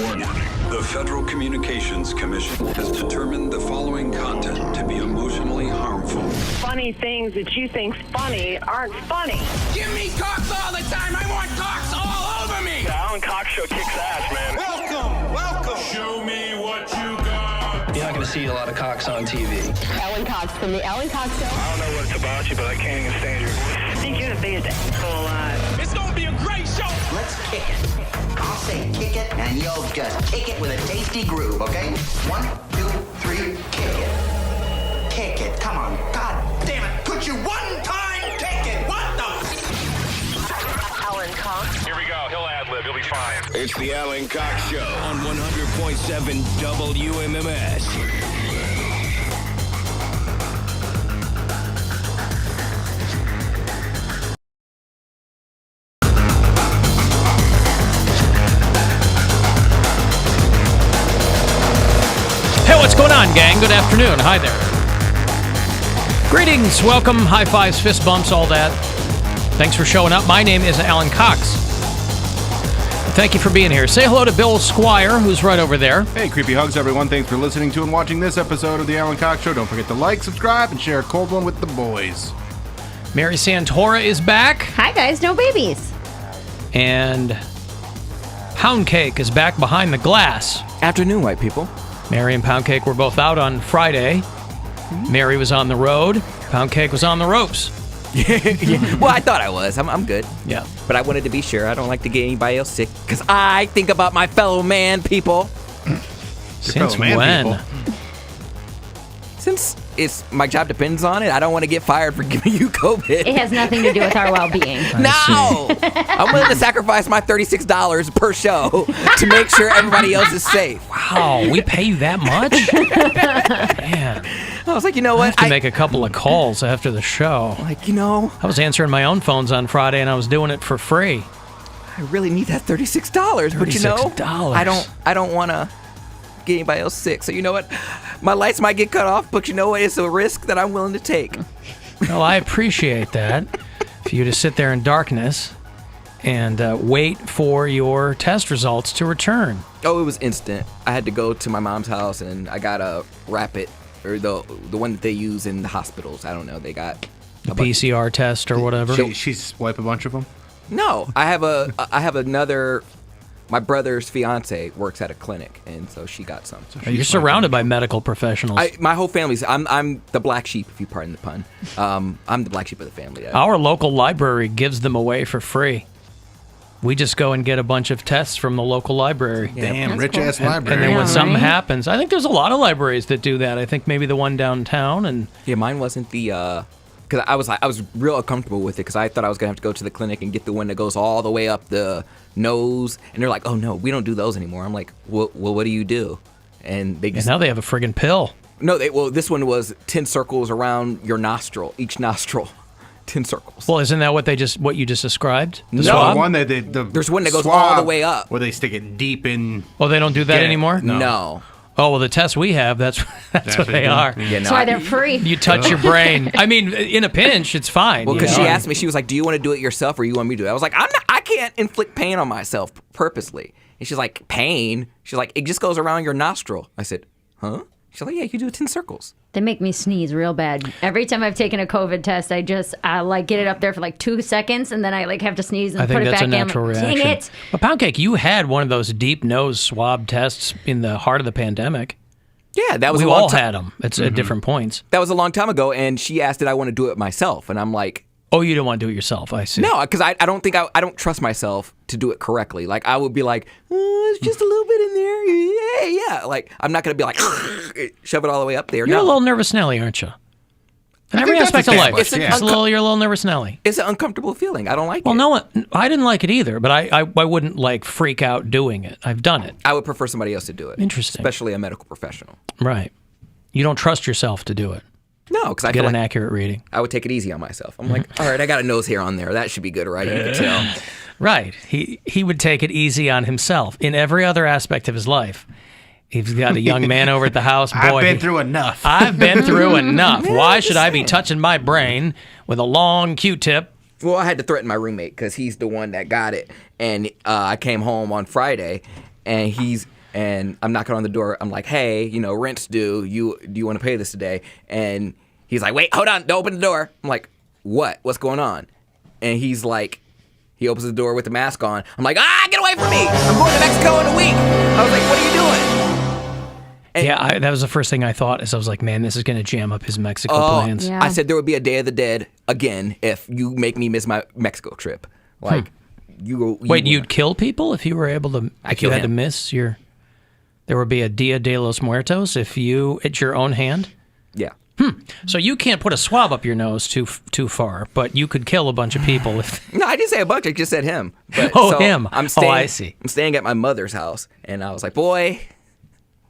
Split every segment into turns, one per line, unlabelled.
Warning. The Federal Communications Commission has determined the following content to be emotionally harmful.
Funny things that you think's funny aren't funny.
Give me cocks all the time. I want cocks all over me.
The Alan Cox Show kicks ass, man.
Welcome.
Show me what you got.
You're not going to see a lot of cocks on TV.
Alan Cox from the Alan Cox Show.
I don't know what it's about you, but I can't even stand your voice.
I think you're the biggest asshole alive.
It's going to be a great show.
Let's kick it. I'll say kick it, and you'll just kick it with a tasty groove, okay? 1, 2, 3, kick it. Kick it. Come on. God damn it. Put you one time, kick it. What the?
Alan Cox.
Here we go. He'll ad-lib. He'll be fine.
It's the Alan Cox Show on 100.7 WMMS.
Hey, what's going on, gang? Good afternoon. Hi there. Greetings, welcome, high fives, fist bumps, all that. Thanks for showing up. My name is Alan Cox. Thank you for being here. Say hello to Bill Squire, who's right over there.
Hey, creepy hugs, everyone. Thanks for listening to and watching this episode of the Alan Cox Show. Don't forget to like, subscribe, and share a cold one with the boys.
Mary Santora is back.
Hi, guys. No babies.
And Poundcake is back behind the glass.
Afternoon, white people.
Mary and Poundcake were both out on Friday. Mary was on the road. Poundcake was on the ropes.
Yeah. Well, I thought I was. I'm good.
Yeah.
But I wanted to be sure. I don't like to get anybody else sick because I think about my fellow man people.
Since when?
Since my job depends on it, I don't want to get fired for giving you COVID.
It has nothing to do with our well-being.
No! I'm willing to sacrifice my $36 per show to make sure everybody else is safe.
Wow, we pay you that much? Man.
I was like, you know what?
I have to make a couple of calls after the show.
Like, you know,
I was answering my own phones on Friday, and I was doing it for free.
I really need that $36, but you know,
$36.
I don't want to get anybody else sick. So you know what? My lights might get cut off, but you know what? It's a risk that I'm willing to take.
Well, I appreciate that. For you to sit there in darkness and wait for your test results to return.
Oh, it was instant. I had to go to my mom's house, and I got a rapid, or the one that they use in the hospitals. I don't know. They got
the PCR test or whatever.
She's wipe a bunch of them?
No, I have another. My brother's fiance works at a clinic, and so she got some. So
you're surrounded by medical professionals.
My whole family's. I'm the black sheep, if you pardon the pun. I'm the black sheep of the family.
Our local library gives them away for free. We just go and get a bunch of tests from the local library.
Damn, rich-ass library.
And then when something happens, I think there's a lot of libraries that do that. I think maybe the one downtown. And
yeah, mine wasn't the... Because I was real uncomfortable with it because I thought I was going to have to go to the clinic and get the one that goes all the way up the nose. And they're like, oh, no, we don't do those anymore. I'm like, well, what do you do? And they just...
And now they have a friggin' pill.
No, this one was 10 circles around your nostril, each nostril. 10 circles.
Well, isn't that what you just described?
No,
swab?
one that
there's one that goes all the way up.
Where they stick it deep in.
Oh, they don't do that anymore?
No.
Oh, well, the tests we have, that's what they are.
Yeah,
that's why they're free.
You touch your brain. I mean, in a pinch, it's fine.
Well, because she asked me, she was like, do you want to do it yourself or you want me to do it? I was like, I can't inflict pain on myself purposely. And she's like, pain? She's like, it just goes around your nostril. I said, huh? She's like, yeah, you do 10 circles.
They make me sneeze real bad. Every time I've taken a COVID test, I get it up there for like 2 seconds, and then I have to sneeze and put it back in.
I think that's a natural reaction.
Dang it.
Well, Poundcake, you had one of those deep nose swab tests in the heart of the pandemic.
Yeah, that was
we
a long
all
time.
had them. It's at different points.
That was a long time ago, and she asked, did I want to do it myself? And I'm like...
Oh, you don't want to do it yourself, I see.
No, because I don't think I don't trust myself to do it correctly. Like, I would be like, it's just a little bit in there. Yeah. Like, I'm not going to be like, shove it all the way up there.
You're a little nervous Nelly, aren't you? In every aspect of life. You're a little nervous Nelly.
It's an uncomfortable feeling. I don't like it.
Well, no, I didn't like it either, but I wouldn't, freak out doing it. I've done it.
I would prefer somebody else to do it.
Interesting.
Especially a medical professional.
Right. You don't trust yourself to do it.
No, because I
get
feel
an
like
accurate reading.
I would take it easy on myself. I'm like, all right, I got a nose hair on there. That should be good, right? You can tell.
Right. He would take it easy on himself in every other aspect of his life. He's got a young man over at the house. Boy,
I've been through enough.
I've been through enough. Why should I be touching my brain with a long Q-tip?
Well, I had to threaten my roommate because he's the one that got it. And I came home on Friday, and I'm knocking on the door. I'm like, hey, rent's due. Do you want to pay this today? And he's like, wait, hold on, don't open the door. I'm like, what? What's going on? And he's like, he opens the door with the mask on. I'm like, get away from me! I'm going to Mexico in a week. I was like, what are you doing? And
that was the first thing I thought. Is I was like, man, this is going to jam up his Mexico plans.
Yeah.
I said there would be a Day of the Dead again if you make me miss my Mexico trip. Like,
you'd kill people if you were able to. If you had to
him.
miss your. There would be a Dia de los Muertos if it's your own hand.
Yeah.
So you can't put a swab up your nose too far, but you could kill a bunch of people if.
No, I didn't say a bunch. I just said him. But,
him.
I'm staying,
I see.
I'm staying at my mother's house, and I was like, boy,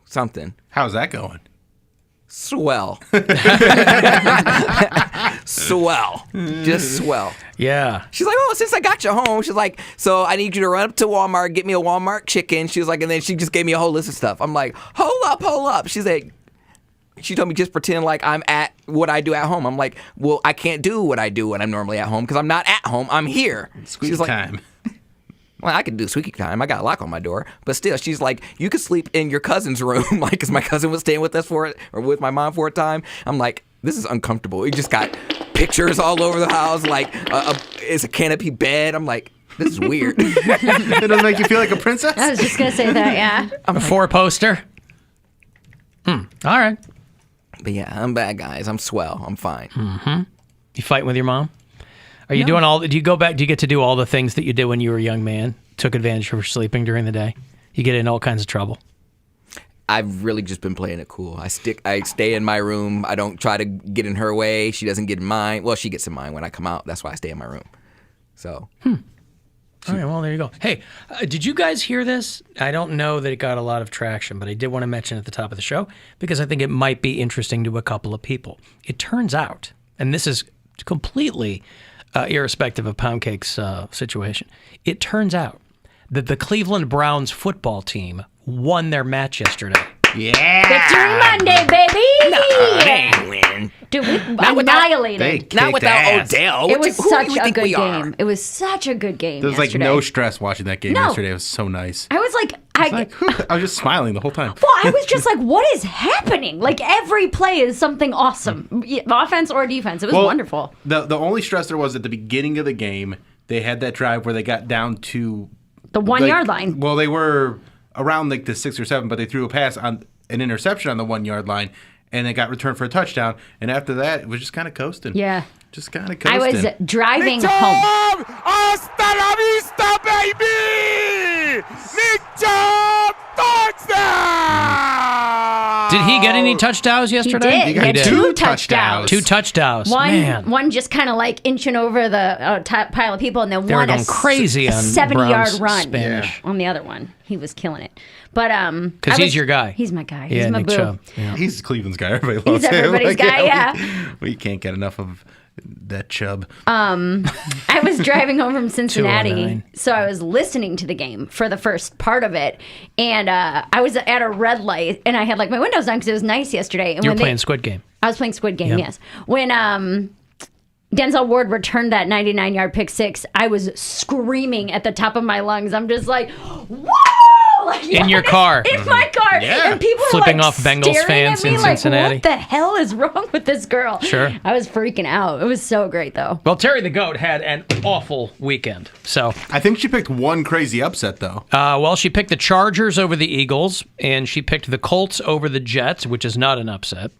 something.
How's that going?
Swell. Swell. Just swell.
Yeah.
She's like, oh, since I got you home, she's like, so I need you to run up to Walmart, get me a Walmart chicken. She was like, and then she just gave me a whole list of stuff. I'm like, hold up. She's like, she told me just pretend like I'm at what I do at home. I'm like, well, I can't do what I do when I'm normally at home because I'm not at home. I'm here.
Squeaky time.
Well, I could do squeaky time. I got a lock on my door. But still, she's like, you could sleep in your cousin's room. Like, because my cousin was staying with us or with my mom for a time. I'm like, this is uncomfortable. You just got pictures all over the house. Like, it's a canopy bed. I'm like, this is weird.
It doesn't make you feel like a princess?
I was just going to say that, yeah.
A 4-poster. All right.
But yeah, I'm bad, guys. I'm swell. I'm fine.
Mm-hmm. You fighting with your mom? Are you doing do you go back, do you get to do all the things that you did when you were a young man? Took advantage of sleeping during the day? You get in all kinds of trouble?
I've really just been playing it cool. I stay in my room. I don't try to get in her way. She doesn't get in mine. Well, she gets in mine when I come out. That's why I stay in my room. So.
All right, well, there you go. Hey, did you guys hear this? I don't know that it got a lot of traction, but I did want to mention at the top of the show because I think it might be interesting to a couple of people. It turns out, and this is completely irrespective of Poundcake's situation, it turns out that the Cleveland Browns football team won their match yesterday.
Yeah.
Victory Monday, baby!
They ain't win.
Dude, we annihilated.
Not without Odell.
It was
Who do
such
you
a
think
good
we are?
game. It was such a good game.
There was
yesterday.
like no stress watching that game
No.
yesterday. It was so nice.
I was like,
I was just smiling the whole time.
well, I was just like, what is happening? Like every play is something awesome, offense or defense. It was wonderful.
The only stress there was at the beginning of the game. They had that drive where they got down to
The 1 yard line.
Well, they were around like the 6 or 7, but they threw a pass on an interception on the 1 yard line, and it got returned for a touchdown. And after that, it was just kind of coasting.
Yeah.
Just kind of coasting.
I was driving home.
Hasta la vista, baby! Nick Chubb touchdown!
Did he get any touchdowns yesterday?
He had 2 touchdowns.
2 touchdowns. Man.
One just kind of like inching over the pile of people, and then
They were
one
going crazy
a
on
70-yard
Browns
run
Spanish.
on the other one. He was killing it. But
because he's your guy.
He's my guy.
Yeah,
He's my
Nick
boo.
Chubb. Yeah.
He's Cleveland's guy. Everybody loves
He's
him.
everybody's guy, yeah.
We can't get enough of that Chubb.
I was driving home from Cincinnati,
209.
so I was listening to the game for the first part of it, and I was at a red light, and I had like my windows down because it was nice yesterday. And
You were playing Squid Game.
I was playing Squid Game,
Yep.
yes. When Denzel Ward returned that 99-yard pick six, I was screaming at the top of my lungs. I'm just like, whoa! Like,
In your car.
In my car.
Yeah.
And people
Flipping
were like
off Bengals
staring
fans
at me
in
like,
Cincinnati.
what the hell is wrong with this girl?
Sure.
I was freaking out. It was so great, though.
Well, Terry the Goat had an awful weekend. So,
I think she picked one crazy upset, though.
well, she picked the Chargers over the Eagles, and she picked the Colts over the Jets, which is not an upset.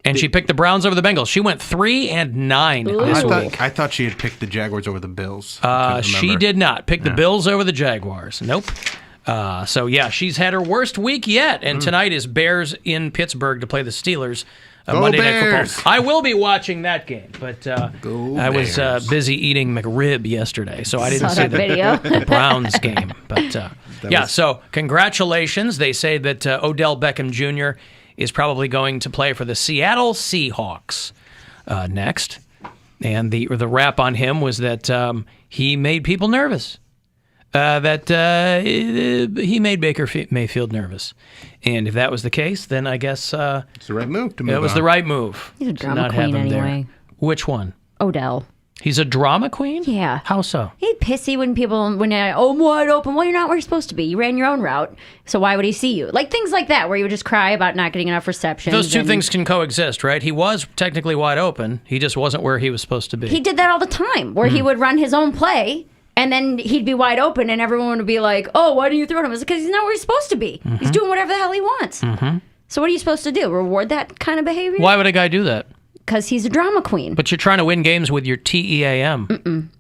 And she picked the Browns over the Bengals. She went 3-9 this week.
I thought she had picked the Jaguars over the Bills.
She did not pick the Bills over the Jaguars. Nope. So, yeah, she's had her worst week yet. And tonight is Bears in Pittsburgh to play the Steelers. Monday Night Football. I will be watching that game, but I was busy eating McRib yesterday, so I didn't
Saw
see
that video.
the Browns game. But, so congratulations. They say that Odell Beckham Jr. is probably going to play for the Seattle Seahawks next. And the rap on him was that he made people nervous. He made Baker Mayfield nervous. And if that was the case, then I guess
it's the right move to move
it was
on.
The right move.
He's a
to
drama
not have
queen
him there.
anyway.
Which one?
Odell.
He's a drama queen?
Yeah.
How so?
He's pissy when I'm wide open. Well, you're not where you're supposed to be. You ran your own route, so why would he see you? Like things like that, where you would just cry about not getting enough reception.
Those two things can coexist, right? He was technically wide open. He just wasn't where he was supposed to be.
He did that all the time, where he would run his own play, and then he'd be wide open, and everyone would be like, "Oh, why didn't you throw him?" It's because he's not where he's supposed to be. He's doing whatever the hell he wants. So what are you supposed to do? Reward that kind of behavior?
Why would a guy do that?
Because he's a drama queen.
But you're trying to win games with your TEAM.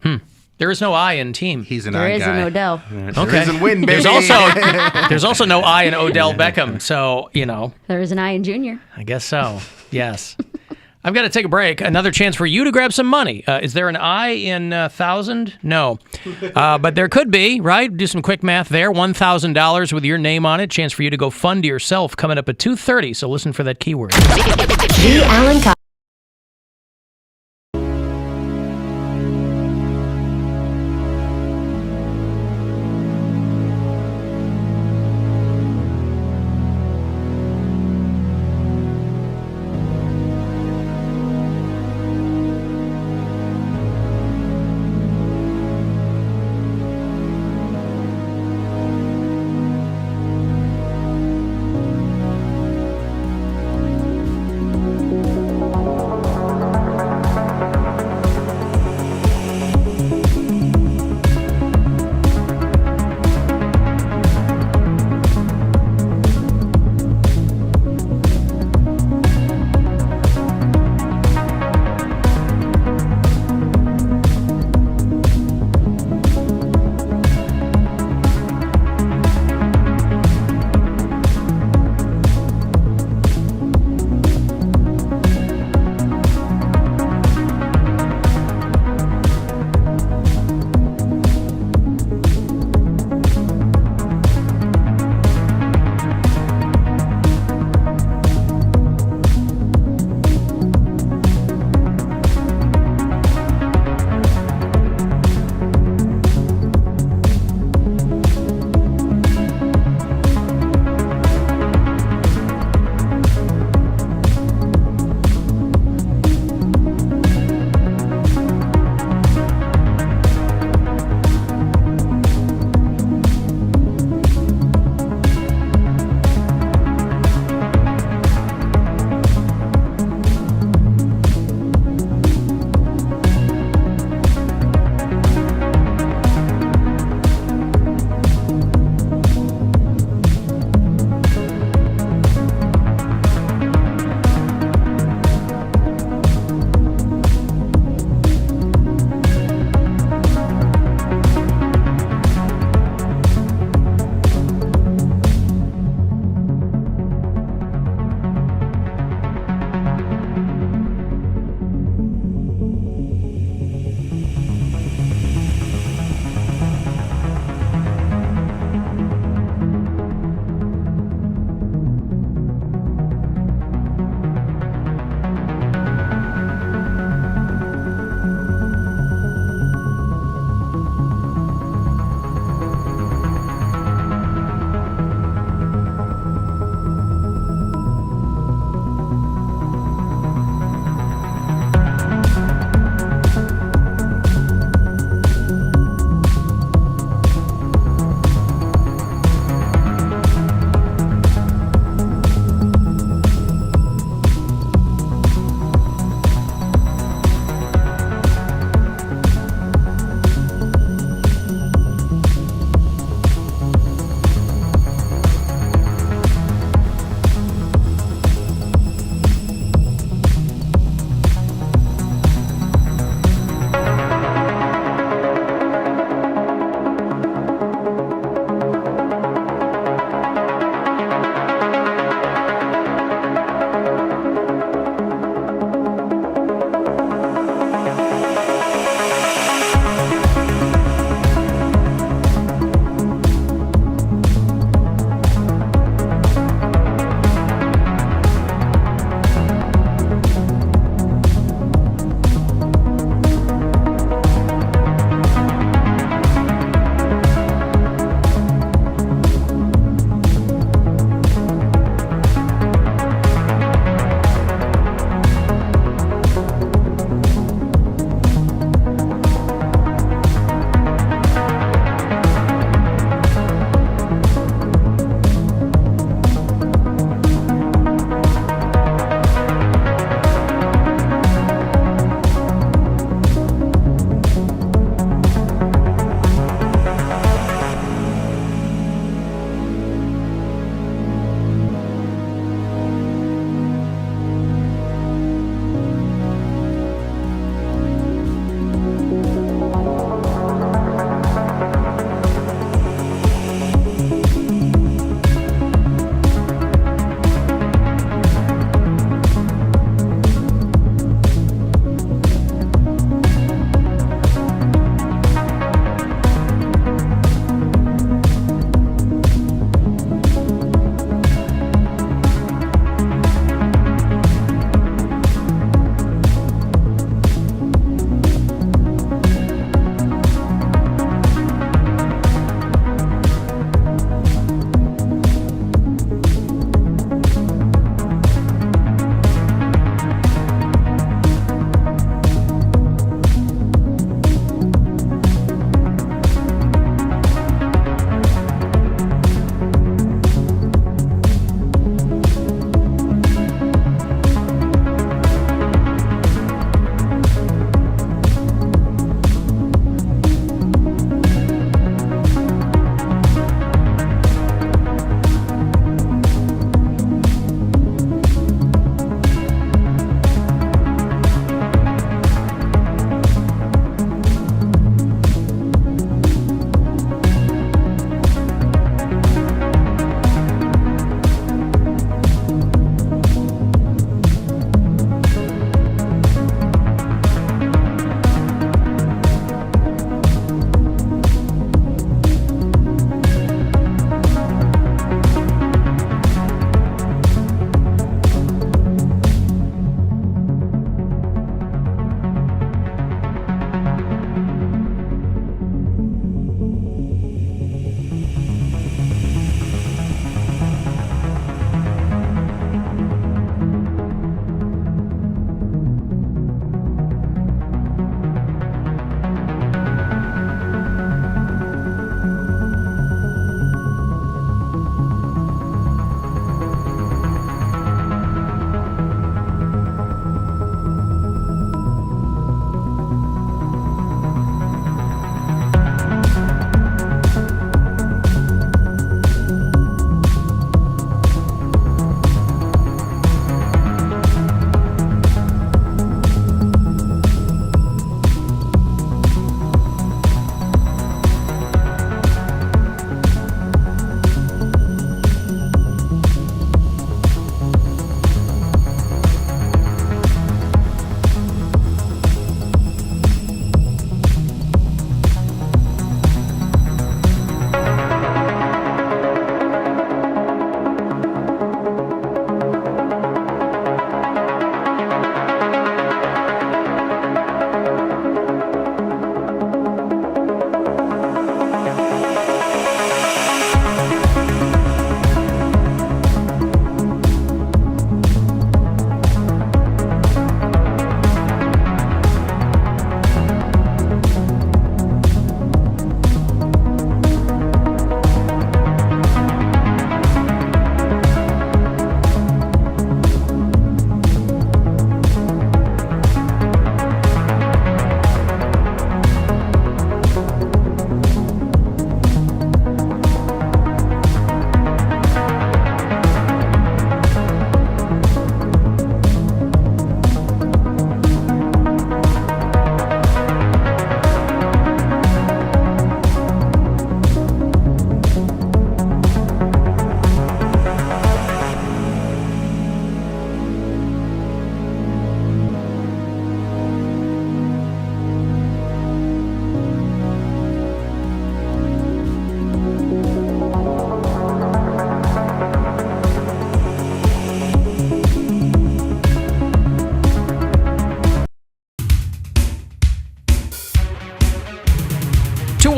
There is no I in team.
He's an
There
I
is
guy.
an Odell.
Okay.
There isn't win, baby.
There's also no I in Odell Beckham. So,
There is an I in Junior.
I guess so. Yes. I've got to take a break. Another chance for you to grab some money. Is there an I in 1,000? No. But there could be, right? Do some quick math there. $1,000 with your name on it. Chance for you to go fund yourself coming up at 2:30. So listen for that keyword.
The Alan Cox.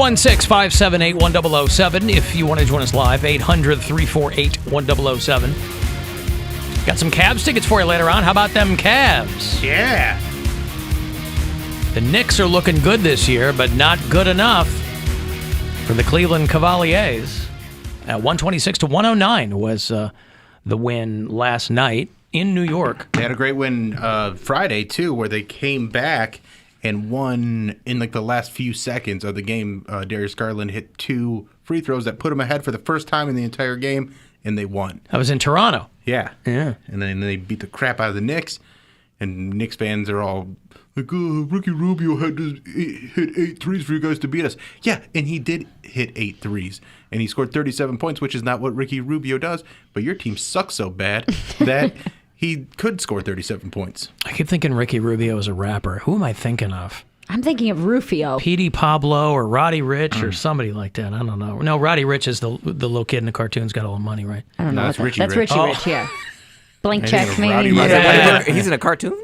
416-578-1007 if you want to join us live. 800-348-1007. Got some Cavs tickets for you later on. How about them Cavs?
Yeah.
The Knicks are looking good this year, but not good enough for the Cleveland Cavaliers. 126-109 was the win last night in New York.
They had a great win Friday, too, where they came back and won in like the last few seconds of the game. Darius Garland hit 2 free throws that put him ahead for the first time in the entire game, and they won.
That was in Toronto.
Yeah.
Yeah.
And then they beat the crap out of the Knicks, and Knicks fans are all like, Ricky Rubio had to hit 8 threes for you guys to beat us. Yeah, and he did hit 8 threes, and he scored 37 points, which is not what Ricky Rubio does, but your team sucks so bad that he could score 37 points.
I keep thinking Ricky Rubio is a rapper. Who am I thinking of?
I'm thinking of Rufio.
P.D. Pablo or Roddy Rich or somebody like that. I don't know. No, Roddy Rich is the little kid in the cartoons, got all the money, right?
I don't know.
that's Richie
That's
Rich.
Richie Rich, yeah. Blank check,
Roddy
maybe.
Rich.
Yeah.
He's in a cartoon?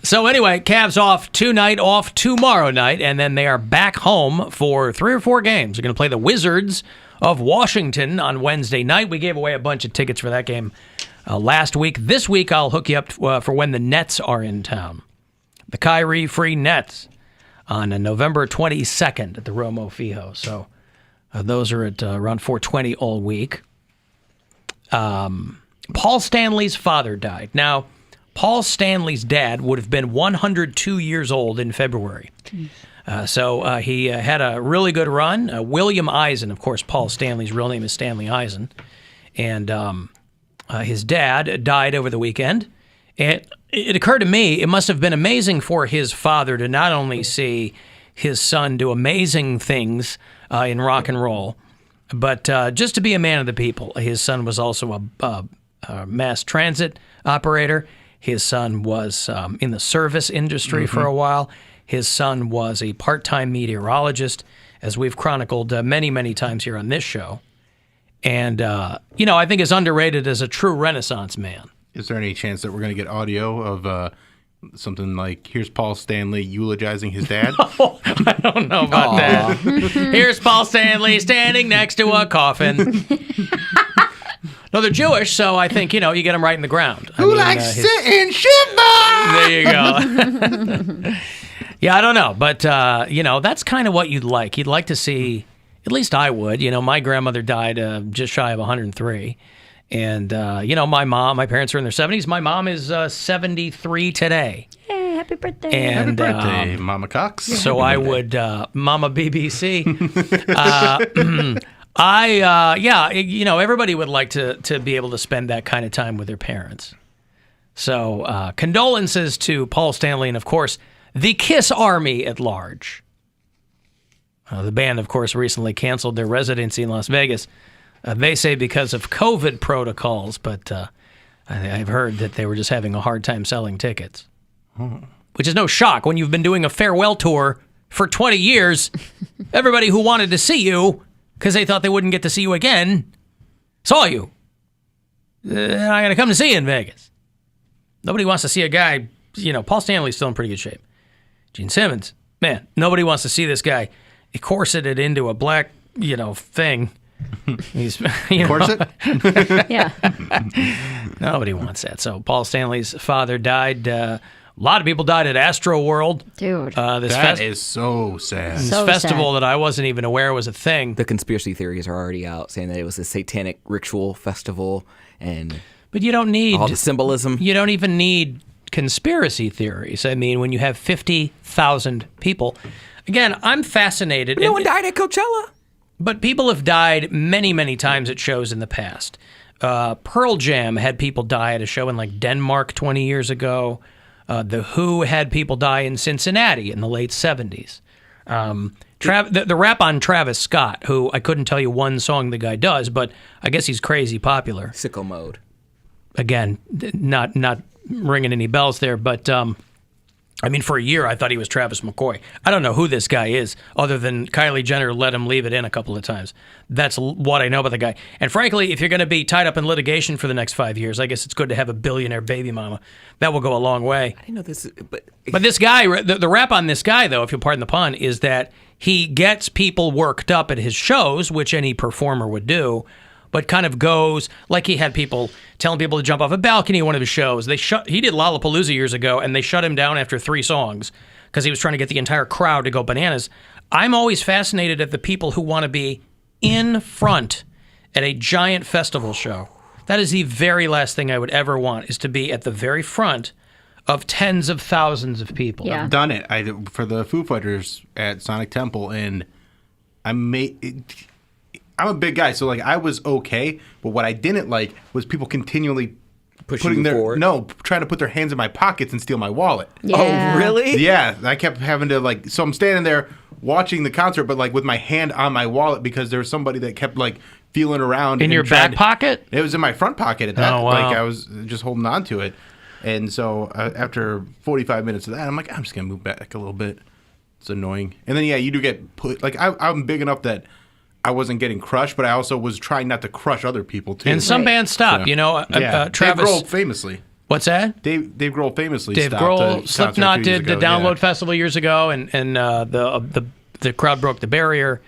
So anyway, Cavs off tonight, off tomorrow night, and then they are back home for 3 or 4 games. They're going to play the Wizards of Washington on Wednesday night. We gave away a bunch of tickets for that game last week. This week, I'll hook you up for when the Nets are in town. The Kyrie Free Nets on November 22nd at the Romo Fijo. So those are at around 4:20 all week. Paul Stanley's father died. Now, Paul Stanley's dad would have been 102 years old in February. So he had a really good run. William Eisen, of course, Paul Stanley's real name is Stanley Eisen. And his dad died over the weekend. And it occurred to me, it must have been amazing for his father to not only see his son do amazing things in rock and roll, but just to be a man of the people. His son was also a mass transit operator. His son was in the service industry for a while. His son was a part-time meteorologist, as we've chronicled many, many times here on this show. And, I think is underrated as a true Renaissance man.
Is there any chance that we're going to get audio of something like, here's Paul Stanley eulogizing his dad?
I don't know about that. Here's Paul Stanley standing next to a coffin. No, they're Jewish, so I think, you get them right in the ground.
Who likes sitting shiva?
There you go. Yeah, I don't know. But, that's kind of what you'd like. You'd like to see, at least I would. My grandmother died just shy of 103. And, my parents are in their 70s. My mom is 73 today.
Hey, happy birthday.
And,
Happy birthday, Mama Cox.
So I would, Mama BBC. Everybody would like to be able to spend that kind of time with their parents. So condolences to Paul Stanley and, of course, the Kiss Army at large. The band, of course, recently canceled their residency in Las Vegas. They say because of COVID protocols, but I've heard that they were just having a hard time selling tickets. Which is no shock when you've been doing a farewell tour for 20 years. Everybody who wanted to see you, because they thought they wouldn't get to see you again, saw you. I got to come to see you in Vegas. Nobody wants to see a guy, Paul Stanley's still in pretty good shape. Gene Simmons, man, nobody wants to see this guy corseted into a black, thing. He's,
Corset?
Yeah.
Nobody wants that. So Paul Stanley's father died. A lot of people died at Astroworld.
Dude.
That is so sad.
This
So
festival
sad.
that I wasn't even aware was a thing.
The conspiracy theories are already out, saying that it was a satanic ritual festival and
But you don't need
all the symbolism.
You don't even need conspiracy theories. I mean, when you have 50,000 people. Again, I'm fascinated.
No one died at Coachella.
But people have died many, many times at shows in the past. Pearl Jam had people die at a show in like Denmark 20 years ago. The Who had people die in Cincinnati in the late 70s. The rap on Travis Scott, who I couldn't tell you one song the guy does, but I guess he's crazy popular.
Sicko mode.
Again, not ringing any bells there, but I mean, for a year, I thought he was Travis McCoy. I don't know who this guy is, other than Kylie Jenner let him leave it in a couple of times. That's what I know about the guy. And frankly, if you're going to be tied up in litigation for the next 5 years, I guess it's good to have a billionaire baby mama. That will go a long way.
I didn't know this, but
this guy, the rap on this guy, though, if you'll pardon the pun, is that he gets people worked up at his shows, which any performer would do, but kind of goes, like he had people telling people to jump off a balcony at one of his shows. He did Lollapalooza years ago, and they shut him down after 3 songs because he was trying to get the entire crowd to go bananas. I'm always fascinated at the people who want to be in front at a giant festival show. That is the very last thing I would ever want, is to be at the very front of tens of thousands of people.
Yeah.
I've done it for the Foo Fighters at Sonic Temple, and I'm a big guy, so like I was okay, but what I trying to put their hands in my pockets and steal my wallet.
Yeah.
Oh, really?
Yeah, I kept having to so I'm standing there watching the concert, but with my hand on my wallet because there was somebody that kept feeling around
in your back pocket.
It was in my front pocket at that.
Oh, wow.
I was just holding on to it, and so after 45 minutes of that, I'm I'm just gonna move back a little bit. It's annoying, and then you do get put. I'm big enough that I wasn't getting crushed, but I also was trying not to crush other people too.
And some bands stop.
So,
Travis.
Dave Grohl famously.
What's that?
Dave Grohl famously
Dave
stopped.
Grohl, Slipknot did the Download Festival years ago, and the crowd broke the barrier,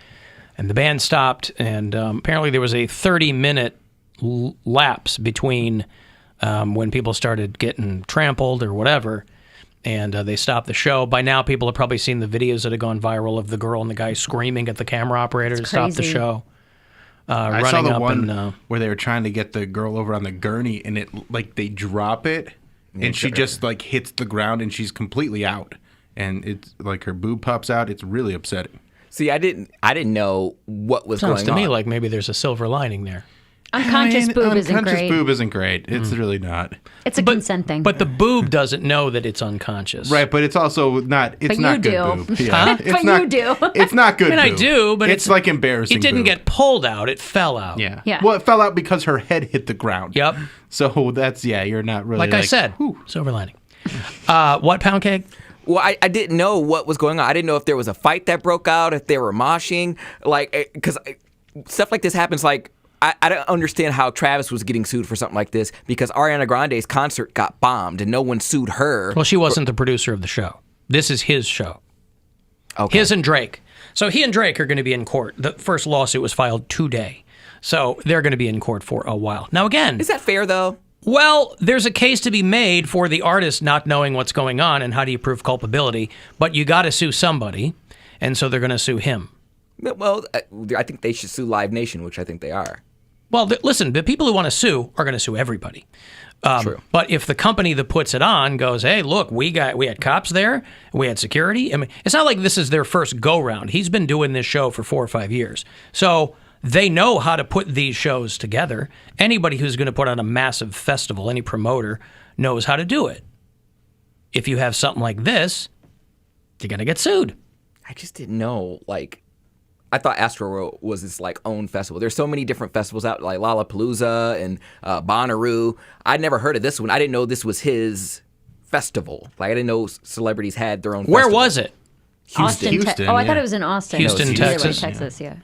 and the band stopped. And apparently there was a 30-minute lapse between when people started getting trampled or whatever, and they stopped the show. By now, people have probably seen the videos that have gone viral of the girl and the guy screaming at the camera operator to stop the show.
I saw the one where they were trying to get the girl over on the gurney, and they drop it, and she just hits the ground, and she's completely out, and it's her boob pops out. It's really upsetting.
See, I didn't know what was going on.
Sounds to me like maybe there's a silver lining there.
Unconscious boob isn't great.
Unconscious boob isn't great. It's really not.
It's a consent thing.
But the boob doesn't know that it's unconscious.
Right, but it's also not. It's
But
not
you
good
do.
boob. Yeah.
But you do.
It's not good.
I mean,
boob.
I do, but
it's embarrassing.
It didn't
boob.
get pulled out; it fell out.
Yeah.
Yeah.
Well, it fell out because her head hit the ground.
Yep.
So that's you're not really
Like I said,
whew.
silver lining. What Poundcake?
Well, I didn't know what was going on. I didn't know if there was a fight that broke out, if they were moshing, because stuff like this happens. I don't understand how Travis was getting sued for something like this, because Ariana Grande's concert got bombed and no one sued her.
Well, she wasn't the producer of the show. This is his show.
Okay.
His and Drake. So he and Drake are going to be in court. The first lawsuit was filed today. So they're going to be in court for a while. Now, again...
Is that fair, though?
Well, there's a case to be made for the artist not knowing what's going on and how do you prove culpability. But you got to sue somebody, and so they're going to sue him.
Well, I think they should sue Live Nation, which I think they are.
Well, listen, the people who want to sue are going to sue everybody.
True.
But if the company that puts it on goes, hey, look, we had cops there, we had security. I mean, it's not like this is their first go-round. He's been doing this show for 4 or 5 years. So they know how to put these shows together. Anybody who's going to put on a massive festival, any promoter, knows how to do it. If you have something like this, you're going to get sued.
I just didn't know, I thought Astroworld was this own festival. There's so many different festivals out, like Lollapalooza and Bonnaroo. I'd never heard of this one. I didn't know this was his festival. I didn't know celebrities had their own.
Where
festival.
was it?
Austin. I thought it was in Austin.
Houston, Texas.
Texas, yeah.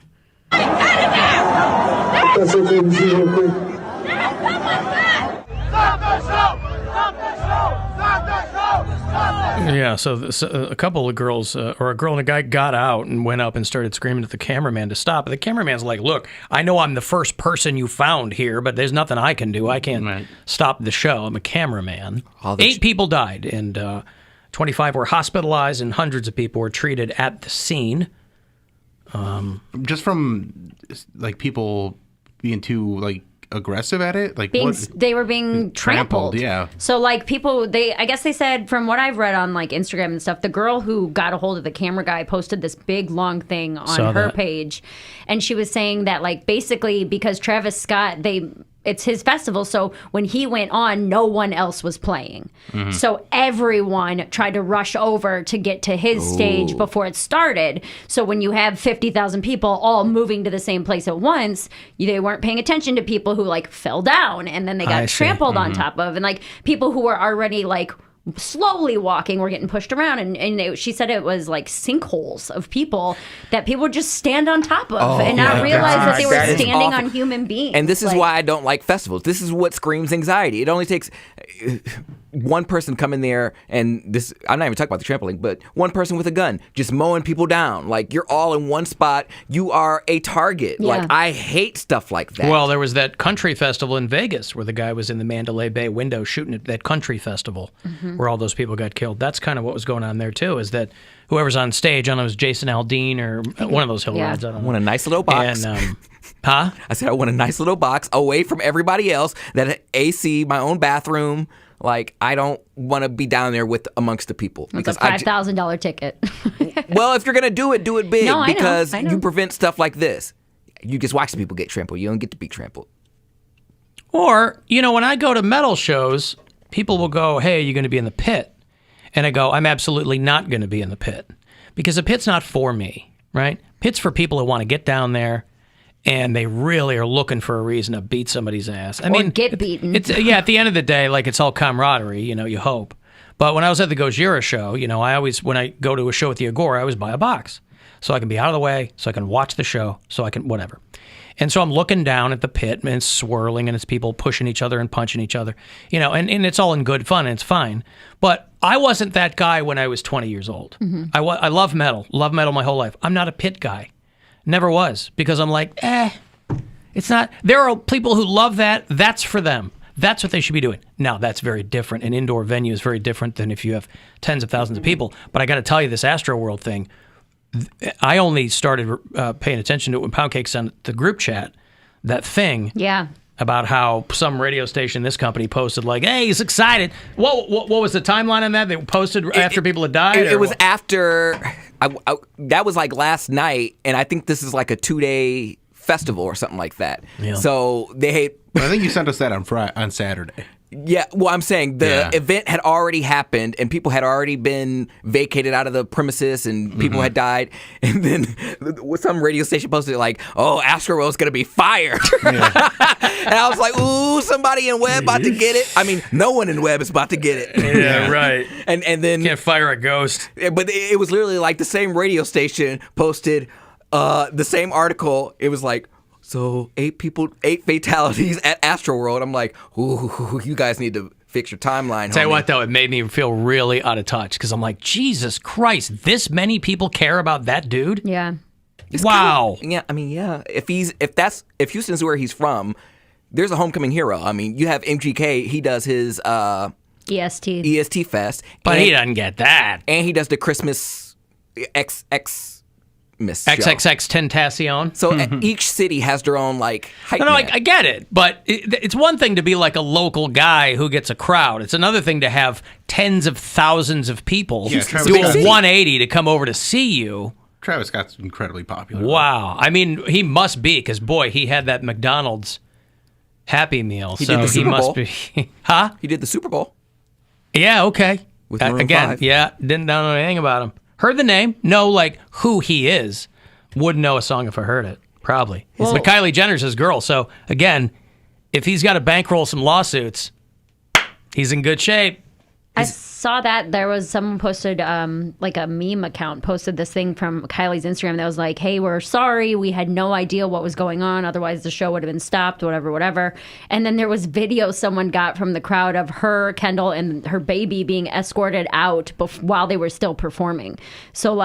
Yeah, so a couple of girls, or a girl and a guy got out and went up and started screaming at the cameraman to stop. The cameraman's like, look, I know I'm the first person you found here, but there's nothing I can do. I can't stop the show. I'm a cameraman. 8 people died, and 25 were hospitalized, and hundreds of people were treated at the scene.
Just from people being too aggressive at it,
they were being trampled.
Yeah.
So people, I guess they said, from what I've read on Instagram and stuff, the girl who got a hold of the camera guy posted this big long thing on her page, and she was saying that basically because Travis Scott, it's his festival, so when he went on, no one else was playing. Mm-hmm. So everyone tried to rush over to get to his stage before it started. So when you have 50,000 people all moving to the same place at once, they weren't paying attention to people who fell down and then they got trampled on top of, and people who were already slowly walking were getting pushed around, and she said it was like sinkholes of people that people would just stand on top of and not realize that they were standing on human beings.
And this is why I don't like festivals. This is what screams anxiety. It only takes one person come in there, and this, I'm not even talking about the trampoline, but one person with a gun just mowing people down. Like, you're all in one spot. You are a target.
Yeah.
Like, I hate stuff like that.
Well, there was that country festival in Vegas where the guy was in the Mandalay Bay window shooting at that country festival where all those people got killed. That's kind of what was going on there, too, is that whoever's on stage, I don't know, it was Jason Aldean or one of those hill rides. I don't know.
I want a nice little box.
And,
I said I want a nice little box away from everybody else, that AC, my own bathroom. Like, I don't want to be down there with amongst the people.
It's a $5,000 ticket.
Well, if you're going to do it big,
No, I know,
because
I know.
you prevent stuff like this. You just watch the people get trampled. You don't get to be trampled.
Or, when I go to metal shows, people will go, hey, are you going to be in the pit? And I go, I'm absolutely not going to be in the pit. Because the pit's not for me, right? Pit's for people who want to get down there and they really are looking for a reason to beat somebody's ass. I mean,
get beaten.
It's at the end of the day, like, it's all camaraderie, you hope. But when I was at the Gojira show, I always, when I go to a show at the Agora, I always buy a box. So I can be out of the way, so I can watch the show, so I can, whatever. And so I'm looking down at the pit, and it's swirling, and it's people pushing each other and punching each other, and it's all in good fun, and it's fine. But I wasn't that guy when I was 20 years old. I love metal my whole life. I'm not a pit guy. Never was, because I'm like, it's not. There are people who love that. That's for them. That's what they should be doing. Now, that's very different. An indoor venue is very different than if you have tens of thousands of people. But I got to tell you, this Astroworld thing, I only started paying attention to it when Poundcake sent the group chat, that thing about how some radio station, this company, posted like, hey, he's excited. What was the timeline on that? They posted after people had died?
It was after, that was like last night, and I think this is like a 2-day festival or something like that.
Yeah.
So I
think you sent us that on Saturday.
Yeah, well, I'm saying the event had already happened, and people had already been vacated out of the premises, and people had died. And then some radio station posted like, "Oh, Astroworld's gonna be fired," and I was like, "Ooh, somebody in Web about to get it." I mean, no one in Web is about to get it.
Yeah, right.
And then
can't fire a ghost.
But it was literally like the same radio station posted the same article. It was like, so 8 fatalities at Astroworld. I'm like, ooh, you guys need to fix your timeline.
Tell you what, though, it made me feel really out of touch because I'm like, Jesus Christ, this many people care about that dude?
Yeah.
Wow.
I mean, yeah. If Houston's where he's from, there's a homecoming hero. I mean, you have MGK. He does his EST Fest,
but he doesn't get that.
And he does the Christmas XXX
Tentacion.
So each city has their own hype.
No, I get it, but it's one thing to be like a local guy who gets a crowd. It's another thing to have tens of thousands of people do a 180 to come over to see you.
Travis Scott's incredibly popular.
Wow. I mean, he must be, because, boy, he had that McDonald's Happy Meal.
He did the Super Bowl.
Must be. Huh?
He did the Super Bowl.
Yeah, okay.
With Maroon
again,
5.
didn't know anything about him. Heard the name, know who he is. Wouldn't know a song if I heard it, probably.
Well,
but Kylie Jenner's his girl, so again, if he's got to bankroll some lawsuits, he's in good shape.
I saw that there was someone posted, a meme account posted this thing from Kylie's Instagram that was like, hey, we're sorry, we had no idea what was going on, otherwise the show would have been stopped, whatever. And then there was video someone got from the crowd of her, Kendall, and her baby being escorted out while they were still performing. So,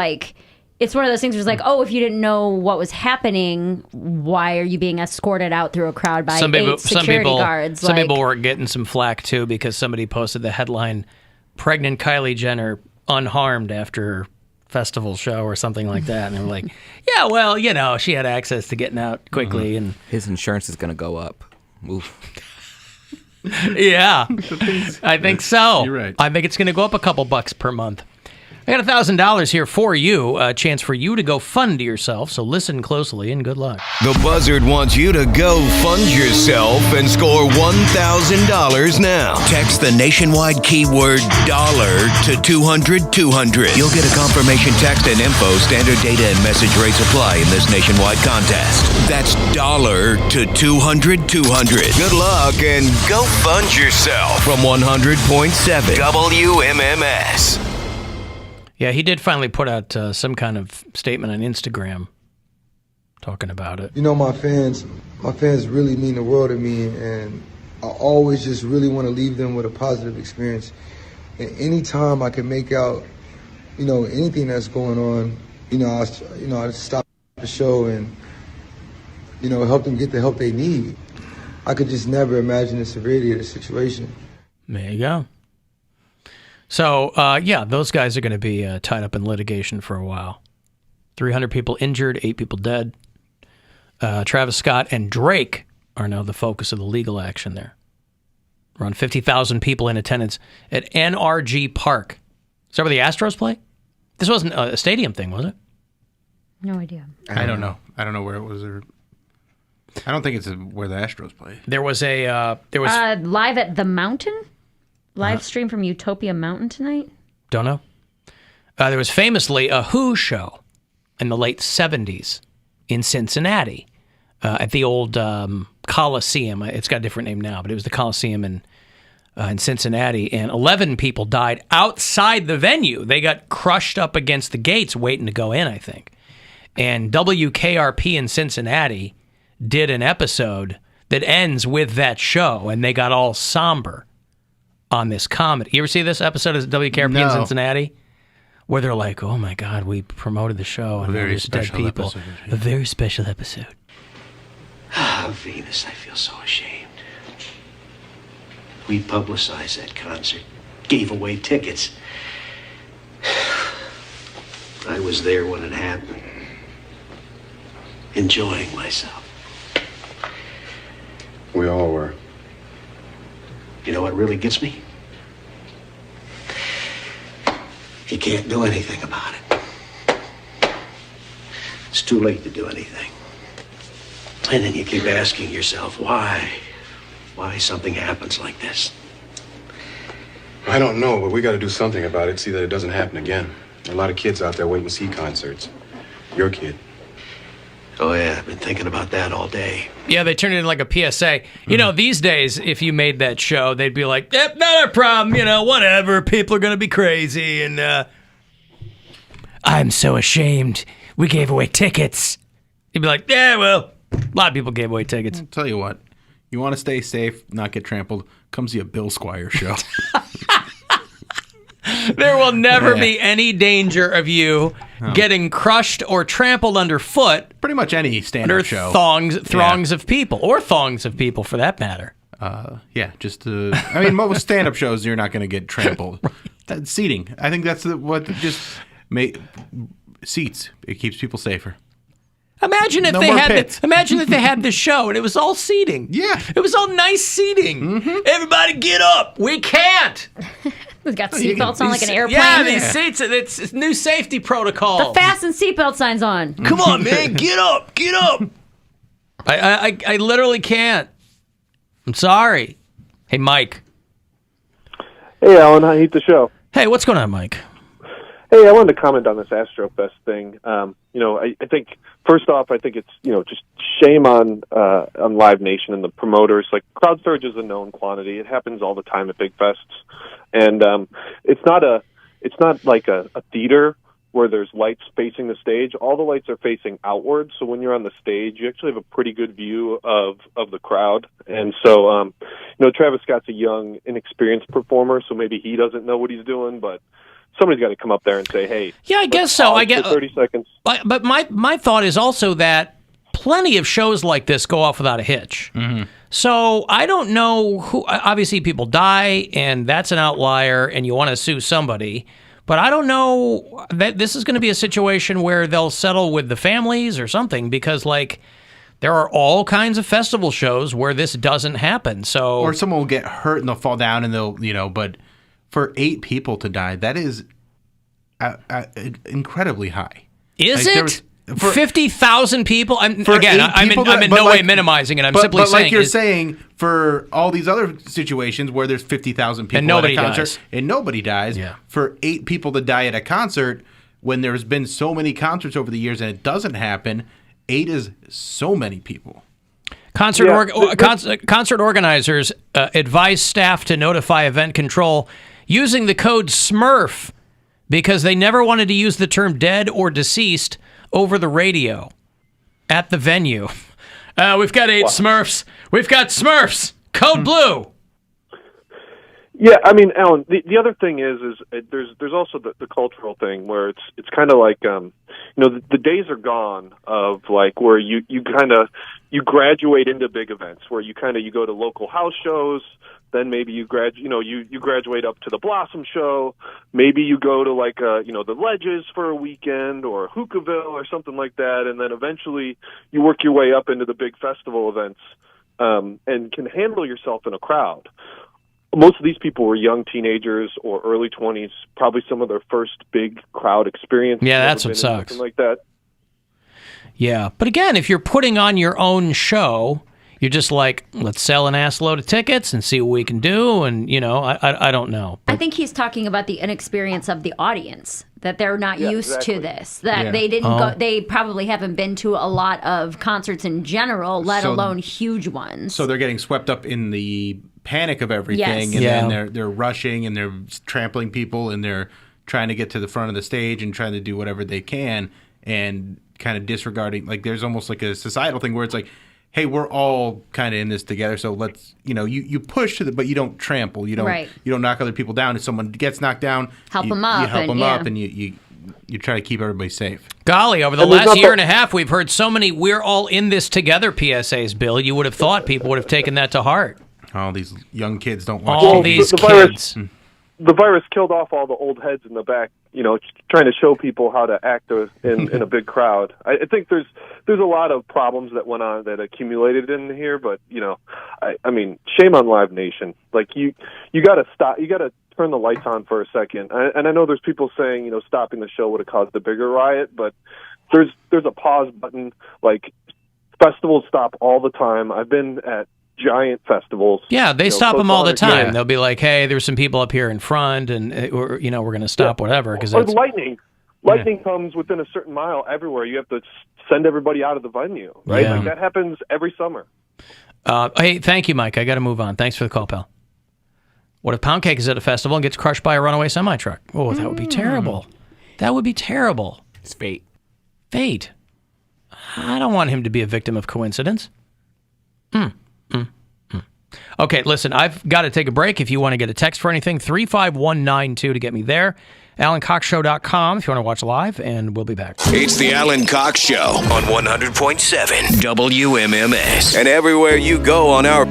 it's one of those things where it's like, oh, if you didn't know what was happening, why are you being escorted out through a crowd by 8 security guards?
Some people were getting some flack, too, because somebody posted the headline, Pregnant Kylie Jenner unharmed after festival show or something like that. And they were like, yeah, well, she had access to getting out quickly. And
his insurance is going to go up. Oof.
Yeah, I think so.
You're right.
I think it's going to go up a couple bucks per month. I got $1,000 here for you, a chance for you to go fund yourself, so listen closely and good luck.
The Buzzard wants you to go fund yourself and score $1,000 now. Text the nationwide keyword dollar to 200-200. You'll get a confirmation text and info. Standard data and message rates apply in this nationwide contest. That's dollar to 200-200. Good luck and go fund yourself from 100.7 WMMS.
Yeah, he did finally put out some kind of statement on Instagram talking about it.
You know, my fans really mean the world to me, and I always just really want to leave them with a positive experience. And anytime I can make out, anything that's going on, I stop the show and, help them get the help they need. I could just never imagine the severity of the situation.
There you go. So, those guys are going to be tied up in litigation for a while. 300 people injured, 8 people dead. Travis Scott and Drake are now the focus of the legal action there. Around 50,000 people in attendance at NRG Park. Is that where the Astros play? This wasn't a stadium thing, was it?
No idea.
I don't know. I don't know where it was. I don't think it's where the Astros play.
There was
live at the Mountain? Live stream from Utopia Mountain tonight?
Don't know. There was famously a Who show in the late 70s in Cincinnati at the old Coliseum. It's got a different name now, but it was the Coliseum in Cincinnati, and 11 people died outside the venue. They got crushed up against the gates waiting to go in, I think. And WKRP in Cincinnati did an episode that ends with that show, and they got all somber on this comedy. You ever see this episode of WKRP in Cincinnati? Where they're like, oh my God, we promoted the show and there's dead people.
Episode, yeah.
A very special episode.
Ah, Venus, I feel so ashamed. We publicized that concert, gave away tickets. I was there when it happened, enjoying myself.
We all were.
You know what really gets me? You can't do anything about it. It's too late to do anything. And then you keep asking yourself, why? Why something happens like this?
I don't know, but we got to do something about it, see that it doesn't happen again. There are a lot of kids out there waiting to see concerts. Your kid.
Oh, yeah, I've been thinking about that all day.
Yeah, they turned it into like a PSA. You know, these days, if you made that show, they'd be like, yep, not our problem, whatever. People are going to be crazy. And I'm so ashamed. We gave away tickets. You'd be like, yeah, well, a lot of people gave away tickets.
I'll tell you what. You want to stay safe, not get trampled, come see a Bill Squire show.
There will never be any danger of you getting crushed or trampled underfoot.
Pretty much any stand-up show.
Throngs of people, or thongs of people for that matter.
Most stand-up shows, you're not going to get trampled. That's seating. I think that's seats. It keeps people safer.
Imagine if they had this show and it was all seating.
Yeah.
It was all nice seating. Mm-hmm. Everybody get up. We can't.
We've got seatbelts on like an airplane.
Yeah, these seats, it's new safety protocol.
The fasten seatbelt signs on.
Come on, man, get up, get up. I literally can't. I'm sorry. Hey, Mike.
Hey, Alan, I hate the show.
Hey, what's going on, Mike?
Hey, I wanted to comment on this Astrofest thing. I think first off, I think it's just shame on Live Nation and the promoters. Like, crowd surge is a known quantity. It happens all the time at big fests, and it's not like a theater where there's lights facing the stage. All the lights are facing outward, so when you're on the stage, you actually have a pretty good view of the crowd. And so, Travis Scott's a young, inexperienced performer, so maybe he doesn't know what he's doing, but somebody's got to come up there and say, hey.
Yeah, I guess so. I get
30 seconds.
But my thought is also that plenty of shows like this go off without a hitch.
Mm-hmm.
So I don't know who. Obviously, people die, and that's an outlier, and you want to sue somebody. But I don't know that this is going to be a situation where they'll settle with the families or something, because there are all kinds of festival shows where this doesn't happen. So
or someone will get hurt and they'll fall down and they'll but for 8 people to die, that is incredibly high.
Is
like,
it? 50,000 people? I'm in no
like,
way minimizing it. I'm simply
but
saying.
Like you're saying, for all these other situations where there's 50,000 people at a concert and nobody dies, for 8 people to die at a concert when there's been so many concerts over the years and it doesn't happen, 8 is so many people.
Concert organizers advise staff to notify event control using the code SMURF because they never wanted to use the term dead or deceased over the radio at the venue. We've got 8 Smurfs. We've got Smurfs. Code blue.
Yeah, I mean, Alan, the other thing is there's also the cultural thing where it's kind of like the days are gone of like where you graduate into big events where you go to local house shows. Then maybe you graduate up to the Blossom Show. Maybe you go to the Ledges for a weekend or Hookahville or something like that, and then eventually you work your way up into the big festival events and can handle yourself in a crowd. Most of these people were young teenagers or early 20s, probably some of their first big crowd experience.
Yeah, that's what sucks.
Something like that.
Yeah, but again, if you're putting on your own show, you're just like, let's sell an ass load of tickets and see what we can do. And, I don't know.
I think he's talking about the inexperience of the audience, that they're not used to this, that they didn't go, they probably haven't been to a lot of concerts in general, let alone huge ones.
So they're getting swept up in the panic of everything. And then they're rushing and they're trampling people and they're trying to get to the front of the stage and trying to do whatever they can and kind of disregarding, like there's almost like a societal thing where it's like, hey, we're all kind of in this together, so let's, you push to but you don't trample. You don't knock other people down. If someone gets knocked down,
help them up.
You help them up, and you try to keep everybody safe.
Golly, over the last year and a half, we've heard so many "we're all in this together" PSAs, Bill. You would have thought people would have taken that to heart.
All these young kids don't watch
all
TV.
These kids.
The virus killed off all the old heads in the back, trying to show people how to act in a big crowd. I think there's a lot of problems that went on that accumulated in here, but I mean, shame on Live Nation. Like you got to stop. You got to turn the lights on for a second. And I know there's people saying stopping the show would have caused a bigger riot, but there's a pause button. Like festivals stop all the time. I've been at giant festivals.
Yeah, they stop them all the time. Yeah. They'll be like, "Hey, there's some people up here in front, and we're going to stop whatever." Because
lightning comes within a certain mile everywhere. You have to send everybody out of the venue, right?
Yeah.
Like that happens every summer.
Hey, thank you, Mike. I got to move on. Thanks for the call, pal. What if Poundcake is at a festival and gets crushed by a runaway semi truck? Oh, that would be terrible. That would be terrible.
It's fate.
Fate. I don't want him to be a victim of coincidence. Okay, listen, I've got to take a break. If you want to get a text for anything, 35192 to get me there. AlanCoxShow.com if you want to watch live, and we'll be back.
It's the Alan Cox Show on 100.7 WMMS. And everywhere you go on our...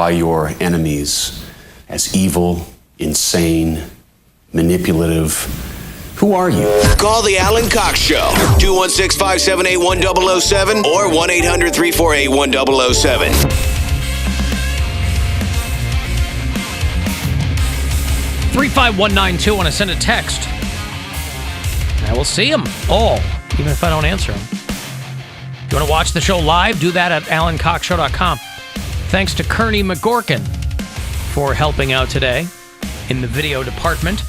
by your enemies as evil, insane, manipulative. Who are you?
Call the Alan Cox Show, 216-578-1007 or 1-800-348-1007.
35192. Want to send a text? I will see them all, even if I don't answer them. If you want to watch the show live, do that at AlanCoxShow.com. Thanks to Kearney McGorkin for helping out today in the video department.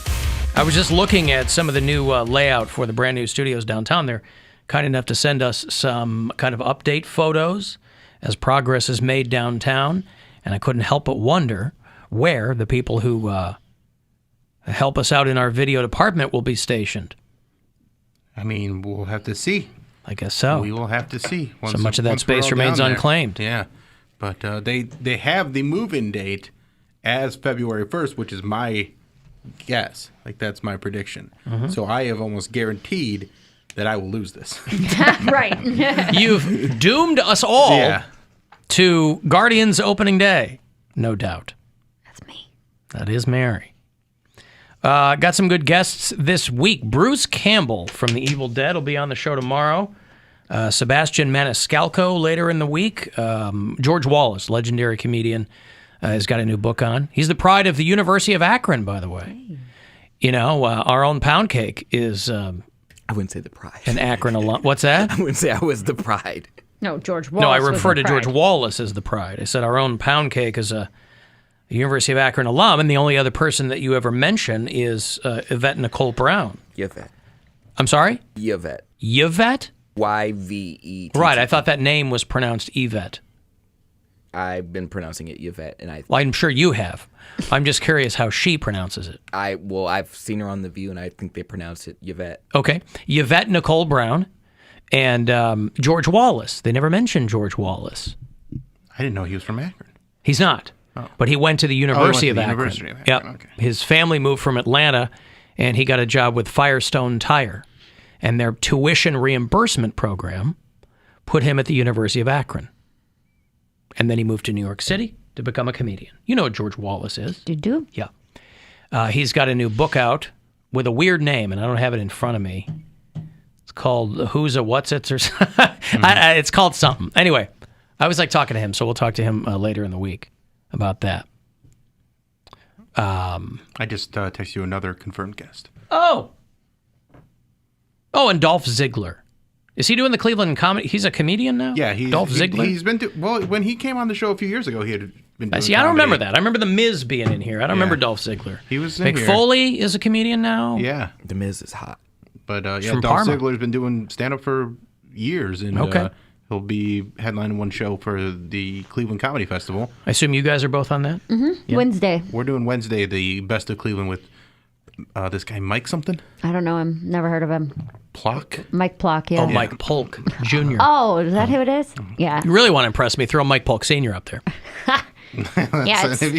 I was just looking at some of the new layout for the brand new studios downtown. They're kind enough to send us some kind of update photos as progress is made downtown, and I couldn't help but wonder where the people who help us out in our video department will be stationed.
I mean, we'll have to see.
I guess so.
We will have to see.
So much of that space remains unclaimed.
Yeah. But they have the move-in date as February 1st, which is my guess. Like, that's my prediction.
Mhm.
So I have almost guaranteed that I will lose this.
Right.
You've doomed us all to Guardians opening day. No doubt.
That's me.
That is Mary. Got some good guests this week. Bruce Campbell from The Evil Dead will be on the show tomorrow. Sebastian Maniscalco later in the week. George Wallace, legendary comedian, has got a new book on. He's the pride of the University of Akron, by the way. Hey. You know, our own Poundcake is...
I wouldn't say the pride.
An Akron alum. What's that?
I wouldn't say I was the pride.
No, George Wallace.
No, I refer to George Wallace as the pride. I said our own Poundcake is a University of Akron alum, and the only other person that you ever mention is Yvette Nicole Brown.
Yvette.
I'm sorry?
Yvette.
Yvette?
Yvette.
Right, I thought that name was pronounced Yvette.
I've been pronouncing it Yvette, and
Well, I'm sure you have. I'm just curious how she pronounces it.
I've seen her on The View, and I think they pronounce it Yvette.
Okay. Yvette Nicole Brown and George Wallace. They never mentioned George Wallace.
I didn't know he was from Akron.
He's not.
Oh.
But he went to the University of Akron.
University of Akron.
Yep.
Okay.
His family moved from Atlanta, and he got a job with Firestone Tire. And their tuition reimbursement program put him at the University of Akron. And then he moved to New York City to become a comedian. You know what George Wallace is.
You do?
Yeah. He's got a new book out with a weird name, and I don't have it in front of me. It's called Who's a What's It's or something. It's called something. Anyway, I was like talking to him, so we'll talk to him later in the week about that.
I just texted you another confirmed guest.
Oh, and Dolph Ziggler. Is he doing the Cleveland comedy? He's a comedian now?
Yeah,
Dolph Ziggler?
He's been well, when he came on the show a few years ago, he had been doing
See, I don't
comedy.
remember that. I remember The Miz being in here. I don't remember Dolph Ziggler.
He was in
Mick
here.
Foley is a comedian now?
Yeah.
The Miz is hot.
But
He's
yeah,
from
Dolph
Parma.
Ziggler's been doing stand-up for years, and
Okay.
he'll be headlining one show for the Cleveland Comedy Festival.
I assume you guys are both on that?
Mm-hmm.
Yeah.
Wednesday.
We're doing Wednesday, the Best of Cleveland with this guy Mike something.
I don't know him. Never heard of him.
Plock?
Mike Plock, yeah.
Oh, Mike Polk Jr.
Oh, is that who it is? Yeah.
You really want to impress me, throw Mike Polk Sr. up there.
Yeah, it's-
If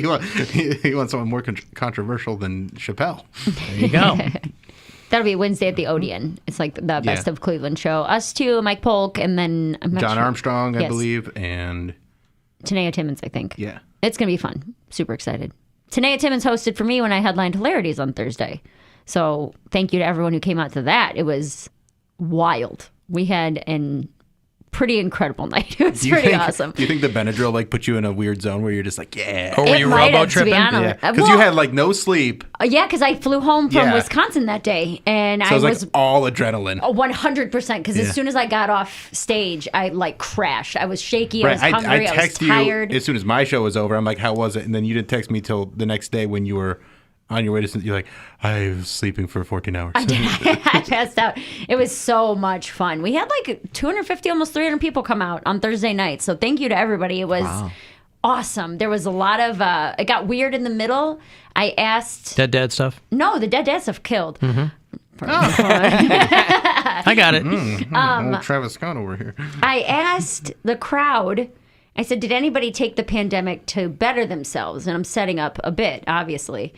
you want someone more controversial than Chappelle.
There you go.
That'll be Wednesday at the Odeon. It's like the Best of Cleveland show. Us two, Mike Polk, and then I'm not
John
sure.
Armstrong, I
Yes.
believe, and
Tanea Timmons, I think.
Yeah.
It's going to be fun. Super excited. Tanea Timmons hosted for me when I headlined Hilarities on Thursday. So thank you to everyone who came out to that. It was wild. We had an pretty incredible night. It was pretty awesome.
Do you think the Benadryl put you in a weird zone where you're just like, yeah?
Or were
It
you
might
robo
have, to be
tripping?
honest.
Because you had no sleep.
Yeah, because I flew home from
Yeah.
Wisconsin that day, and
So
I
it
was
was all adrenaline.
100%. Because
Yeah.
as soon as I got off stage, I crashed. I was shaky.
Right.
I was hungry. I was
texted
tired.
you as soon as my show was over. I'm like, how was it? And then you didn't text me till the next day when you were on your way to. You're like, I was sleeping for 14 hours.
I did. I passed out. It was so much fun. We had 250, almost 300 people come out on Thursday night. So thank you to everybody. It was awesome. There was a lot of. It got weird in the middle. I asked.
Dead stuff?
No, the dead stuff killed.
Mm-hmm. I got it.
Old Travis Scott over here.
I asked the crowd. I said, did anybody take the pandemic to better themselves? And I'm setting up a bit, obviously.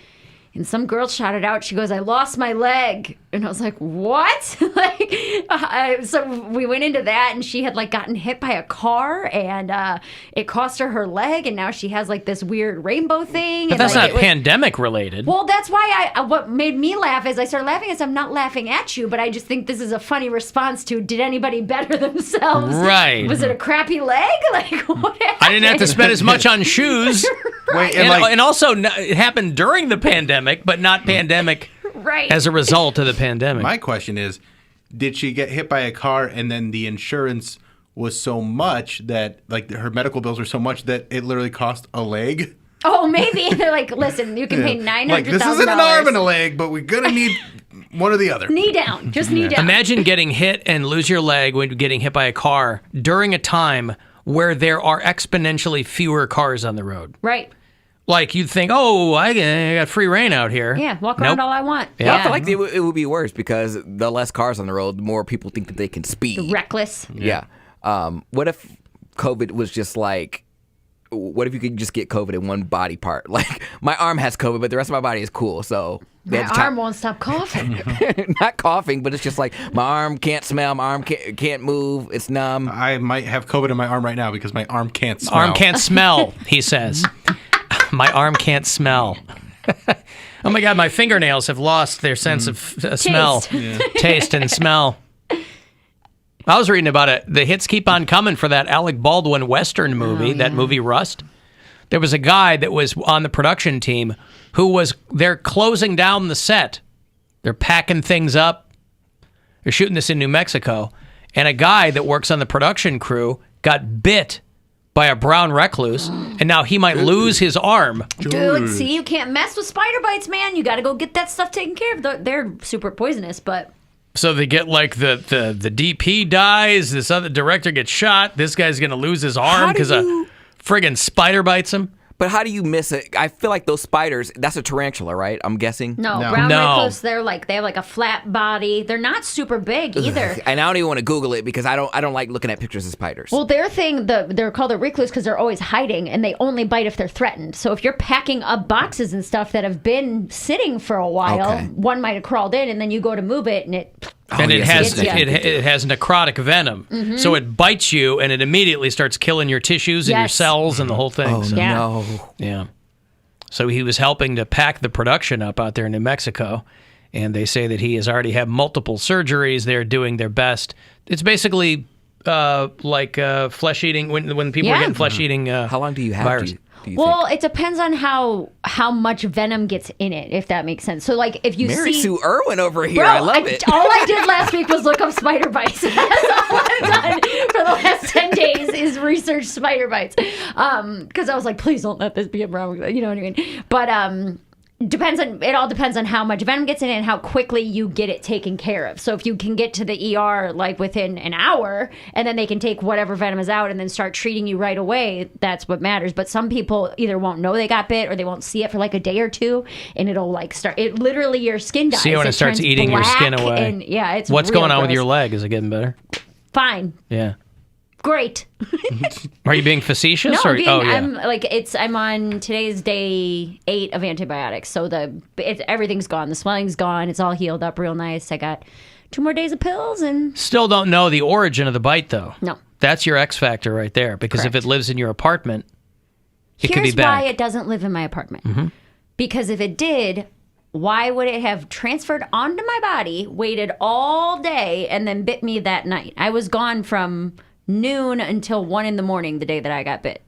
And some girl shouted out, she goes, "I lost my leg." And I was like, what? So we went into that, and she had like gotten hit by a car, and it cost her leg, and now she has like this weird rainbow thing.
But
and,
that's
like,
not pandemic related.
Well, that's why what made me laugh is I started laughing as I'm not laughing at you, but I just think this is a funny response to, did anybody better themselves?
Right.
Was it a crappy leg? Like, what happened?
I didn't have to spend as much on shoes.
Wait,
and also, it happened during the pandemic, but not pandemic
right.
as a result of the pandemic.
My question is, did she get hit by a car and then the insurance was so much that, like, her medical bills were so much that it literally cost a leg?
Oh, maybe. They're like, listen, you can pay $900,000.
Like, this isn't an arm and a leg, but we're going to need one or the other.
Knee down. Just knee down.
Imagine getting hit and lose your leg when getting hit by a car during a time where there are exponentially fewer cars on the road.
Right.
Like, you'd think, oh, I got free reign out here.
Yeah, walk around all I want.
Yeah. I feel like it would be worse because the less cars on the road, the more people think that they can speed.
Reckless.
Yeah. What if COVID was just like, what if you could just get COVID in one body part? Like, my arm has COVID, but the rest of my body is cool, so...
My arm won't stop coughing.
Not coughing, but it's just like, my arm can't smell, my arm can't move, it's numb.
I might have COVID in my arm right now because my arm can't smell.
Arm can't smell, he says. My arm can't smell. Oh my God, my fingernails have lost their sense of smell, taste and smell. I was reading about it. The hits keep on coming for that Alec Baldwin Western movie, that movie Rust. There was a guy that was on the production team they're closing down the set. They're packing things up. They're shooting this in New Mexico. And a guy that works on the production crew got bit by a brown recluse, and now he might lose his arm.
Dude, see, you can't mess with spider bites, man. You got to go get that stuff taken care of. They're super poisonous, but...
So they get like the DP dies, this other director gets shot, this guy's going to lose his arm because a friggin' spider bites him.
But how do you miss it? I feel like those spiders, that's a tarantula, right? I'm guessing?
No. Brown recluse, they have like a flat body. They're not super big either.
And I don't even want to Google it because I don't like looking at pictures of spiders.
Well, their thing, they're called a recluse because they're always hiding, and they only bite if they're threatened. So if you're packing up boxes and stuff that have been sitting for a while, one might have crawled in, and then you go to move it, and it...
And it has necrotic venom, so it bites you, and it immediately starts killing your tissues and your cells and the whole thing.
Oh, no.
Yeah. So he was helping to pack the production up out there in New Mexico, and they say that he has already had multiple surgeries. They're doing their best. It's basically like flesh eating, when people are getting flesh eating
How long do you have
virus.
Well, it depends on how much venom gets in it, if that makes sense. So, like, if you
Mary
see...
Sue Irwin over here,
Bro,
I love it.
All I did last week was look up spider bites. That's all I've done for the last 10 days is research spider bites. Because I was like, please don't let this be a brown... You know what I mean? But... It all depends on how much venom gets in it and how quickly you get it taken care of. So if you can get to the ER like within an hour, and then they can take whatever venom is out and then start treating you right away, that's what matters. But some people either won't know they got bit or they won't see it for like a day or two, and it'll like start. It literally your skin dies.
See when it starts
turns
eating your skin
black,
away.
And yeah, it's
what's
real
going on
gross.
with your leg? Is it getting better?
Fine.
Yeah.
Great.
Are you being facetious?
No,
or
I'm on today's day 8 of antibiotics, so everything's gone. The swelling's gone. It's all healed up real nice. I got 2 more days of pills and
Still don't know the origin of the bite, though.
No.
That's your X factor right there, because if it lives in your apartment, it could be
Here's
bad.
why it doesn't live in my apartment. Because if it did, why would it have transferred onto my body, waited all day, and then bit me that night? I was gone from noon until 1 in the morning the day that I got bit.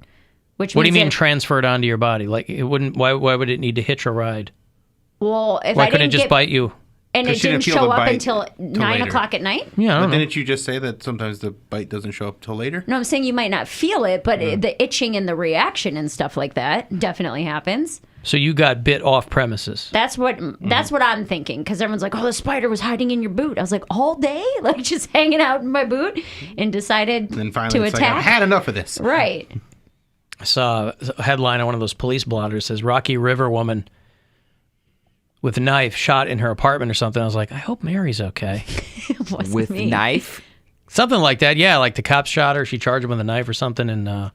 Which
What do you mean
means
transferred onto your body? Like, it wouldn't. Why would it need to hitch a ride?
Well, if
Why
I
couldn't
didn't
it just
get,
bite you?
and it
'Cause she
didn't
didn't feel
show
the
up
bite
until
till
9
later.
o'clock at night?
Yeah, I
But
don't know.
didn't you just say that sometimes the bite doesn't show up till later?
No, I'm saying you might not feel it, but the itching and the reaction and stuff like that definitely happens.
So you got bit off premises.
That's what I'm thinking, because everyone's like, "Oh, the spider was hiding in your boot." I was like, "All day, like just hanging out in my boot," and decided
And then finally
to
it's
attack.
like, I've had enough of this.
Right.
I saw a headline on one of those police blotters says Rocky River woman with a knife shot in her apartment or something. I was like, I hope Mary's okay.
With knife?
Something like that. Yeah, like the cops shot her. She charged him with a knife or something, and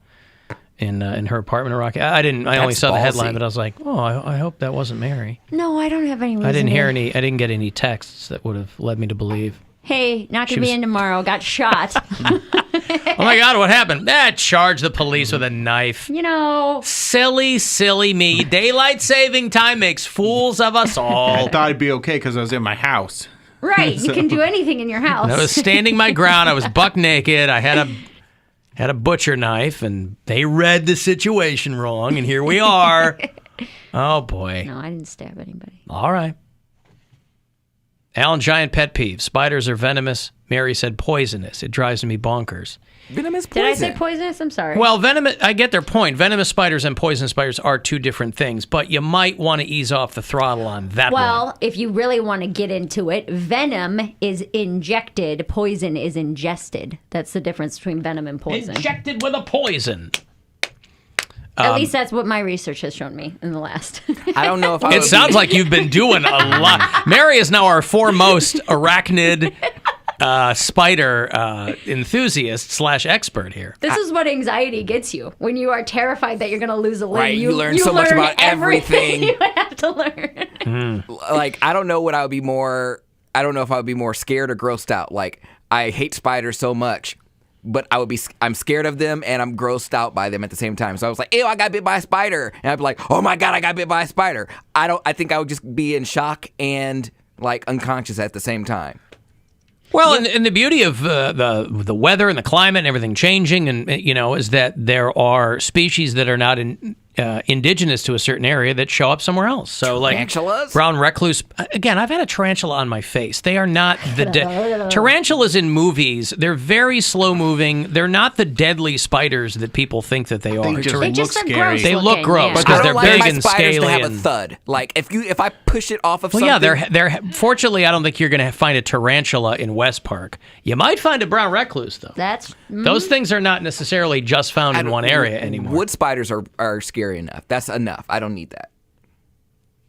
in her apartment in Rocky. I didn't. I only
That's
saw the
ballsy.
headline, but I was like, oh, I hope that wasn't Mary.
No, I don't have any reason
I didn't hear
to-
any. I didn't get any texts that would have led me to believe.
Hey, not
She
gonna be
was-
in tomorrow. Got shot.
Oh my God, what happened? Charge the police with a knife.
You know.
Silly me. Daylight saving time makes fools of us all.
I thought it'd be okay because I was in my house.
Right. You
So-
can do anything in your house.
I was standing my ground. I was buck naked. I had a butcher knife, and they read the situation wrong, and here we are. Oh boy.
No, I didn't stab anybody.
All right. Alan, giant pet peeve. Spiders are venomous. Mary said poisonous. It drives me bonkers.
Venomous
Did I say poisonous? I'm sorry.
Well, venomous. I get their point. Venomous spiders and poisonous spiders are two different things, but you might want to ease off the throttle on that one.
Well, if you really want to get into it, venom is injected, poison is ingested. That's the difference between venom and poison.
Injected with a poison.
At least that's what my research has shown me in the last.
I don't know if I
It sounds like you've been doing a lot. Mary is now our foremost arachnid spider enthusiast / expert here.
This is what anxiety gets you when you are terrified that you're going to lose a limb.
Right, you learn so much about
everything
everything.
you have to learn.
Like, I don't know what I would be more. I don't know if I would be more scared or grossed out. Like, I hate spiders so much, but I'm scared of them and I'm grossed out by them at the same time. So I was like, ew, I got bit by a spider. And I'd be like, oh my God, I got bit by a spider. I think I would just be in shock and like unconscious at the same time.
Well, and the beauty of the weather and the climate and everything changing, and is that there are species that are not indigenous to a certain area that show up somewhere else. So,
Tarantulas?
like brown recluse. Again, I've had a tarantula on my face. They are not the tarantulas in movies. They're very slow moving. They're not the deadly spiders that people think that they are.
They just
They just
look
are
scary.
gross
They look
looking,
gross
yeah.
because
I
they're
don't like
big
my
and
spiders
scaly.
to have a
and-
thud. Like if I push it off of
Well,
something.
yeah, they're fortunately, I don't think you're going to find a tarantula in West Park. You might find a brown recluse, though.
That's
Those things are not necessarily just found in one area anymore.
Wood spiders are scary enough. That's enough. I don't need that.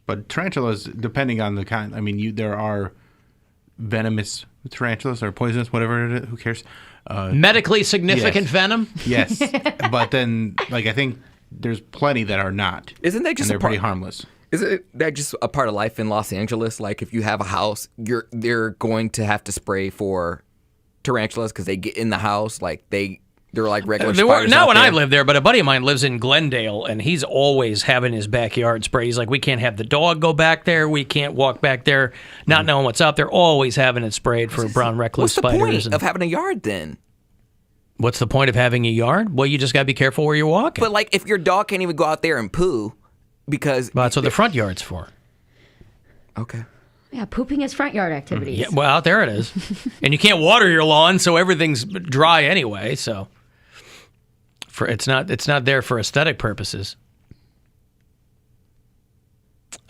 But tarantulas, depending on the kind, I mean, there are venomous tarantulas or poisonous, whatever it is. Who cares?
Medically significant
yes.
venom?
Yes, but then, like, I think there's plenty that are not.
Isn't that just
and they're
a part-
pretty harmless.
Isn't that just a part of life in Los Angeles? Like if you have a house, they're going to have to spray for tarantulas because they get in the house. Like they're like regular spiders.
Not
out
when
there.
I lived there, but a buddy of mine lives in Glendale, and he's always having his backyard spray. He's like, we can't have the dog go back there. We can't walk back there, not knowing what's up. They're always having it sprayed for brown recluse
What's the
spiders.
point of having a yard then?
What's the point of having a yard? Well, you just got to be careful where you're walking.
But like if your dog can't even go out there and poo because
Well, that's what the front yard's for.
Okay.
Yeah, pooping is front yard activities.
Yeah, well, out there it is. And you can't water your lawn, so everything's dry anyway. So it's not there for aesthetic purposes.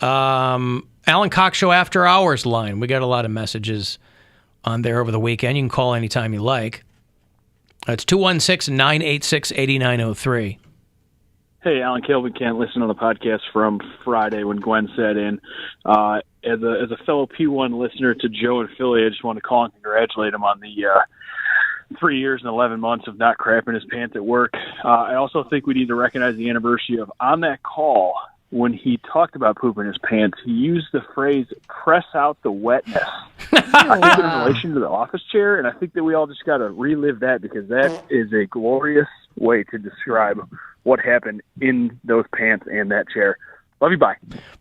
Alan Cox Show After Hours line. We got a lot of messages on there over the weekend. You can call anytime you like. It's 216-986-8903.
Hey, Alan Kelvin can't listen to the podcast from Friday when Gwen said in. As a fellow P1 listener to Joe and Philly, I just want to call and congratulate him on the 3 years and 11 months of not crapping his pants at work. I also think we need to recognize the anniversary of on that call when he talked about pooping his pants. He used the phrase "press out the wetness." I think in relation to the office chair, and I think that we all just got to relive that because that is a glorious way to describe what happened in those pants and that chair. Love you, bye.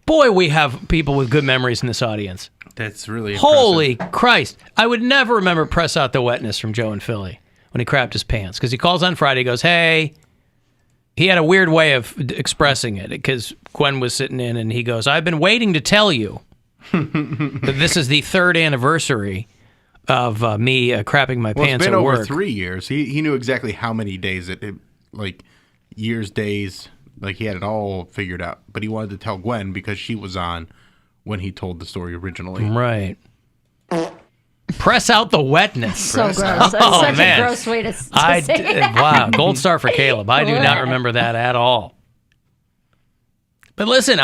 Boy, we have people with good memories in this audience.
That's really
Holy Christ. I would never remember press out the wetness from Joe and Philly when he crapped his pants. Because he calls on Friday, goes, hey. He had a weird way of expressing it because Gwen was sitting in and he goes, I've been waiting to tell you that this is the 3rd anniversary of me crapping my pants
it's been
at
over
work.
3 years. He knew exactly how many days like years, days, like he had it all figured out. But he wanted to tell Gwen because she was on when he told the story originally.
Right. Press out the wetness.
So gross. That's
Oh,
such
man.
a gross way to say it.
Wow. Gold star for Caleb. I do not remember that at all. But listen,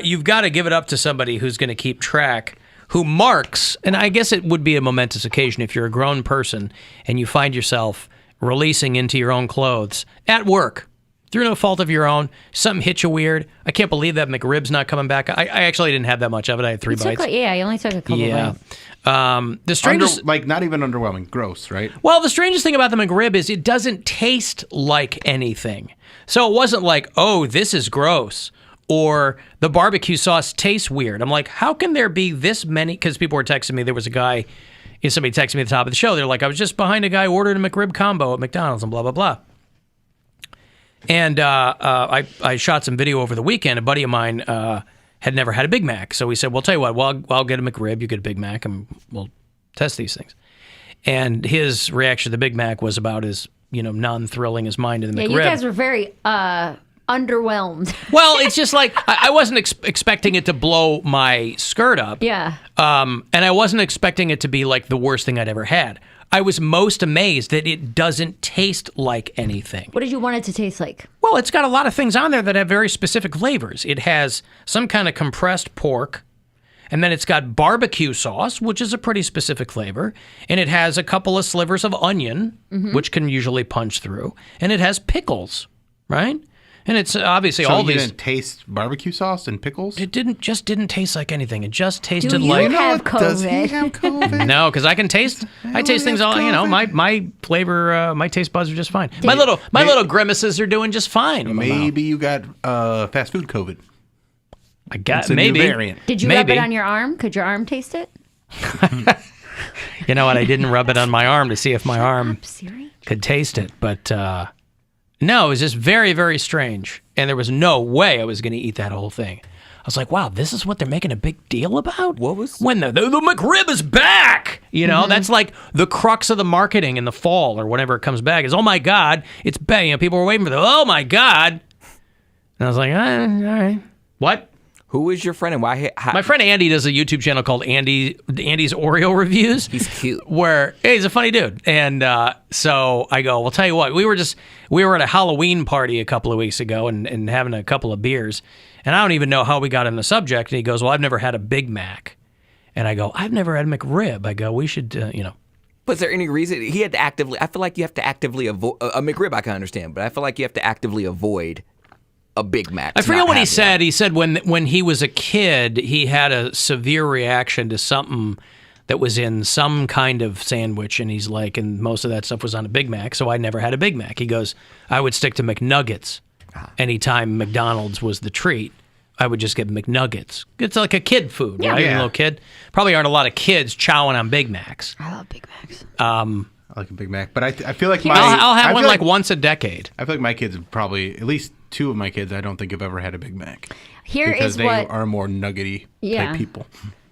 you've got to give it up to somebody who's going to keep track, who marks, and I guess it would be a momentous occasion if you're a grown person and you find yourself releasing into your own clothes at work. through no fault of your own, something hit you weird. I can't believe that McRib's not coming back. I actually didn't have that much of it. I had 3 bites.
I only took a couple bites.
The strangest,
not even underwhelming, gross, right?
Well, the strangest thing about the McRib is it doesn't taste like anything. So it wasn't like, oh, this is gross, or the barbecue sauce tastes weird. I'm like, how can there be this many? Because people were texting me. There was a guy, somebody texted me at the top of the show. They're like, I was just behind a guy who ordered a McRib combo at McDonald's and blah, blah, blah. And I shot some video over the weekend. A buddy of mine had never had a Big Mac. So we said, well, tell you what, I'll get a McRib, you get a Big Mac, and we'll test these things. And his reaction to the Big Mac was about as, non-thrilling as mine to the McRib.
Yeah, you guys were very underwhelmed.
Well, it's just like, I wasn't expecting it to blow my skirt up.
Yeah.
And I wasn't expecting it to be like the worst thing I'd ever had. I was most amazed that it doesn't taste like anything.
What did you want it to taste like?
Well, it's got a lot of things on there that have very specific flavors. It has some kind of compressed pork, and then it's got barbecue sauce, which is a pretty specific flavor, and it has a couple of slivers of onion, which can usually punch through, and it has pickles, right? And it's obviously all these.
So you didn't taste barbecue sauce and pickles?
It didn't taste like anything. It just tasted
Do you
like.
have COVID?
Does he have COVID?
No, because I can taste. I taste things all. My flavor, my taste buds are just fine. My little grimaces are doing just fine. in my mouth.
Maybe you got fast food COVID.
I got
It's a
maybe.
new variant.
Did you rub it on your arm? Could your arm taste it?
You know what? I didn't rub it on my arm to see if my arm could taste it, but no, it was just very, very strange, and there was no way I was going to eat that whole thing. I was like, wow, this is what they're making a big deal about?
What was
when the McRib is back? That's like the crux of the marketing in the fall or whenever it comes back is, oh my God, it's back. People were waiting for the, oh my God. And I was like, all right. What?
Who is your friend and why?
My friend Andy does a YouTube channel called Andy's Oreo Reviews.
He's cute.
He's a funny dude. And so I go, well, tell you what, we were at a Halloween party a couple of weeks ago and having a couple of beers. And I don't even know how we got on the subject. And he goes, well, I've never had a Big Mac. And I go, I've never had a McRib. I go, we should,
But is there any reason he had to actively? I feel like you have to actively avoid a McRib. I can understand, but I feel like you have to actively avoid a Big Mac.
I forget what he said. He said when he was a kid, he had a severe reaction to something that was in some kind of sandwich, and he's like, and most of that stuff was on a Big Mac, so I never had a Big Mac. He goes, I would stick to McNuggets. Anytime McDonald's was the treat, I would just get McNuggets. It's like a kid food, right?
Yeah.
A little kid. Probably aren't a lot of kids chowing on Big Macs.
I love Big Macs.
I like a Big Mac, but I feel like
I'll have one like once a decade.
I feel like my kids have probably, at least two of my kids, I don't think have ever had a Big Mac.
Here
because
is
they
what
are more nuggety type people.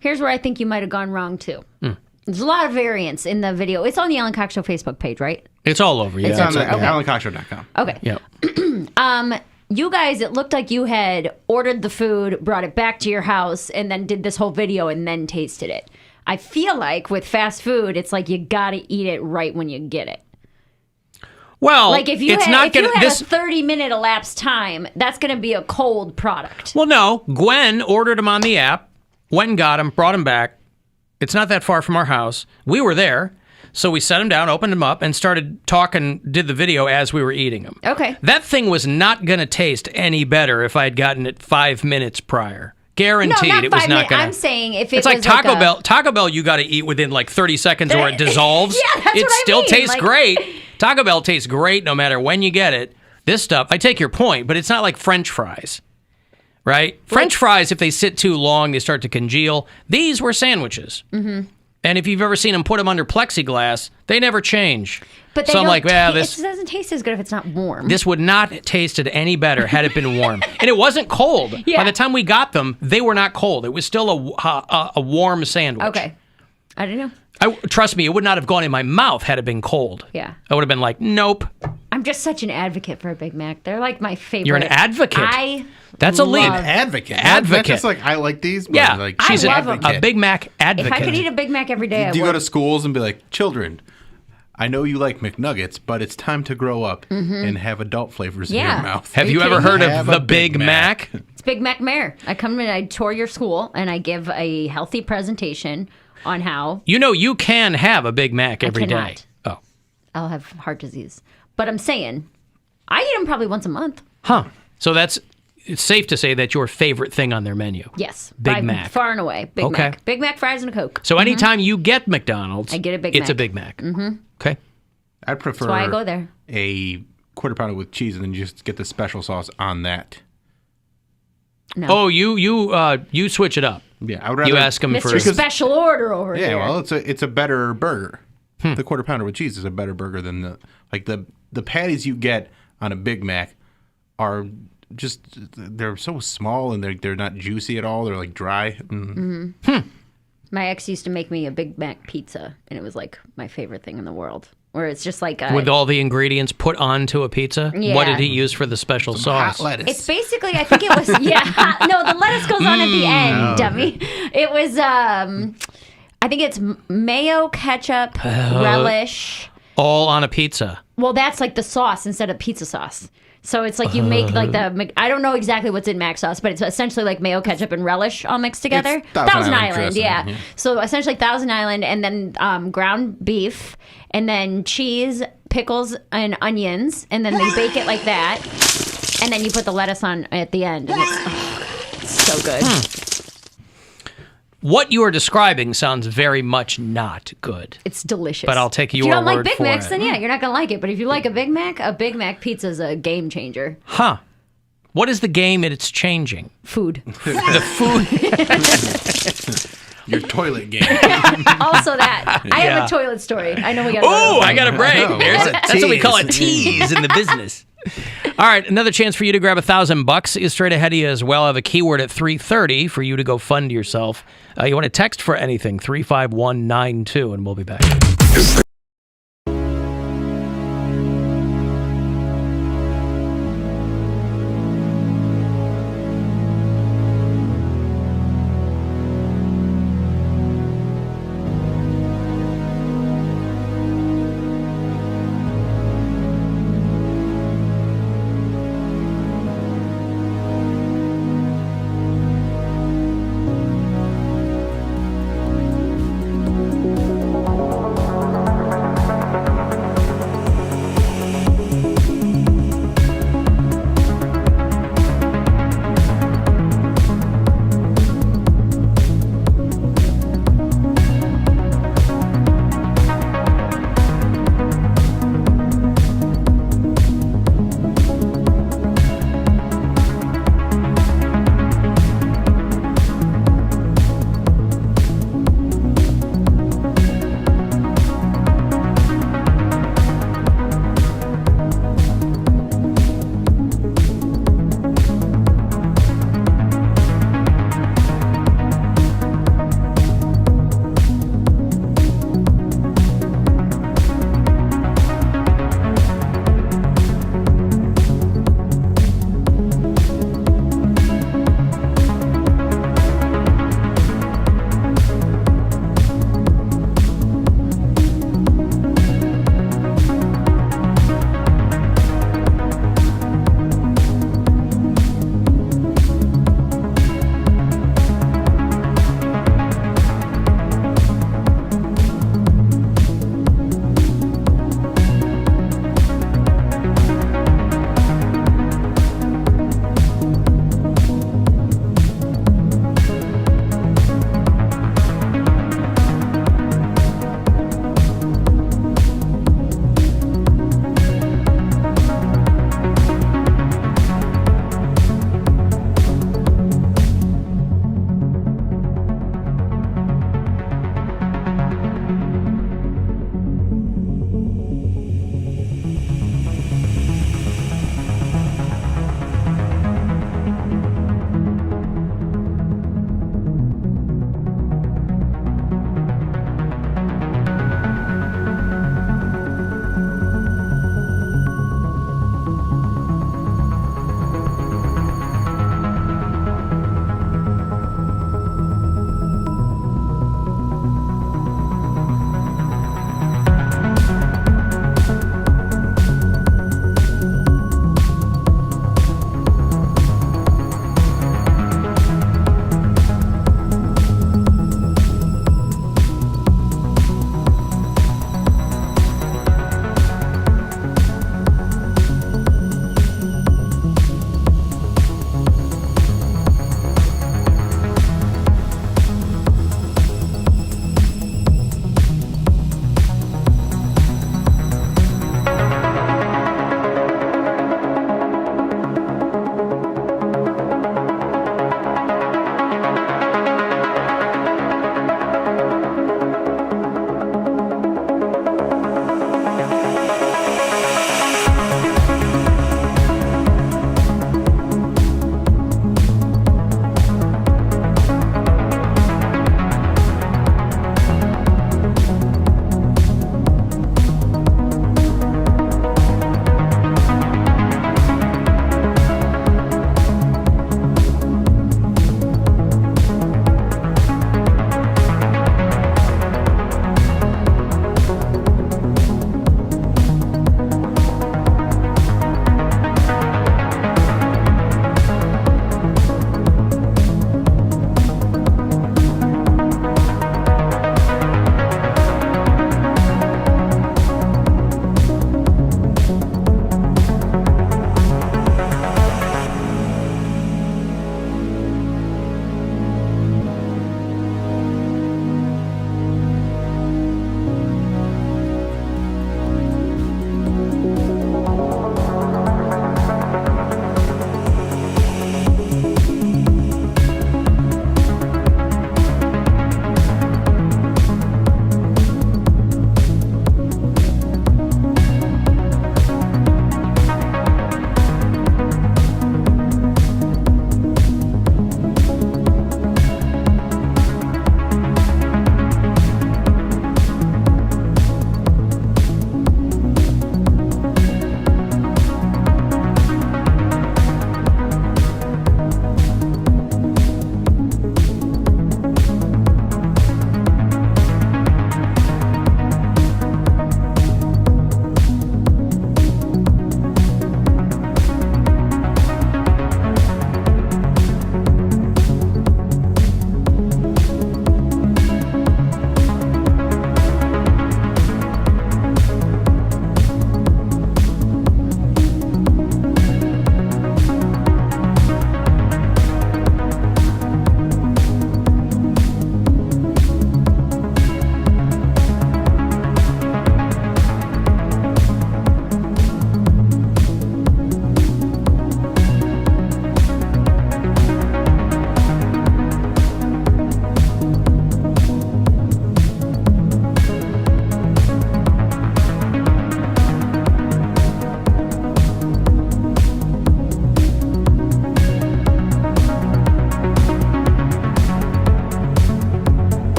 Here's where I think you might have gone wrong too. There's a lot of variance in the video. It's on the Alan Cox Show Facebook page, right?
It's all over. Yeah,
It's on AlanCoxShow.com.
Okay.
Yeah.
You guys, it looked like you had ordered the food, brought it back to your house, and then did this whole video and then tasted it. I feel like with fast food, it's like you gotta eat it right when you get it.
Well,
like if you
it's
had,
not
if you
gonna,
had
this,
a 30-minute elapsed time, that's going to be a cold product.
Well, no. Gwen ordered them on the app, went and got them, brought them back. It's not that far from our house. We were there, so we set them down, opened them up, and started talking, did the video as we were eating them.
Okay.
That thing was not going to taste any better if I had gotten it 5 minutes prior. Guaranteed,
no, not
it was
5
not
minutes.
going to.
I'm saying if it
it's
was
like Taco
like
Bell. Taco Bell, you got to eat within like 30 seconds or it dissolves.
Yeah, that's
it
what I
still
mean.
tastes
Like-
great. Taco Bell tastes great no matter when you get it. This stuff, I take your point, but it's not like French fries, right? French fries, if they sit too long, they start to congeal. These were sandwiches.
Mm-hmm.
And if you've ever seen them put them under plexiglass, they never change.
But they
so I'm
don't
like, well, this
it doesn't taste as good if it's not warm.
this would not have tasted any better had it been warm. And it wasn't cold.
Yeah.
By the time we got them, they were not cold. It was still a warm sandwich.
Okay. I don't know.
Trust me, it would not have gone in my mouth had it been cold.
Yeah.
I would have been like, nope.
I'm just such an advocate for a Big Mac. They're like my favorite.
You're an advocate. That's a lead.
Advocate.
Advocate.
Not just like I like these, but
Yeah,
like
she's
I love 'em.
a Big Mac advocate.
If I could eat a Big Mac every day, I
Do you
would.
go to schools and be like, children, I know you like McNuggets, but it's time to grow up and have adult flavors in
Yeah.
your mouth.
Have you ever heard of the Big Mac?
It's Big Mac Mare. I come in, I tour your school, and I give a healthy presentation on how
You know you can have a Big Mac every day.
cannot. I'll have heart disease. But I'm saying, I eat them probably once a month.
Huh. So it's safe to say that's your favorite thing on their menu.
Yes.
Big Mac.
Far and away. Big
Okay.
Mac. Big Mac, fries, and a Coke.
So anytime you get McDonald's,
I get a Big
it's
Mac.
a Big Mac.
Mm-hmm.
Okay.
I prefer
That's why I go there.
a quarter pounder with cheese and then just get the special sauce on that.
No.
Oh, you switch it up.
Yeah, I would rather
You ask them for
Mr. Special order over
Yeah,
here.
well, it's a better burger. The quarter pounder with cheese is a better burger than the patties you get on a Big Mac are just they're so small and they're not juicy at all. They're like dry.
Mm-hmm. My ex used to make me a Big Mac pizza, and it was like my favorite thing in the world. Where it's just like
with all the ingredients put onto a pizza.
Yeah.
What did he use for the special sauce?
Hot lettuce.
It's basically, I think it was, no, the lettuce goes on at the end, dummy. It was, I think it's mayo, ketchup, relish.
All on a pizza.
Well, that's like the sauce instead of pizza sauce. So it's like you make like I don't know exactly what's in mac sauce, but it's essentially like mayo, ketchup, and relish all mixed together.
It's Thousand Island dressing,
yeah.
yeah.
So essentially Thousand Island, and then ground beef, and then cheese, pickles, and onions, and then they bake it like that, and then you put the lettuce on at the end, and it's so good.
What you are describing sounds very much not good.
It's delicious.
But I'll take your
If you don't
word
like Big
for
Macs,
it.
then yeah, you're not gonna like it. But if you like a Big Mac pizza is a game changer.
Huh. What is the game it's changing?
Food.
The food.
Your toilet game.
Also that. I have
Yeah.
a toilet story. I know we got.
Oh, I got a break.
Oh,
That's what we call a tease in the business. All right, another chance for you to grab $1,000 is straight ahead of you as well. I have a keyword at 3:30 for you to go fund yourself. You want to text for anything, 35192, and we'll be back.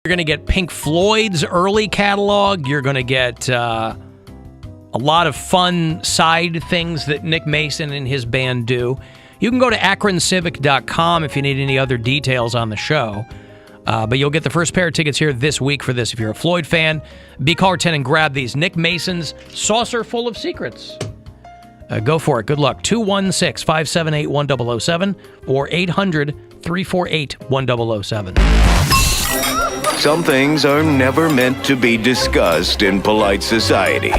You're going to get Pink Floyd's early catalog. You're going to get a lot of fun side things that Nick Mason and his band do. You can go to akroncivic.com if you need any other details on the show. But you'll get the first pair of tickets here this week for this if you're a Floyd fan. Be caller 10 and grab these. Nick Mason's Saucer Full of Secrets. Go for it. Good luck. 216-578-1007 or 800-348-1007.
Some things are never meant to be discussed in polite society.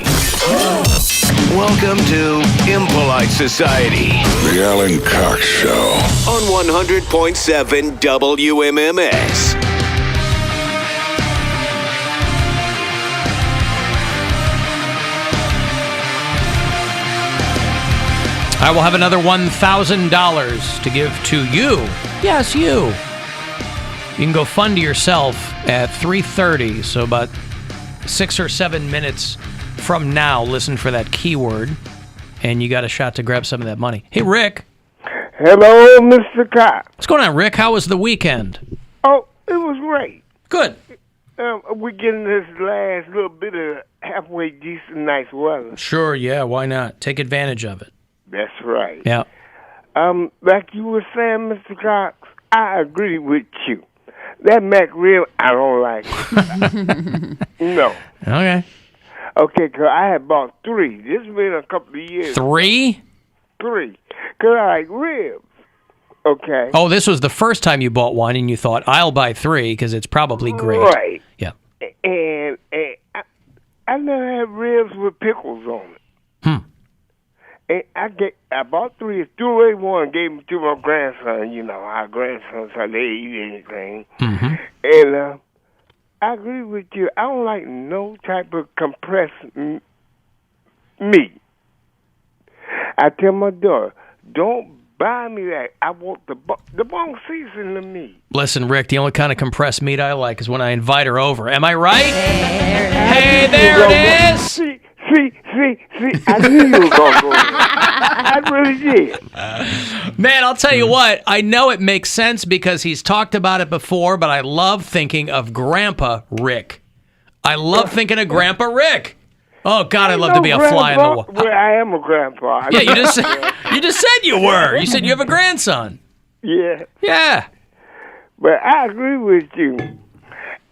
Welcome to Impolite Society.
The Alan Cox Show.
On 100.7 WMMS.
I will have another $1,000 to give to you. Yes, you. You can go fund yourself at 3:30, so about 6 or 7 minutes from now. Listen for that keyword, and you got a shot to grab some of that money. Hey, Rick.
Hello, Mr. Cox.
What's going on, Rick? How was the weekend?
Oh, it was great.
Good.
We're getting this last little bit of halfway decent, nice weather.
Sure, yeah, why not? Take advantage of it.
That's right.
Yeah.
Like you were saying, Mr. Cox, I agree with you. That Mac rib, I don't like it. No.
Okay.
Okay, because I had bought 3. This has been a couple of years.
3?
3. Because I like ribs. Okay.
Oh, this was the first time you bought one, and you thought, I'll buy 3 because it's probably great.
Right.
Yeah.
And I never had ribs with pickles on it. And I bought 3. I threw away one and gave them to my grandson. You know, our grandsons, how they eat anything.
Mm-hmm.
And I agree with you. I don't like no type of compressed meat. I tell my daughter, don't buy me that. I want the bone season of meat.
Listen, Rick, the only kind of compressed meat I like is when I invite her over. Am I right? Hey, there it is!
See, I knew you were going to go there. I really did.
Man, I'll tell you what, I know it makes sense because he's talked about it before, but I love thinking of Grandpa Rick. I love thinking of Grandpa Rick. Oh, God, I'd love to be a fly in the wall.
Well, I am a grandpa.
Yeah, you just said you were. You said you have a grandson.
Yeah.
Yeah.
But I agree with you.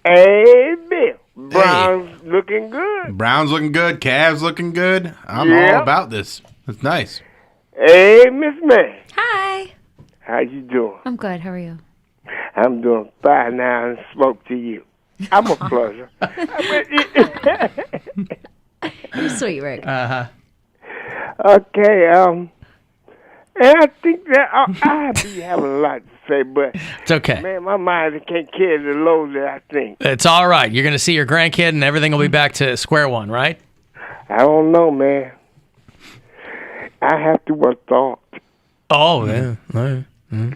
Hey, Bill. Brown's looking good.
Brown's looking good. Cavs looking good. I'm all about this. It's nice.
Hey, Miss May.
Hi.
How you doing?
I'm good. How are you?
I'm doing fine now and spoke to you. I'm a pleasure.
You're sweet, Rick.
Uh-huh.
Okay, and I think that I be having a lot to say, but
it's okay.
Man, my mind can't carry the load that I think.
It's all right. You're going to see your grandkid, and everything will be back to square one, right?
I don't know, man. I have to have thought.
Oh, yeah. Mm-hmm.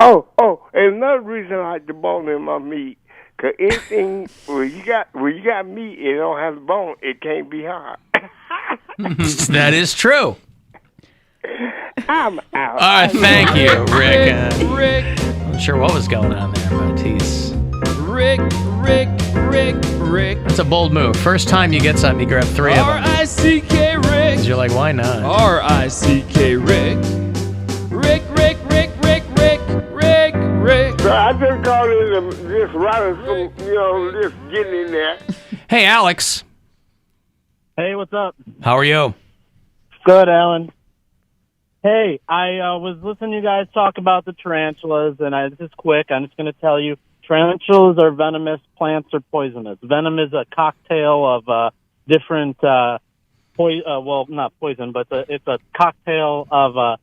Oh, and another reason I like the bone in my meat, because anything where you got meat and it don't have the bone, it can't be hard.
That is true.
I'm out.
All right, thank you, Rick. I'm not sure what was going on there, but he's...
Rick.
That's a bold move. First time you get something, you grab 3 of them.
R-I-C-K Rick.
'Cause you're like, why not?
R-I-C-K Rick. Rick.
So I just called it just running some, just getting in there.
Hey, Alex.
Hey, what's up?
How are you?
Good, Alan. Hey, I was listening to you guys talk about the tarantulas, and this is quick. I'm just going to tell you, tarantulas are venomous, plants are poisonous. Venom is a cocktail of different, not poison, but it's a cocktail of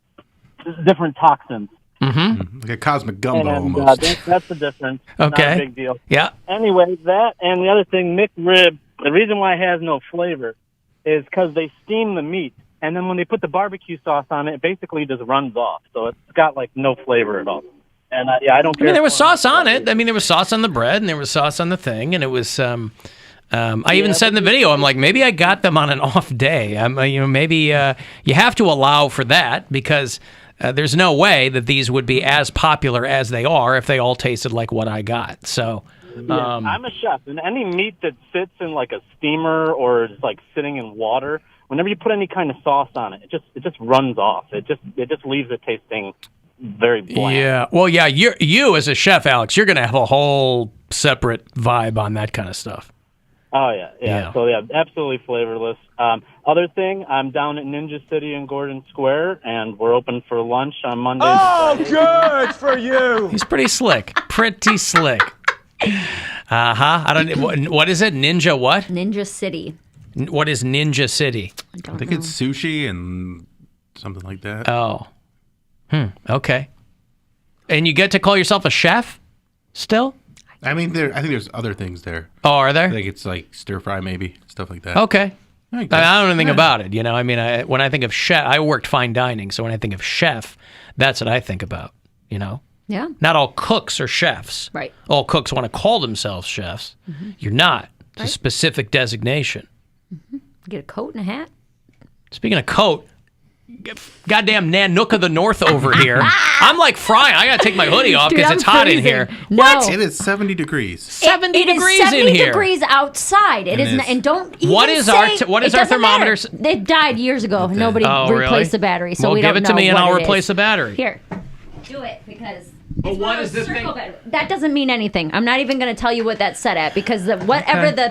different toxins.
Mm-hmm.
Like a cosmic gumbo
and,
almost.
That's the difference.
Okay.
Not a big deal.
Yeah.
Anyway, that and the other thing, McRib, the reason why it has no flavor is because they steam the meat. And then when they put the barbecue sauce on it, it basically just runs off. So it's got, like, no flavor at all. And, I don't care.
I mean, there was sauce on it. I mean, there was sauce on the bread, and there was sauce on the thing, and it was... I even said in the video, I'm like, maybe I got them on an off day. Maybe you have to allow for that because there's no way that these would be as popular as they are if they all tasted like what I got. So
I'm a chef, and any meat that sits in like a steamer or is like sitting in water, whenever you put any kind of sauce on it, it just runs off. It just leaves it tasting very bland.
Yeah. Well, yeah. You as a chef, Alex, you're gonna have a whole separate vibe on that kind of stuff.
Oh yeah. So absolutely flavorless. Other thing, I'm down at Ninja City in Gordon Square, and we're open for lunch on Monday.
Oh, good for you.
He's pretty slick. Pretty slick. I don't. What is it? Ninja what?
Ninja City.
What is Ninja City?
I think it's sushi and something like that.
Oh. Okay. And you get to call yourself a chef still?
I mean, I think there's other things there.
Oh, are there?
I think it's like stir fry, maybe stuff like that.
Okay. I don't know anything
Yeah.
about it. I mean, when I think of chef, I worked fine dining, so when I think of chef, that's what I think about.
Yeah.
Not all cooks are chefs.
Right.
All cooks want to call themselves chefs.
Mhm.
You're not. It's a
Right.
specific designation.
Get a coat and a hat.
Speaking of coat, goddamn Nanook of the North over here. I'm like frying. I got to take my hoodie off
Dude,
because
I'm
it's hot in
freezing.
here.
No.
What?
It is 70 degrees.
70
It is
degrees
70
in here.
degrees outside. It
It
is,
is.
not, and don't even
What is
say,
our
it
our
doesn't matter.
thermometer?
It died years ago. Nobody
Oh,
replaced
really?
the battery, so
Well,
we don't know
give it to me and
what
I'll
it
replace
is.
the battery.
Here, do it because.
But
it's
what
one of
is
those
this thing?
circle batteries. That doesn't mean anything. I'm not even going to tell you what that's set at because whatever the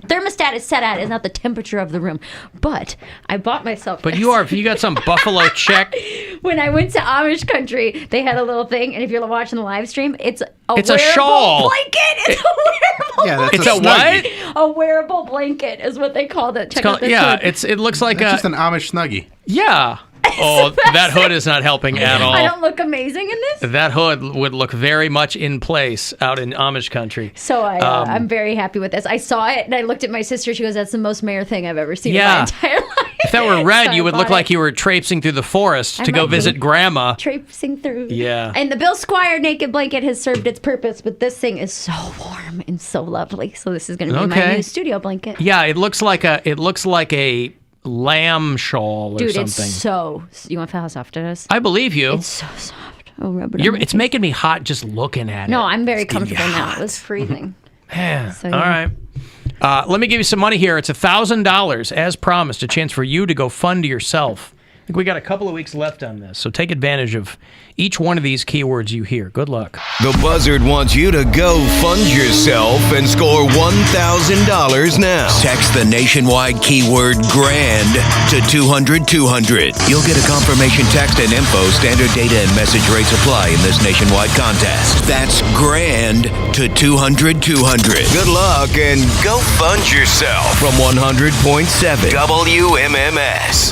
thermostat is set at is not the temperature of the room. But I bought myself.
But
this.
you got some buffalo check.
When I went to Amish country, they had a little thing, and if you're watching the live stream, it's a
It's a
wearable
shawl.
blanket. It's a wearable
Yeah, that's
It's
a
a what?
Snuggie.
a wearable blanket is what they called it. Check out this hood.
It looks like
It's
a
just an Amish Snuggie.
yeah. Oh, that hood is not helping at all.
I don't look amazing in this.
That hood would look very much in place out in Amish country.
So I'm very happy with this. I saw it and I looked at my sister. She goes, "That's the most mayor thing I've ever seen in my entire life."
If that were red,
So I
you would look
bought
like
it.
you were traipsing through the forest
I
to go
might be.
visit Grandma.
Traipsing through.
Yeah.
And the Bill Squire naked blanket has served its purpose, but this thing is so warm and so lovely. So this is going to be my
Okay.
new studio blanket.
Yeah, it looks like a lamb shawl or
Dude,
something.
it's so. You want to feel how soft it is?
I believe you.
It's so soft. Oh, rub it on my
It's
face.
making me hot just looking at it.
No, I'm very
It's getting you
comfortable now.
hot.
It was freezing.
Man.
So,
All
yeah.
right. Let me give you some money here. It's $1,000 as promised. A chance for you to go fund yourself. I think we got a couple of weeks left on this, so take advantage of each one of these keywords you hear. Good luck.
The Buzzard wants you to go fund yourself and score $1,000 now. Text the nationwide keyword GRAND to 200-200. You'll get a confirmation text and info. Standard data and message rates apply in this nationwide contest. That's GRAND to 200-200. Good luck and go fund yourself from 100.7 WMMS.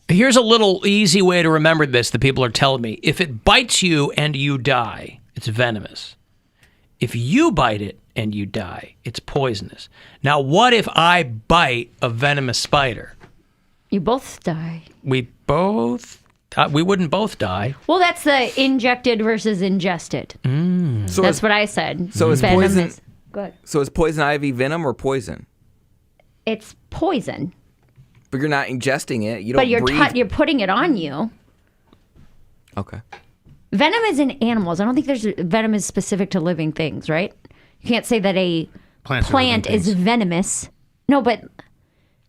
Here's a little easy way to remember this that people are telling me. If it bites you and you die, it's venomous. If you bite it and you die, it's poisonous. Now, what if I bite a venomous spider?
You both die.
We wouldn't both die.
Well, that's the injected versus ingested.
So
That's
is-
what I said.
So is
Venom
poison?
is- Go ahead.
So is poison ivy venom or poison?
It's poison,
But you're not ingesting it. You don't
but you're
breathe.
you're putting it on you.
Okay.
Venom is in animals. I don't think there's venom is specific to living things, right? You can't say that a
Plants are
plant
living
is
things.
venomous. No, but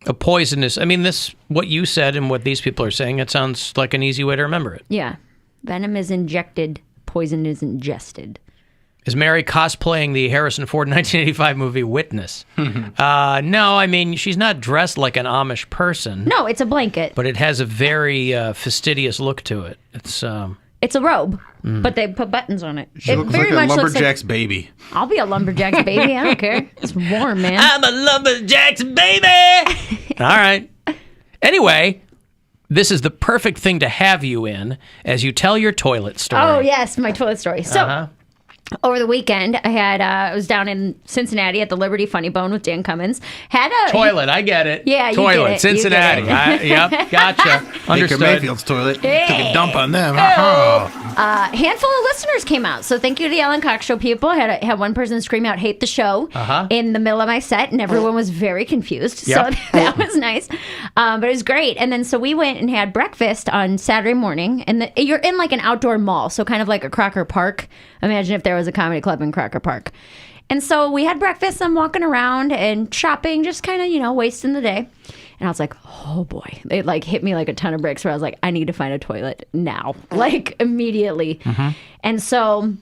A poisonous. I mean, what you said and what these people are saying, it sounds like an easy way to remember it.
yeah, venom is injected. Poison is ingested.
Is Mary cosplaying the Harrison Ford 1985 movie Witness? No, I mean, she's not dressed like an Amish person.
No, it's a blanket.
But it has a very fastidious look to it. It's
It's a robe, but they put buttons on it.
She
It
looks
very
like a
much looks
lumberjack's baby.
I'll be a lumberjack's baby. I don't care. It's warm, man.
I'm a lumberjack's baby. All right. Anyway, this is the perfect thing to have you in as you tell your toilet story.
Oh yes, my toilet story. So
Uh-huh.
over the weekend, I was down in Cincinnati at the Liberty Funny Bone with Dan Cummins. Had a
Toilet, I get it.
Yeah, you
toilet,
get it. You
Cincinnati.
get it.
Yep, gotcha.
Baker
Understood.
Mayfield's toilet. Took a dump on them.
Handful of listeners came out. So thank you to the Alan Cox Show people. Had one person scream out "hate the show" in the middle of my set, and everyone was very confused.
Yep.
So that was nice, but it was great. And then so we went and had breakfast on Saturday morning, and you're in like an outdoor mall, so kind of like a Crocker Park. Imagine if there there was a comedy club in Cracker Park. And so we had breakfast. I'm walking around and shopping, just kind of, wasting the day. And I was like, oh boy. It like hit me like a ton of bricks where I was like, I need to find a toilet now, like immediately. And so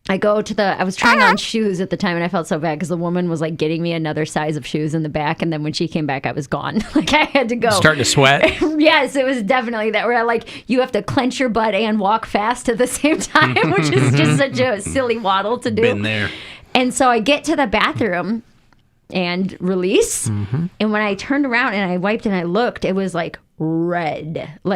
I was trying on shoes at the time, and I felt so bad because the woman was like getting me another size of shoes in the back. And then when she came back, I was gone. Like I had to go.
Starting to sweat?
Yes, it was definitely that where like you have to clench your butt and walk fast at the same time, which is just such a silly waddle to do.
Been there.
And so I get to the bathroom and release. And when I turned around and I wiped and I looked, it was like red. And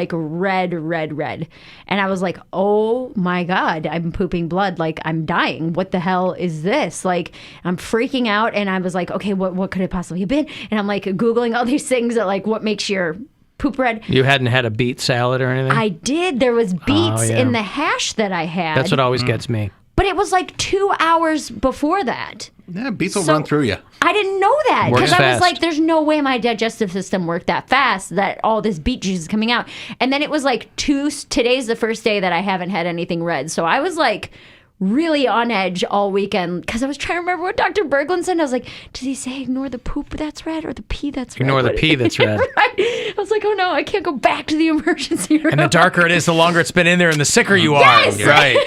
I was like, oh my God, I'm pooping blood. Like I'm dying. What the hell is this? Like I'm freaking out. And I was like, okay, what could it possibly have been? And I'm like Googling all these things that like what makes your poop red.
You hadn't had a beet salad or anything?
I did. There was beets in the hash that I had.
That's what always gets me.
But it was like 2 hours before that.
Yeah, beets will run through you.
I didn't know that
Works
because I was
fast.
like, there's no way my digestive system worked that fast that all this beet juice is coming out. And then it was like today's the first day that I haven't had anything red. So I was like really on edge all weekend because I was trying to remember what Dr. Berglund said. I was like, does he say ignore the poop that's red or the pee that's red?
Ignore the pee that's red.
Right. I was like, oh no, I can't go back to the emergency room.
And the darker it is, the longer it's been in there and the sicker you are.
Yes!
Right.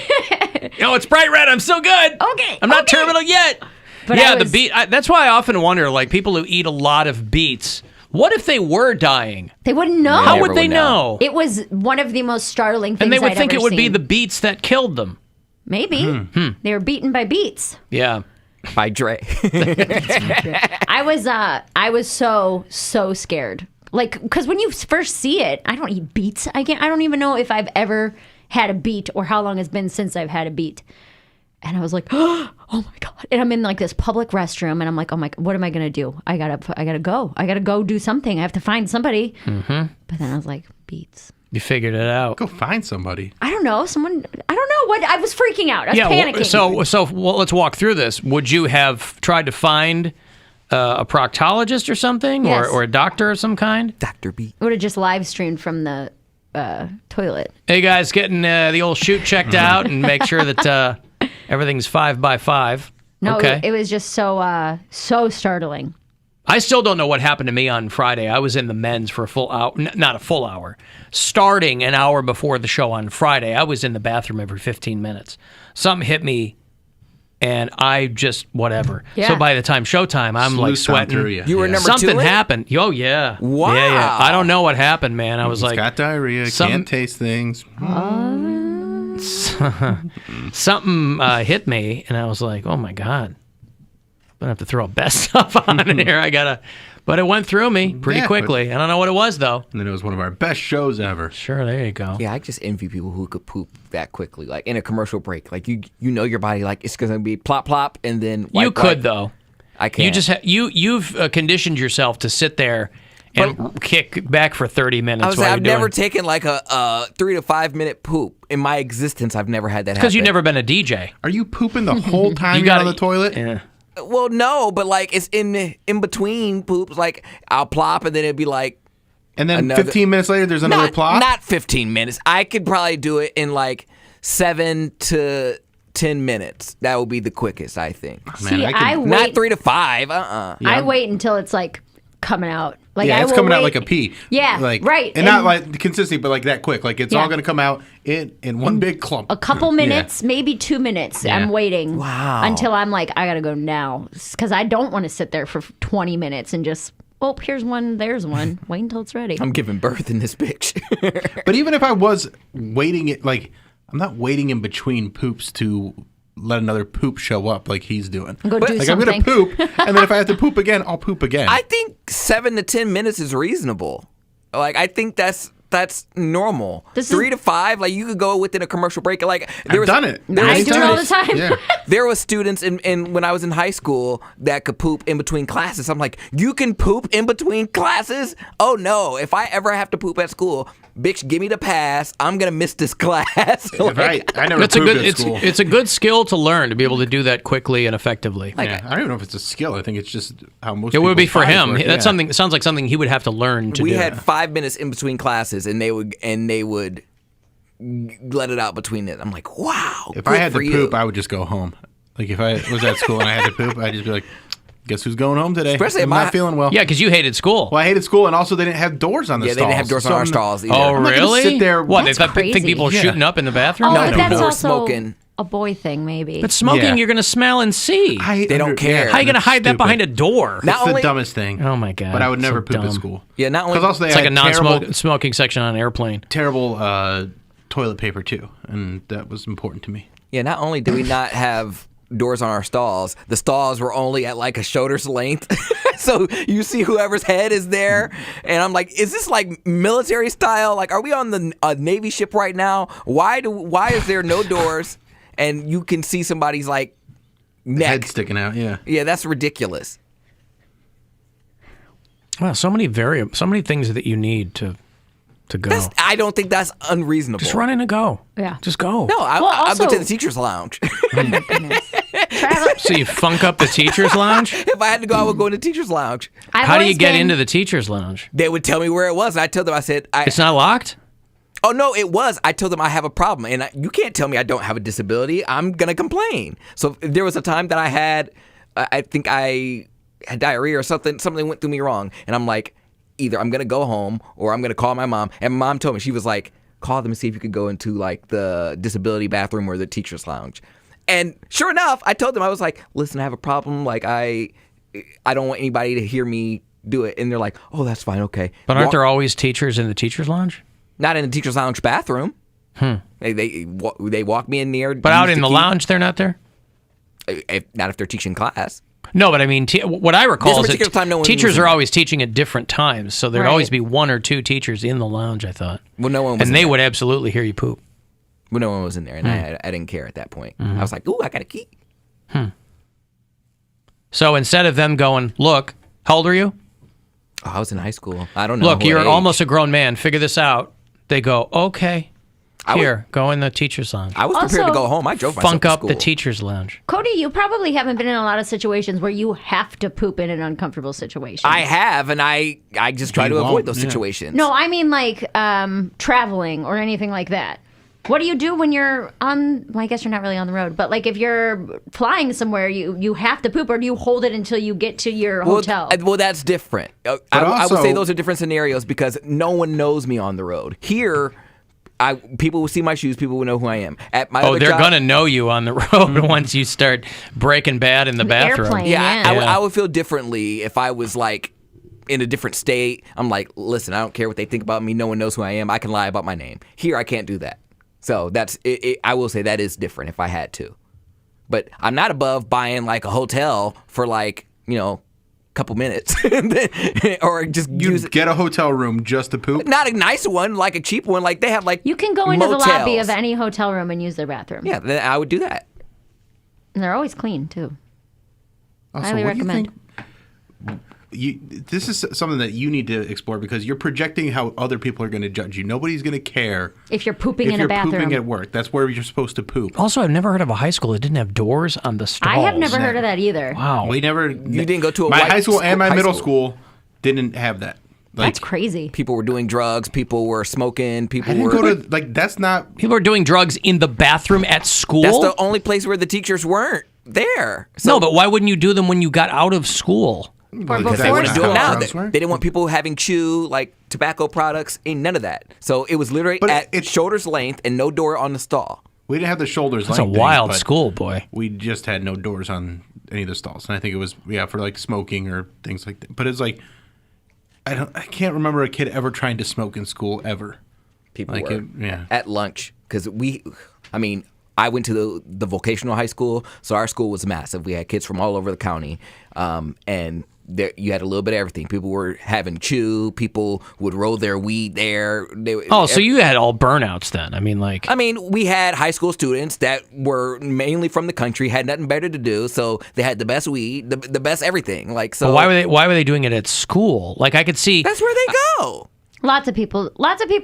It's bright red. I'm still good.
Okay.
I'm not terminal yet.
But
yeah,
the
beet. That's why I often wonder, like, people who eat a lot of beets, what if they were dying?
They wouldn't know.
How would they know?
It was one of the most startling things
And they would
I'd
think
ever
it would be
seen.
the beets that killed them.
Maybe. They were beaten by beets.
Yeah.
By Dre.
I was so scared. Like, because when you first see it, I don't eat beets. I don't even know if I've ever had a beet or how long it's been since I've had a beet. And I was like, oh my God. And I'm in like this public restroom and I'm like, oh my, what am I going to do? I gotta go. I gotta go do something. I have to find somebody. But then I was like, beets.
You figured it out.
Go find somebody.
I don't know. I don't know what. I was freaking out. I was panicking.
So let's walk through this. Would you have tried to find a proctologist or something,
Yes.
or a doctor of some kind?
Dr. B.
I would have just live streamed from the toilet.
Hey guys, getting the old chute checked out and make sure that everything's 5 by 5.
No,
okay.
it was just so startling.
I still don't know what happened to me on Friday. I was in the men's for a full hour, not a full hour, starting an hour before the show on Friday. I was in the bathroom every 15 minutes. Something hit me, and I just, whatever.
Yeah.
So by the time showtime, I'm like sweating.
You were number
Something
2?
happened. Oh, yeah.
Wow.
Yeah. I don't know what happened, man. I was
He's
like,
got diarrhea, can't taste things.
something hit me, and I was like, oh my God. I'm going to have to throw best stuff on here. But it went through me pretty quickly. I don't know what it was, though.
And then it was one of our best shows ever.
Sure, there you go.
Yeah, I just envy people who could poop that quickly, like in a commercial break. Like you know your body, like it's gonna be plop plop, and then wipe,
You could though.
I can't.
You just you've conditioned yourself to sit there and kick back for 30 minutes.
I've never taken like a 3 to 5 minute poop in my existence. I've never had that happen.
Because you've never been a DJ.
Are you pooping the whole time you're on the toilet?
Yeah.
Well, no, but like it's in between poops. Like I'll plop, and then it'd be like.
And then 15 minutes later, there's another plop?
Not 15 minutes. I could probably do it in like 7 to 10 minutes. That would be the quickest, I think.
See, I wait.
Not 3 to 5.
I wait until it's like coming out. Like
yeah,
I
it's
will
coming out
wait-
like a pee.
Yeah,
like,
right.
And not like consistency, but like that quick. Like it's
Yeah.
all going to come out in one big clump.
A couple minutes, maybe 2 minutes.
Yeah.
I'm waiting.
Wow.
Until I'm like, I gotta go now, because I don't want to sit there for 20 minutes and just. Oh, here's one. There's one. Wait until it's ready.
I'm giving birth in this bitch.
But even if I was waiting, I'm not waiting in between poops to let another poop show up like he's doing.
Go do
like
something.
I'm going to poop, and then if I have to poop again, I'll poop again.
I think 7 to 10 minutes is reasonable. Like I think that's normal. 3 to 5, like you could go within a commercial break. Like
I've done it.
I do it all the time.
Yeah.
There were students in when I was in high school that could poop in between classes. I'm like, you can poop in between classes? Oh no! If I ever have to poop at school, bitch, give me the pass. I'm gonna miss this class.
Right. I never
That's a
pooped
good.
at school.
It's a good skill to learn to be able to do that quickly and effectively.
Yeah, I don't even know if it's a skill. I think it's just how most.
It would be for
people's
him.
bodies work.
That's
Yeah.
something. It sounds like something he would have to learn to
We
do.
had 5 minutes in between classes, and they would let it out between it. I'm like, wow.
If I had to poop, I would just go home. Like if I was at school and I had to poop, I'd just be like, guess who's going home today?
Especially
I'm not feeling well.
Yeah, because you hated school.
Well, I hated school, and also they didn't have doors on the stalls.
Yeah, they didn't have doors on our stalls either.
Oh,
I'm not gonna
really?
sit there.
What,
That's
they think
crazy.
people are
Yeah.
shooting up in the bathroom?
Oh,
No,
but
no,
that's
people were
also
smoking.
a boy thing, maybe.
But smoking,
Yeah.
you're going to smell and see.
They don't care.
How are you going to
That's
hide that
stupid.
behind a door?
Not
It's
only-
the dumbest thing.
Oh, my God.
But I would never
So
poop
dumb.
at school.
Yeah, not only
Because also they
It's like a
had
non-smoking section on an airplane.
terrible toilet paper too, and that was important to me.
Yeah, not only did we not have doors on our stalls, the stalls were only at like a shoulder's length. So you see whoever's head is there, and I'm like, is this like military style? Like, are we on the Navy ship right now? Why is there no doors, and you can see somebody's like neck
Head sticking out? Yeah.
Yeah, that's ridiculous.
Wow, so many things that you need to go.
I don't think that's unreasonable.
Just run in and go.
Yeah.
Just go.
No, I'll
also-
go to the teacher's lounge.
So you funk up the teacher's lounge?
If I had to go, I would go in the teacher's lounge.
How do you get into the teacher's lounge?
They would tell me where it was. And I told them, I said,
It's not locked?
Oh, no, it was. I told them I have a problem. And you can't tell me I don't have a disability. I'm going to complain. So there was a time that I think I had diarrhea or something. Something went through me wrong. And I'm like, either I'm going to go home or I'm going to call my mom. And my mom told me, she was like, call them and see if you could go into like the disability bathroom or the teacher's lounge. And sure enough, I told them, I was like, listen, I have a problem. Like, I don't want anybody to hear me do it. And they're like, oh, that's fine. Okay.
But aren't there always teachers in the teacher's lounge?
Not in the teacher's lounge bathroom. They walk me in there.
But out in the lounge, they're not there?
Not if they're teaching class.
No, but I mean, what I recall
There's
is
a particular time no one
teachers
was
are
in
always teaching at different times, so there'd
Right.
always be one or two teachers in the lounge, I thought.
Well, no one was
and
in
they
there.
would absolutely hear you poop.
Well, no one was in there, and I didn't care at that point. I was like, ooh, I got a key.
So instead of them going, look, how old are you?
Oh, I was in high school. I don't know.
Look,
what
you're
age.
almost a grown man. Figure this out. They go, okay. Here, go in the teacher's lounge.
I was prepared to go home. I drove myself
Funk
to
up
school.
the teacher's lounge.
Cody, you probably haven't been in a lot of situations where you have to poop in an uncomfortable situation.
I have, and I just try to avoid those situations.
No, I mean like traveling or anything like that. What do you do when you're on, well, I guess you're not really on the road, but like if you're flying somewhere, you have to poop, or do you hold it until you get to your hotel?
Well, that's different. I would say those are different scenarios because no one knows me on the road. Here, people will see my shoes. People will know who I am. At my other
They're
job,
going to know you on the road once you start breaking bad in the bathroom.
airplane,
Yeah,
yeah.
I would feel differently if I was like in a different state. I'm like, listen, I don't care what they think about me. No one knows who I am. I can lie about my name. Here, I can't do that. So that's it. I will say that is different if I had to. But I'm not above buying like a hotel for like, couple minutes or just
get a hotel room just to poop.
Not a nice one, like a cheap one. Like they have like
you can go into
motels.
the lobby of any hotel room and use their bathroom.
Yeah, then I would do that.
And they're always clean too.
Also,
Highly
what do you
recommend.
This is something that you need to explore because you're projecting how other people are going to judge you. Nobody's going to care
If you're pooping
if
in
you're
a bathroom.
pooping at work. That's where you're supposed to poop.
Also, I've never heard of a high school that didn't have doors on the stalls.
I have never heard of that either.
Wow.
We never.
You didn't go to a
my
white
high school and my
high
middle
school.
school didn't have that.
That's crazy.
People were doing drugs. People were smoking. People
I didn't
were.
go to that's not.
People are doing drugs in the bathroom at school?
That's the only place where the teachers weren't there.
No, but why wouldn't you do them when you got out of school?
Because they wouldn't do it now. They didn't want people having chew, like tobacco products, and none of that. So it was literally at shoulder's length and no door on the stall.
We didn't have the shoulders.
That's a
length
wild
thing, but
school, boy.
We just had no doors on any of the stalls, and I think it was for like smoking or things like that. But it's like I can't remember a kid ever trying to smoke in school ever.
People
like
were at lunch because I went to the vocational high school, so our school was massive. We had kids from all over the county, and you had a little bit of everything. People were having chew. People would roll their weed there.
So you had all burnouts then?
We had high school students that were mainly from the country, had nothing better to do, so they had the best weed, the best everything. So
But why were they doing it at school? Like I could see
that's where they go.
Lots of people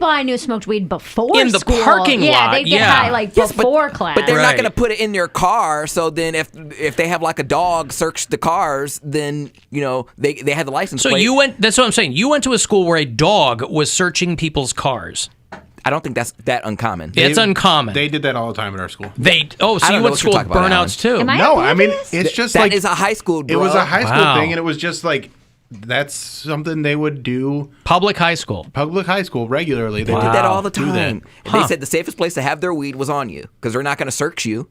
I knew smoked weed before
in the
school.
parking lot.
Yeah, they get high before class.
But they're not going to put it in their car. So then, if they have like a dog search the cars, then they have the license
So
plate.
that's what I'm saying. You went to a school where a dog was searching people's cars.
I don't think that's that uncommon.
It's uncommon.
They did that all the time at our school.
I
So you
don't know
went to
what
school
you're
with
talking about,
burnouts too?
Am I
No, I mean
oblivious?
it's just
that
like
is a high school. Bro.
it was a high school
Wow.
thing, and it was just like that's something they would do.
Public high school
Regularly.
They did that all the
do that.
time. And They said the safest place to have their weed was on you because they're not going to search you.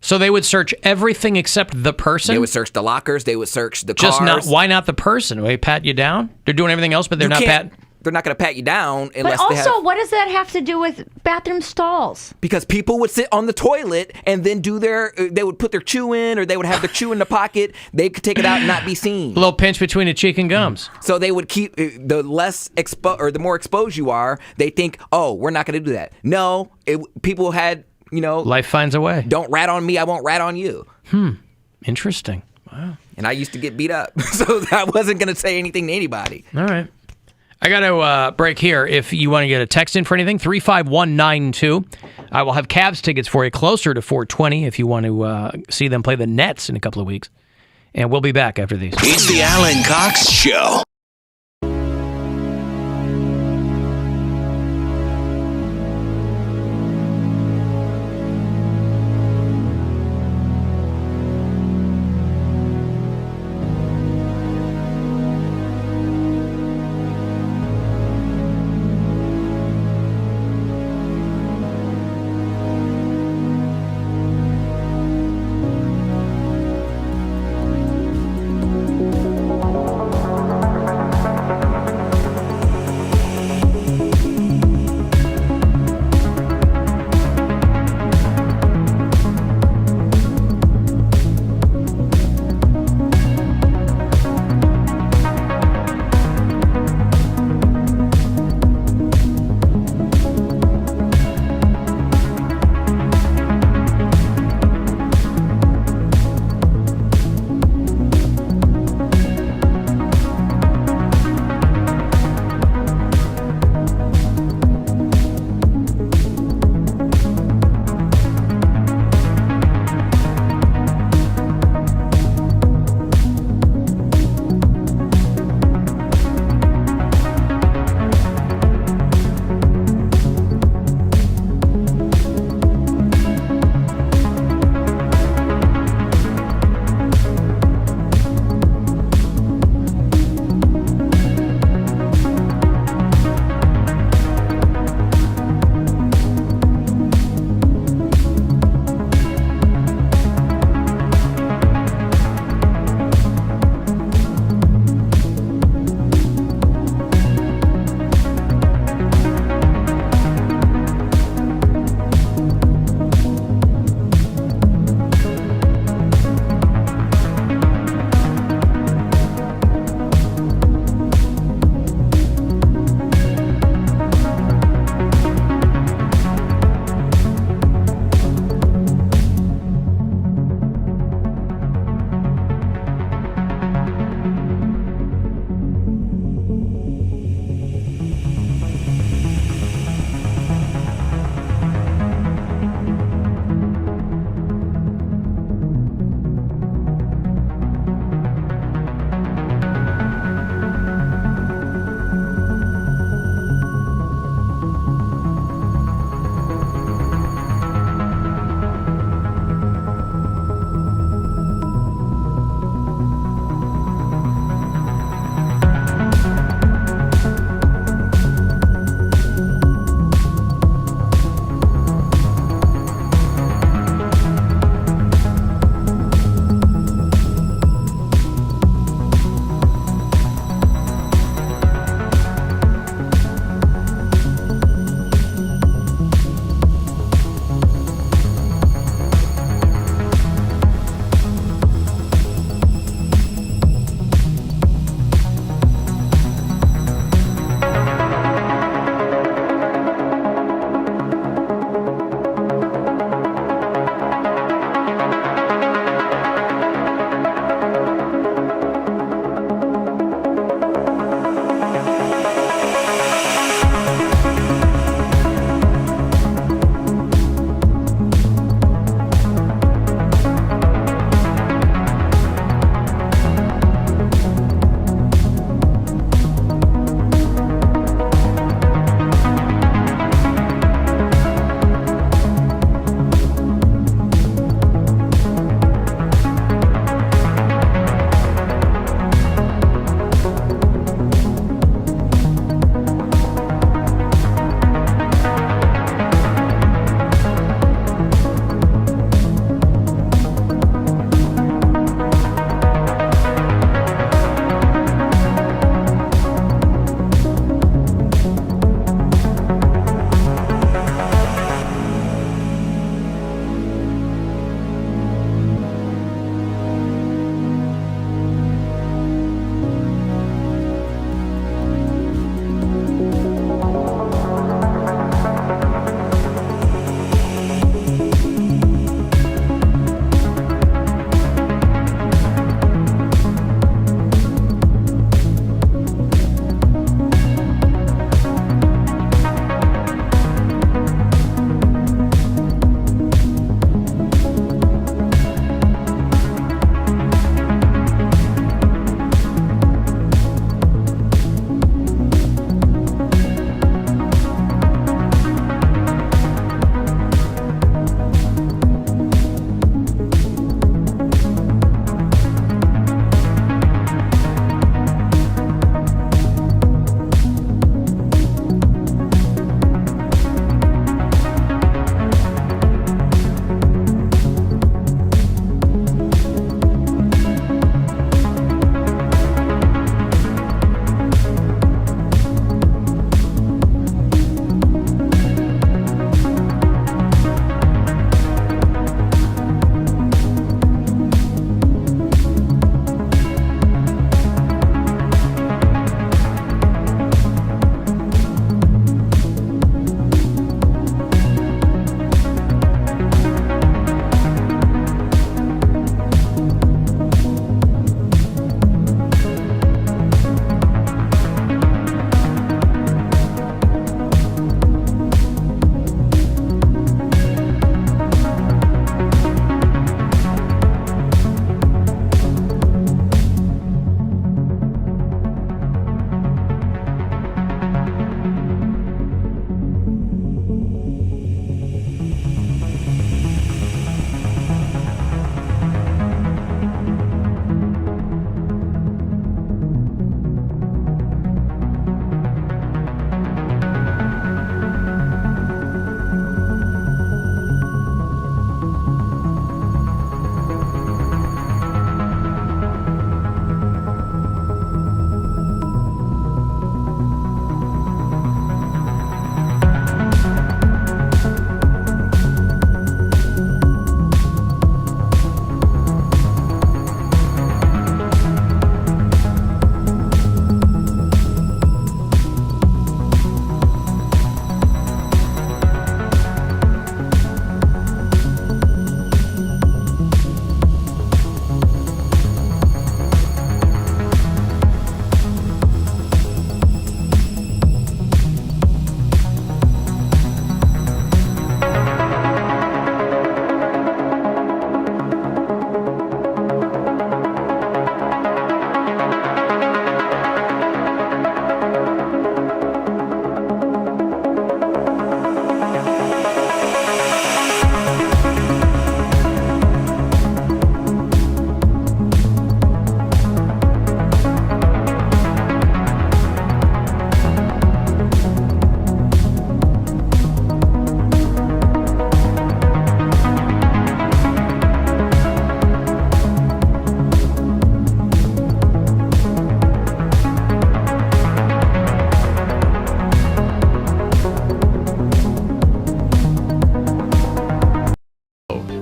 So they would search everything except the person?
They would search the lockers. They would search the cars.
Why not the person? Will they pat you down? They're doing everything else, but they're not patting.
They're not going to pat you down
But
unless they have.
also, what does that have to do with bathroom stalls?
Because people would sit on the toilet and then they would put their chew in, or they would have their chew in the pocket. They could take it out and not be seen.
A little pinch between the cheek and gums.
So they would keep the more exposed you are. They think, oh, we're not going to do that. No, people had,
life finds a way.
Don't rat on me, I won't rat on you.
Interesting. Wow.
And I used to get beat up, so I wasn't going to say anything to anybody.
All right. I got to break here. If you want to get a text in for anything, 35192. I will have Cavs tickets for you closer to 420 if you want to see them play the Nets in a couple of weeks. And we'll be back after these.
It's the Alan Cox Show.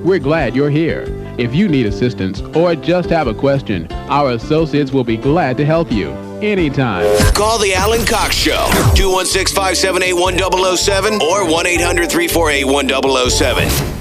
We're glad you're here. If you need assistance or just have a question, our associates will be glad to help you anytime.
Call the Alan Cox Show, 216-578-1007 or 1-800-348-1007.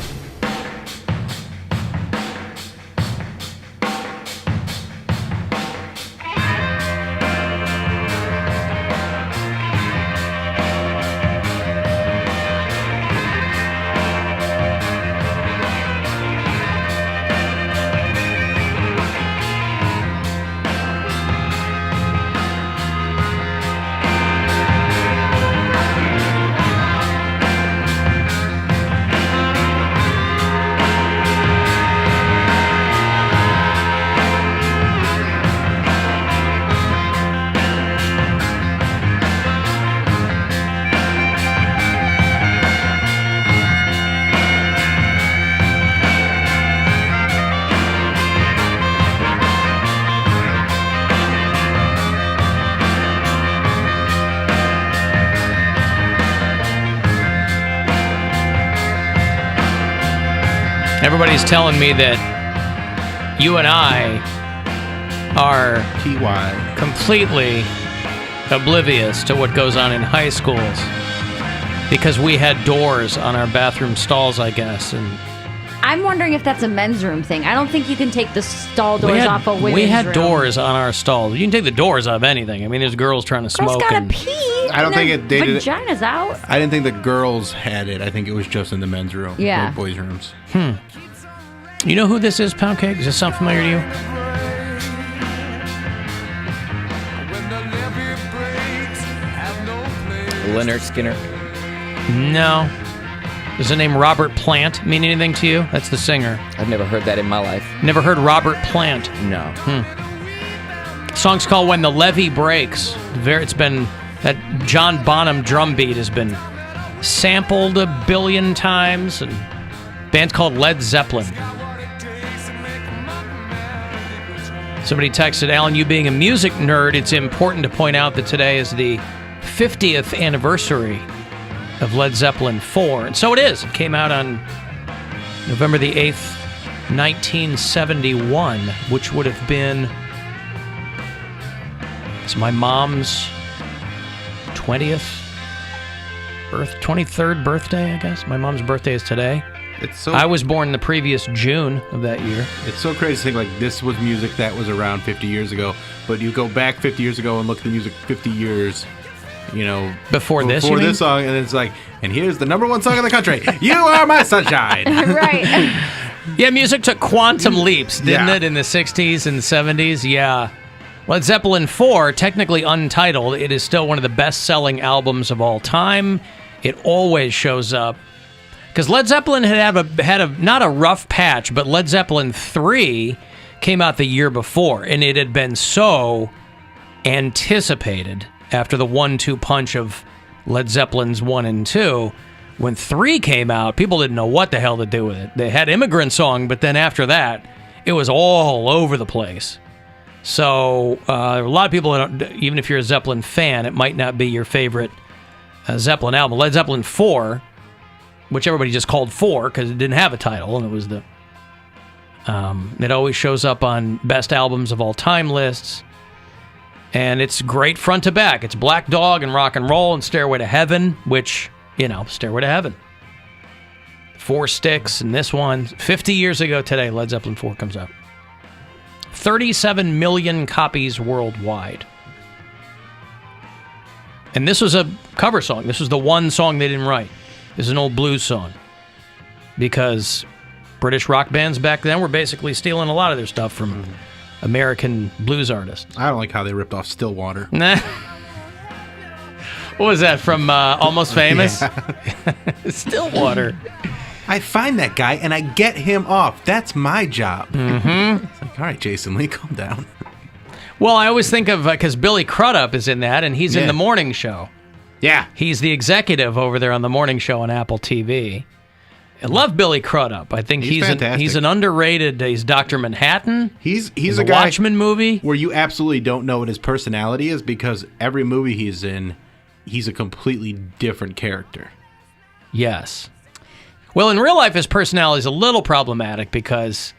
Everybody's telling me that you and I are completely oblivious to what goes on in high schools because we had doors on our bathroom stalls, I guess. And
I'm wondering if that's a men's room thing. I don't think you can take the stall doors off a women's room.
We had doors on our stalls. You can take the doors off anything. I mean, there's girls trying to smoke.
Girls gotta pee.
I don't think it dated.
Vagina's out.
I didn't think the girls had it. I think it was just in the men's room.
Yeah.
Like boys' rooms.
You know who this is, Poundcake? Does this sound familiar to you?
Leonard Skinner.
No. Does the name Robert Plant mean anything to you? That's the singer.
I've never heard that in my life.
Never heard Robert Plant?
No.
The song's called When the Levee Breaks. It's been, that John Bonham drum beat has been sampled a billion times, and band's called Led Zeppelin. Somebody texted, Alan, you being a music nerd, it's important to point out that today is the 50th anniversary of Led Zeppelin 4. And so it is. It came out on November the 8th, 1971, which would have been, it's my mom's 23rd birthday, I guess. My mom's birthday is today. I was born the previous June of that year.
It's so crazy to think like this was music that was around 50 years ago, but you go back 50 years ago and look at the music 50 years, you know,
before this
song, and it's like, and here's the number one song in the country. You Are My Sunshine.
Right.
Yeah, music took quantum leaps, didn't it, in the 60s and 70s? Yeah. Led Zeppelin 4, technically untitled, it is still one of the best-selling albums of all time. It always shows up. Because Led Zeppelin had a not a rough patch, but Led Zeppelin 3 came out the year before, and it had been so anticipated after the 1-2 punch of Led Zeppelin's 1 and 2. When 3 came out, people didn't know what the hell to do with it. They had Immigrant Song, but then after that, it was all over the place. So a lot of people, even if you're a Zeppelin fan, it might not be your favorite Zeppelin album. Led Zeppelin 4, which everybody just called 4 because it didn't have a title, and it was the... it always shows up on best albums of all time lists, and it's great front to back. It's Black Dog and Rock and Roll and Stairway to Heaven, which, you know, Stairway to Heaven. 4 Sticks and this one. 50 years ago today, Led Zeppelin 4 comes out. 37 million copies worldwide. And this was a cover song. This was the one song they didn't write. This is an old blues song. Because British rock bands back then were basically stealing a lot of their stuff from American blues artists.
I don't like how they ripped off Stillwater.
What was that from Almost Famous? Stillwater.
I find that guy and I get him off. That's my job.
Mm-hmm.
It's like, all right, Jason Lee, calm down.
Well, I always think of, because Billy Crudup is in that, and he's in the morning show.
Yeah.
He's the executive over there on the morning show on Apple TV. I love Billy Crudup. I think he's an underrated, he's Dr. Manhattan.
He's
a
guy
Watchmen movie.
Where you absolutely don't know what his personality is because every movie he's in, he's a completely different character.
Yes. Well, in real life, his personality is a little problematic because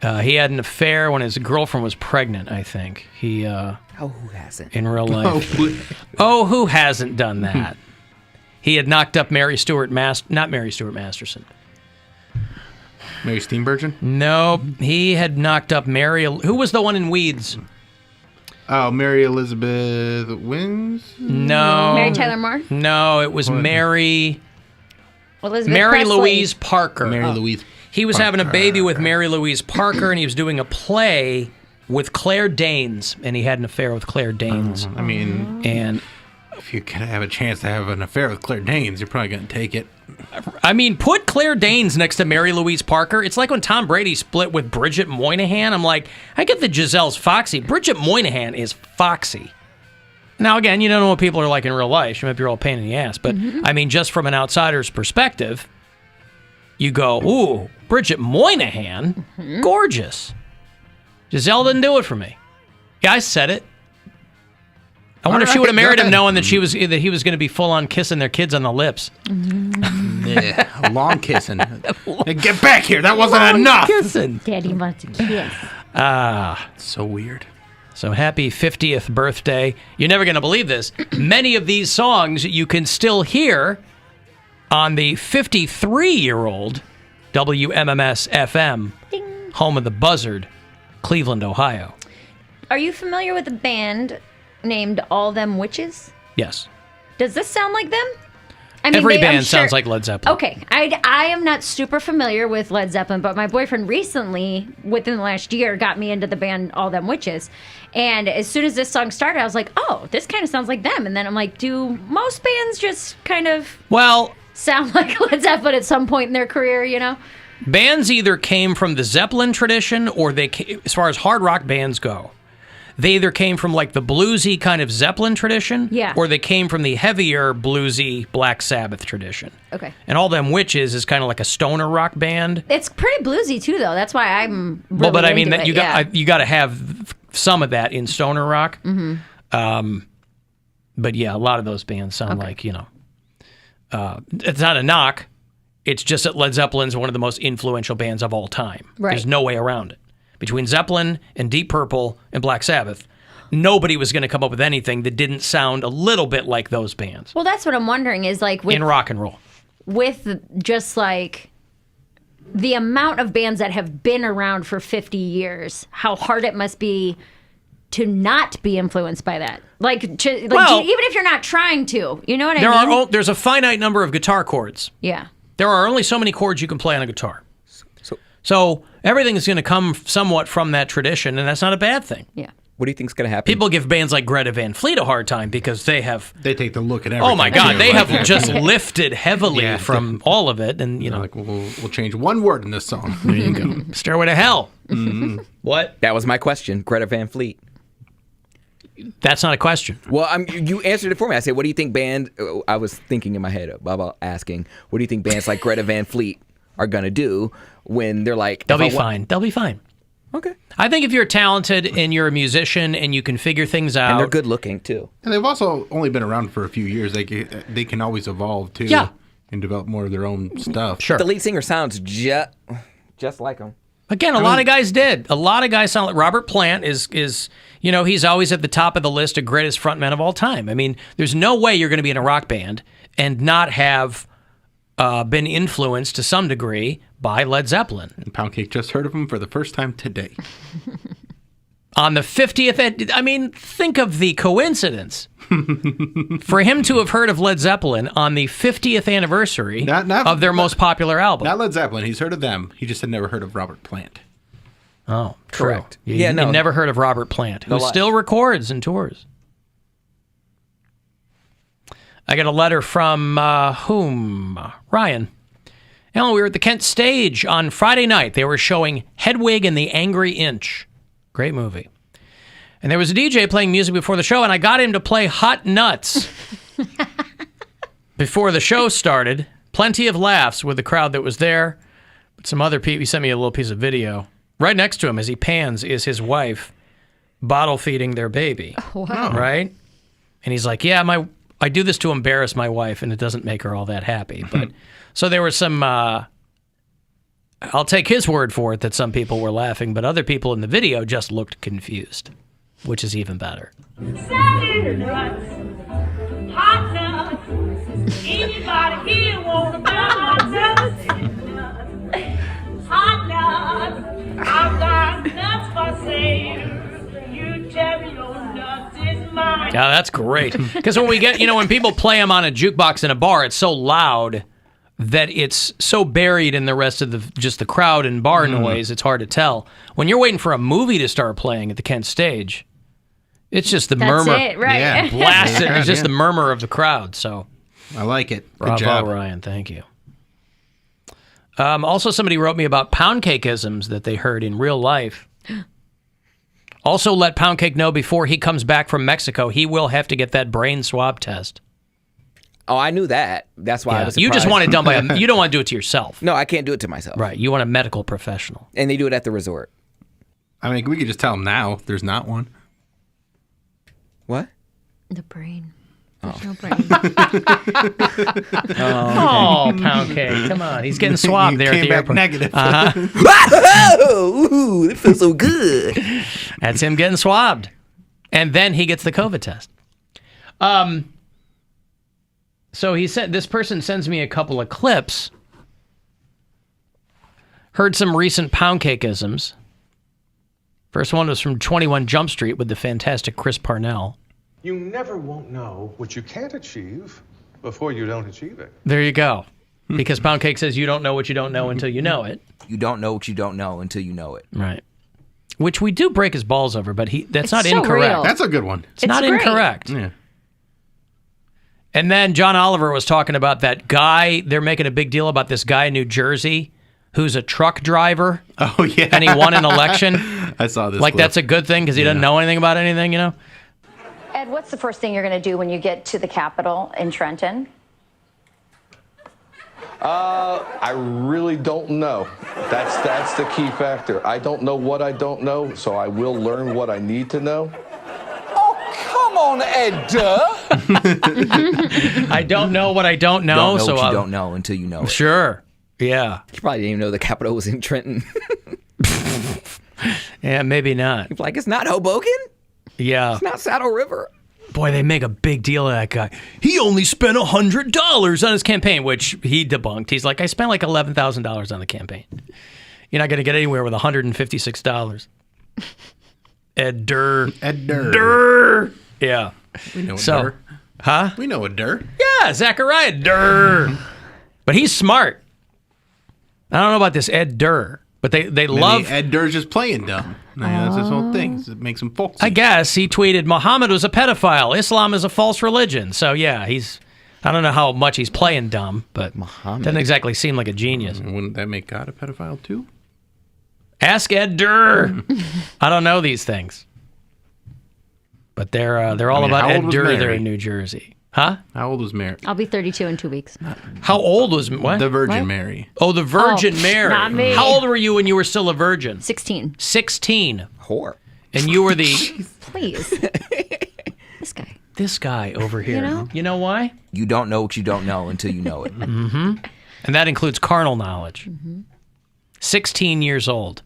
he had an affair when his girlfriend was pregnant, I think. He
who hasn't?
In real life. Who hasn't done that? He had knocked up Mary Stuart not Mary Stuart Masterson.
Mary Steenburgen?
No, he had knocked up Mary. Who was the one in Weeds?
Oh, Mary Elizabeth Wins?
No.
Mary Tyler Moore?
No, it was Mary.
Elizabeth
Mary
Presley.
Louise Parker.
Mary Louise.
He was having a baby with Mary Louise Parker, and he was doing a play with Claire Danes, and he had an affair with Claire Danes.
I mean,
and
if you can have a chance to have an affair with Claire Danes, you're probably going to take it.
I mean, put Claire Danes next to Mary Louise Parker. It's like when Tom Brady split with Bridget Moynihan. I'm like, I get that Giselle's foxy. Bridget Moynihan is foxy. Now, again, you don't know what people are like in real life. She might be a real pain in the ass. But, I mean, just from an outsider's perspective, you go, ooh, Bridget Moynihan, gorgeous. Giselle didn't do it for me. Yeah, I said it. I wonder if she would have married him knowing that he was going to be full on kissing their kids on the lips.
Yeah, long kissing. Hey, get back here! That wasn't enough.
Kissing.
Daddy wants to kiss.
So weird.
So happy 50th birthday! You're never going to believe this. Many of these songs you can still hear on the 53-year-old WMMS FM, home of the Buzzard, Cleveland, Ohio.
Are you familiar with a band named All Them Witches?
Yes.
Does this sound like them? I mean,
Every
I'm
band
sure-
sounds like Led Zeppelin.
Okay, I am not super familiar with Led Zeppelin, but my boyfriend recently, within the last year, got me into the band All Them Witches. And as soon as this song started, I was like, oh, this kind of sounds like them. And then I'm like, do most bands just kind of sound like Led Zeppelin at some point in their career, you know?
Bands either came from the Zeppelin tradition or as far as hard rock bands go, they either came from like the bluesy kind of Zeppelin tradition or they came from the heavier bluesy Black Sabbath tradition.
Okay.
And All Them Witches is kind of like a stoner rock band.
It's pretty bluesy, too, though. That's why I'm really
Well, but I mean,
into
that
it,
you got to have some of that in stoner rock. But yeah, a lot of those bands sound like, you know, it's not a knock. It's just that Led Zeppelin's one of the most influential bands of all time.
Right.
There's no way around it. Between Zeppelin and Deep Purple and Black Sabbath, nobody was going to come up with anything that didn't sound a little bit like those bands.
Well, that's what I'm wondering is like with
in rock and roll.
With just like the amount of bands that have been around for 50 years, how hard it must be to not be influenced by that. Even if you're not trying to, you know what I mean?
There's a finite number of guitar chords.
Yeah.
There are only so many chords you can play on a guitar. So everything is going to come somewhat from that tradition, and that's not a bad thing.
Yeah.
What do you think is going to happen?
People give bands like Greta Van Fleet a hard time because they
take the look at everything.
Oh my God, they have just lifted heavily from all of it, and you know,
like we'll change one word in this song.
There you go. Stairway to Hell.
Mm-hmm.
What?
That was my question. Greta Van Fleet.
That's not a question.
Well, you answered it for me. I said, what do you think I was thinking in my head about asking, what do you think bands like Greta Van Fleet are going to do when they're like...
They'll be fine. They'll be fine.
Okay.
I think if you're talented and you're a musician and you can figure things out...
And they're good looking, too.
And they've also only been around for a few years. They can always evolve, too.
Yeah.
And develop more of their own stuff.
Sure.
The lead singer sounds just like them.
Again, a lot of guys did. A lot of guys sound like... Robert Plant is you know, he's always at the top of the list of greatest frontmen of all time. I mean, there's no way you're going to be in a rock band and not have been influenced to some degree by Led Zeppelin.
And Poundcake just heard of him for the first time today.
On the 50th, I mean, think of the coincidence. For him to have heard of Led Zeppelin on the 50th anniversary of their most popular album.
Not Led Zeppelin. He's heard of them. He just had never heard of Robert Plant.
Oh,
correct.
You never heard of Robert Plant, who still records and tours. I got a letter from whom? Ryan. Alan, we were at the Kent Stage on Friday night. They were showing Hedwig and the Angry Inch. Great movie. And there was a DJ playing music before the show, and I got him to play Hot Nuts before the show started. Plenty of laughs with the crowd that was there. But some other people, he sent me a little piece of video. Right next to him, as he pans, is his wife bottle feeding their baby.
Wow.
Right? And he's like, yeah, I do this to embarrass my wife, and it doesn't make her all that happy. But so there was some. I'll take his word for it that some people were laughing, but other people in the video just looked confused, which is even better.
Hot nuts. Anybody here wanna buy my nuts? Hot nuts. I've got nuts for sale. You tell me your nuts is mine.
Yeah, that's great. Because when we get, when people play them on a jukebox in a bar, it's so loud that it's so buried in the rest of the crowd and bar noise, it's hard to tell. When you're waiting for a movie to start playing at the Kent stage, it's just the murmur.
That's it, right?
Yeah, blast it. It's just the murmur of the crowd. So
I like it. Good
bravo,
job,
Ryan. Thank you. Also, somebody wrote me about Poundcake-isms that they heard in real life. Also, let Poundcake know before he comes back from Mexico, he will have to get that brain swab test.
Oh, I knew that. That's why I was surprised.
You just want it done by you don't want to do it to yourself.
No, I can't do it to myself.
Right. You want a medical professional.
And they do it at the resort.
I mean, we could just tell them now there's not one.
What?
The brain. There's no brain.
Oh, Poundcake. Come on. He's getting swabbed there at the airport.
Negative.
Ooh, it feels so good.
That's him getting swabbed. And then he gets the COVID test. So he said, this person sends me a couple of clips. Heard some recent Poundcake-isms. First one was from 21 Jump Street with the fantastic Chris Parnell.
You never won't know what you can't achieve before you don't achieve it.
There you go. Because Poundcake says you don't know what you don't know until you know it.
You don't know what you don't know until you know it.
Right. Which we do break his balls over, but that's
It's
not
so
incorrect.
real.
That's a good one.
It's not
great.
incorrect.
Yeah.
And then John Oliver was talking about that guy. They're making a big deal about this guy in New Jersey who's a truck driver.
Oh, yeah.
And he won an election.
I saw this.
Like,
clip.
that's a good thing because he doesn't know anything about anything,
Ed, what's the first thing you're going to do when you get to the Capitol in Trenton?
I really don't know. That's the key factor. I don't know what I don't know, so I will learn what I need to know.
Come on, Ed.
I don't know what I don't know.
Don't know
so
what you
I'll-
don't know until you know it.
Sure. Yeah.
You probably didn't even know the Capitol was in Trenton.
Yeah, maybe not.
You're like, it's not Hoboken?
Yeah.
It's not Saddle River.
Boy, they make a big deal of that guy. He only spent $100 on his campaign, which he debunked. He's like, I spent like $11,000 on the campaign. You're not going to get anywhere with $156. Ed Durr.
Ed Durr.
Durr. Yeah.
We know a
So,
Durr.
huh?
We know a Durr.
Yeah, Zachariah Durr. But he's smart. I don't know about this Ed Durr, but they
Maybe
love.
Ed Durr's just playing dumb. That's his whole thing. It makes him folksy.
I guess he tweeted, Muhammad was a pedophile. Islam is a false religion. So, yeah, I don't know how much he's playing dumb, but
Muhammad
doesn't exactly seem like a genius.
Wouldn't that make God a pedophile too?
Ask Ed Durr. I don't know these things. But they're all about
how old
Ed
was
Durr there
Mary?
in New Jersey. Huh?
How old was Mary?
I'll be 32 in 2 weeks.
How old was what?
The Virgin
What?
Mary.
Oh, the Virgin
Oh,
Mary.
not me.
How old were you when you were still a virgin?
16.
16.
Whore.
And you were the
Please. This guy.
this guy over here.
You know?
You know why?
You don't know what you don't know until you know it.
Mm-hmm. And that includes carnal knowledge. 16 years old.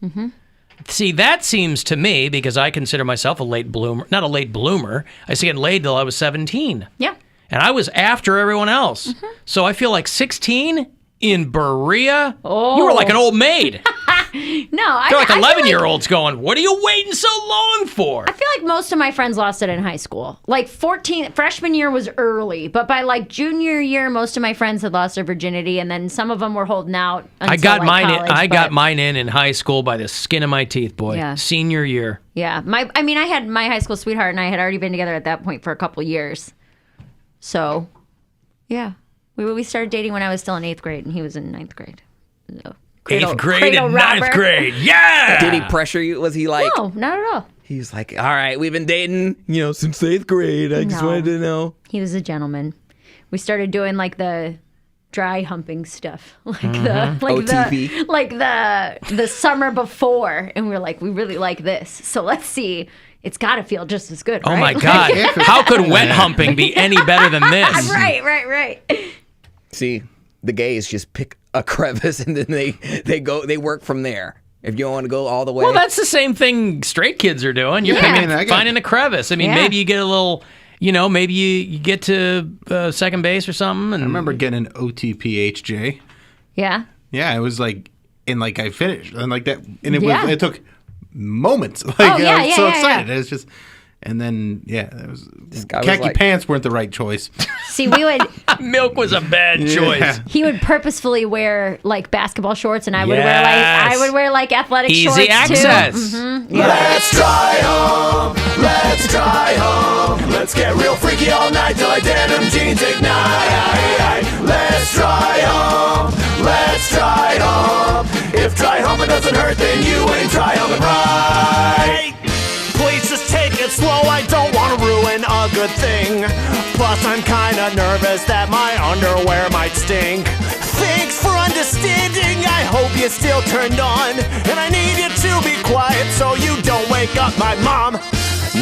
See, that seems to me, because I consider myself a late bloomer, not a late bloomer. I was getting laid till I was 17.
Yeah.
And I was after everyone else. So I feel like 16 in Berea, you were like an old maid.
No, I
They're like
I feel
11-year-olds going, what are you waiting so long for?
I feel like most of my friends lost it in high school. Like freshman year was early, but by like junior year, most of my friends had lost their virginity, and then some of them were holding out. Until,
I got
like,
mine.
college,
I got
but-
mine in high school by the skin of my teeth, boy.
Yeah.
Senior year.
Yeah, I had my high school sweetheart, and I had already been together at that point for a couple years. So, yeah, we started dating when I was still in 8th grade, and he was in 9th grade. So,
8th grade
cradle
and 9th
robber.
grade. Yeah.
Did he pressure you? Was he like?
No, not at all.
He was like, all right, we've been dating, since 8th grade. I just
No.
wanted to know.
He was a gentleman. We started doing like the dry humping stuff, like
OTP.
the summer before, and we were like, we really like this, so let's see it's got to feel just as good,
Oh
right?
my God. How could wet humping be any better than this?
Right.
See, the gays just pick a crevice and then they work from there. If you don't want to go all the way.
Well, that's the same thing straight kids are doing. You're finding a crevice. I mean, maybe you get a little, maybe you get to second base or something. And
I remember getting an OTPHJ.
Yeah.
Yeah, it was like, and like I finished, and like that, and it took moments. Like
I
was so excited. It was just, and then it was khaki pants weren't the right choice.
See, we would
milk was a bad choice.
He would purposefully wear like basketball shorts, and I would wear like athletic shorts
Easy access.
too. Mm-hmm.
Let's try home. Let's try home. Let's get real freaky all night till our denim jeans ignite. Let's try home. Let's try home. If try home it doesn't hurt, then you ain't try home right. Please just take it slow, I don't want to ruin a good thing. Plus I'm kinda nervous that my underwear might stink. Thanks for understanding, I hope you still turned on. And I need you to be quiet so you don't wake up my mom.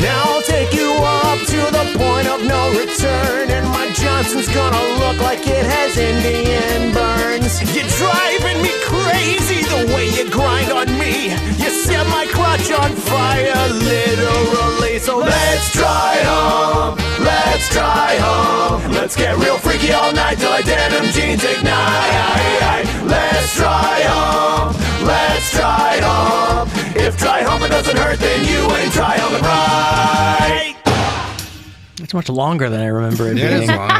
Now I'll take you up to the point of no return, and my Johnson's gonna look like it has Indian burns. You're driving me crazy the way you grind on me. You set my crotch on fire, literally. So let's try home. Let's try home. Let's get real freaky all night till our denim jeans ignite. Let's try home. Let's try home. If try home it doesn't hurt, then you ain't try home right.
It's much longer than I remember it
It
being.
is long.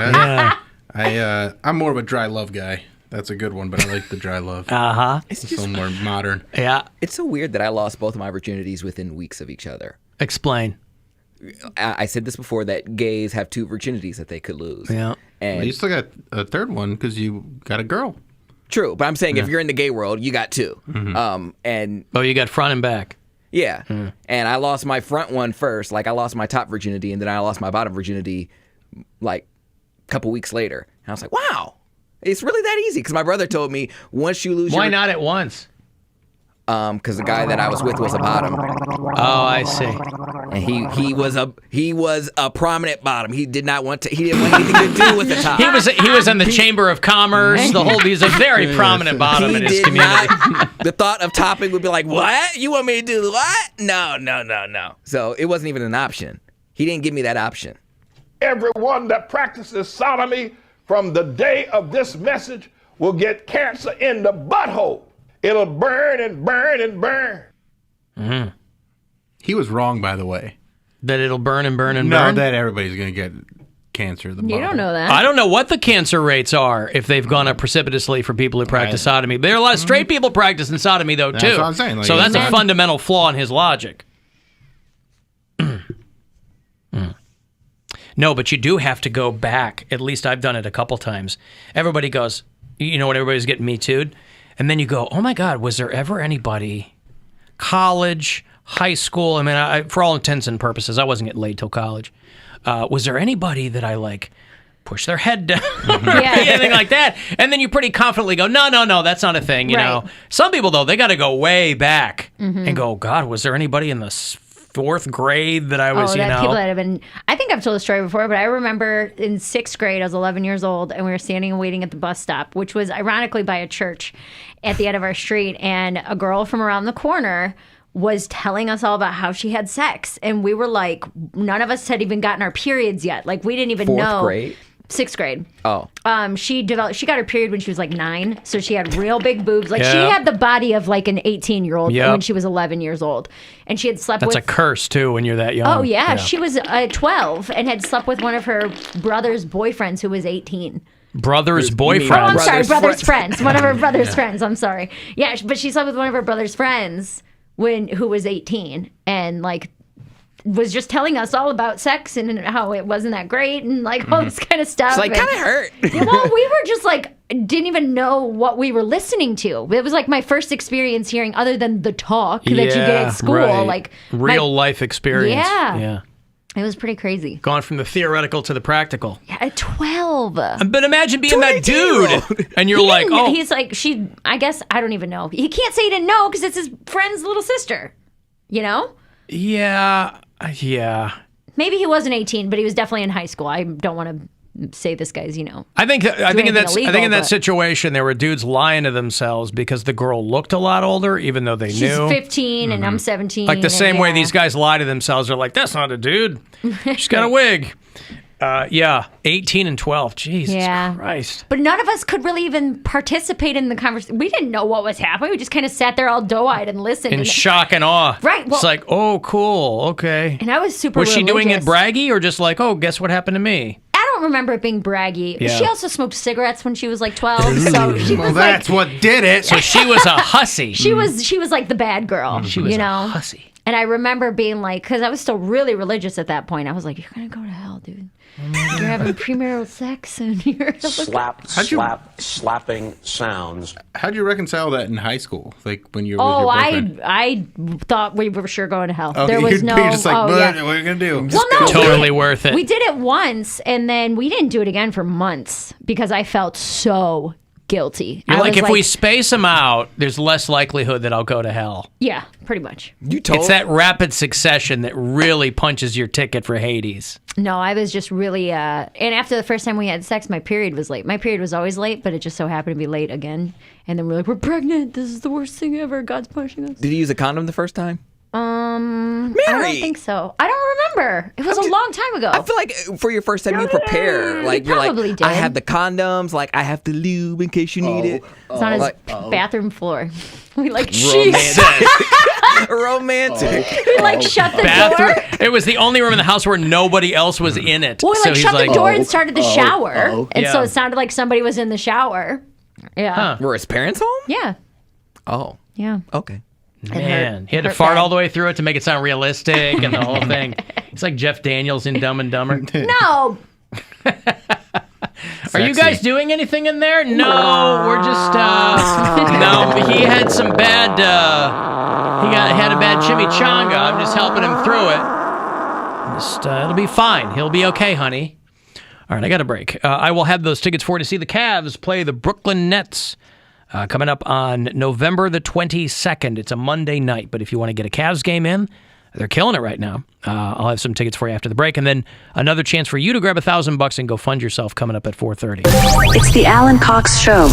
Yeah.
I'm more of a dry love guy. That's a good one, but I like the dry love.
It's
a little more modern.
Yeah.
It's so weird that I lost both of my virginities within weeks of each other.
Explain.
I said this before, that gays have 2 virginities that they could lose.
Yeah.
And
Well, you still got a third one because you got a girl.
True, but I'm saying if you're in the gay world, you got 2.
Mm-hmm.
And
you got front and back.
Yeah. And I lost my front one first. Like, I lost my top virginity, and then I lost my bottom virginity, like, a couple weeks later. And I was like, wow, it's really that easy. Because my brother told me, once you lose
Why not at once?
Because the guy that I was with was a bottom.
Oh, I see.
And he was a prominent bottom. He didn't want anything to do with the top.
He was in the Chamber of Commerce. He's a very prominent bottom in his community.
The thought of topping would be like, what? You want me to do what? No. So it wasn't even an option. He didn't give me that option.
Everyone that practices sodomy from the day of this message will get cancer in the butthole. It'll burn and burn and burn.
Mm-hmm.
He was wrong, by the way.
That it'll burn and burn and
No,
burn?
that everybody's going to get cancer.
You don't know that.
I don't know what the cancer rates are if they've gone up precipitously for people who practice sodomy. There are a lot of straight people practicing sodomy, though, too.
That's what I'm saying. Like,
so that's a fundamental flaw in his logic. No, but you do have to go back. At least I've done it a couple times. Everybody goes, you know what, everybody's getting Me Too'd? And then you go, oh my God, was there ever anybody, college, high school, I mean, for all intents and purposes, I wasn't getting laid till college. Was there anybody that I like push their head down, anything like that? And then you pretty confidently go, no, that's not a thing, you know. Some people, though, they got to go way back and go, God, was there anybody in the 4th grade that I was,
people that have been, I think I've told the story before, but I remember in 6th grade, I was 11 years old, and we were standing and waiting at the bus stop, which was ironically by a church at the end of our street, and a girl from around the corner was telling us all about how she had sex, and we were like, none of us had even gotten our periods yet. Like, we didn't even know.
4th grade?
6th grade.
Oh.
She got her period when she was like 9, so she had real big boobs. Like she had the body of like an 18-year-old when she was 11 years old, and she had slept
That's
with.
a curse too when you're that young.
Oh yeah, she was 12 and had slept with one of her brother's boyfriends who was 18.
Brother's boyfriend.
Oh, I'm sorry, brother's friends. One of her brother's friends. I'm sorry. Yeah, but she slept with one of her brother's friends who was 18, and like was just telling us all about sex and how it wasn't that great and like all this kind of stuff.
It's like, kind of hurt.
Well, we were just like, didn't even know what we were listening to. It was like my first experience hearing, other than the talk that you get at school, like
real life experience.
Yeah. It was pretty crazy.
Gone from the theoretical to the practical.
Yeah, at 12.
But imagine being that dude, and you're like, oh.
He's like, I guess, I don't even know. He can't say he didn't know because it's his friend's little sister, you know?
Yeah. Yeah.
Maybe he wasn't 18, but he was definitely in high school. I don't want to say this guy's,
I think in that situation there were dudes lying to themselves because the girl looked a lot older, even though they
she's
knew.
15 and I'm 17.
Like the same way these guys lie to themselves. They're like, that's not a dude. She's got a wig. 18 and 12. Jesus Christ.
But none of us could really even participate in the conversation. We didn't know what was happening. We just kind of sat there all doe-eyed and listened.
In shock and awe.
Right. Well,
it's like, oh, cool. Okay.
And I was super
Was she doing it
religious.
braggy or just like, oh, guess what happened to me?
I don't remember it being braggy.
Yeah.
She also smoked cigarettes when she was like 12. So she was
that's what did it. So she was a hussy.
She was like the bad girl.
She was
you know?
a hussy.
And I remember being like, because I was still really religious at that point. I was like, you're going to go to hell, dude. You're having premarital sex and you're
slapping sounds.
How'd you reconcile that in high school? Like when you were
Oh,
with your boyfriend?
I thought we were sure going to hell.
Okay,
There was no.
you're just like, what
yeah.
are you gonna do?
Well, no,
Totally worth it.
We did it once, and then we didn't do it again for months because I felt so guilty.
You're
I
like,
was
if we space them out, there's less likelihood that I'll go to hell.
Yeah, pretty much.
It's that rapid succession that really punches your ticket for Hades.
No, I was just really. And after the first time we had sex, my period was late. My period was always late, but it just so happened to be late again. And then we're like, we're pregnant. This is the worst thing ever. God's punishing us.
Did you use a condom the first time?
I don't think so. I don't remember. It was a long time ago.
I feel like for your first time, you prepare. Like you're
probably
like,
did.
I have the condoms. Like I have the lube in case you need it.
It's on his
Like,
bathroom floor. We like
romantic.
We like shut the door.
It was the only room in the house where nobody else was in it.
Well, we like
he's
shut the door and started the shower, and so
Yeah.
it sounded like somebody was in the shower. Yeah.
Were his parents home?
Yeah.
Oh.
Yeah.
Okay.
Man, he had to
hurt
fart
bad.
all the way through it to make it sound realistic and the whole thing. It's like Jeff Daniels in Dumb and Dumber.
No.
Are you guys doing anything in there? No, we're just no. He had some bad. Had a bad chimichanga. I'm just helping him through it. Just it'll be fine. He'll be okay, honey. All right, I got a break. I will have those tickets for to see the Cavs play the Brooklyn Nets. Coming up on November the 22nd. It's a Monday night, but if you want to get a Cavs game in, they're killing it right now. I'll have some tickets for you after the break, and then another chance for you to grab $1,000 and go fund yourself coming up at 4:30.
It's the Alan Cox Show.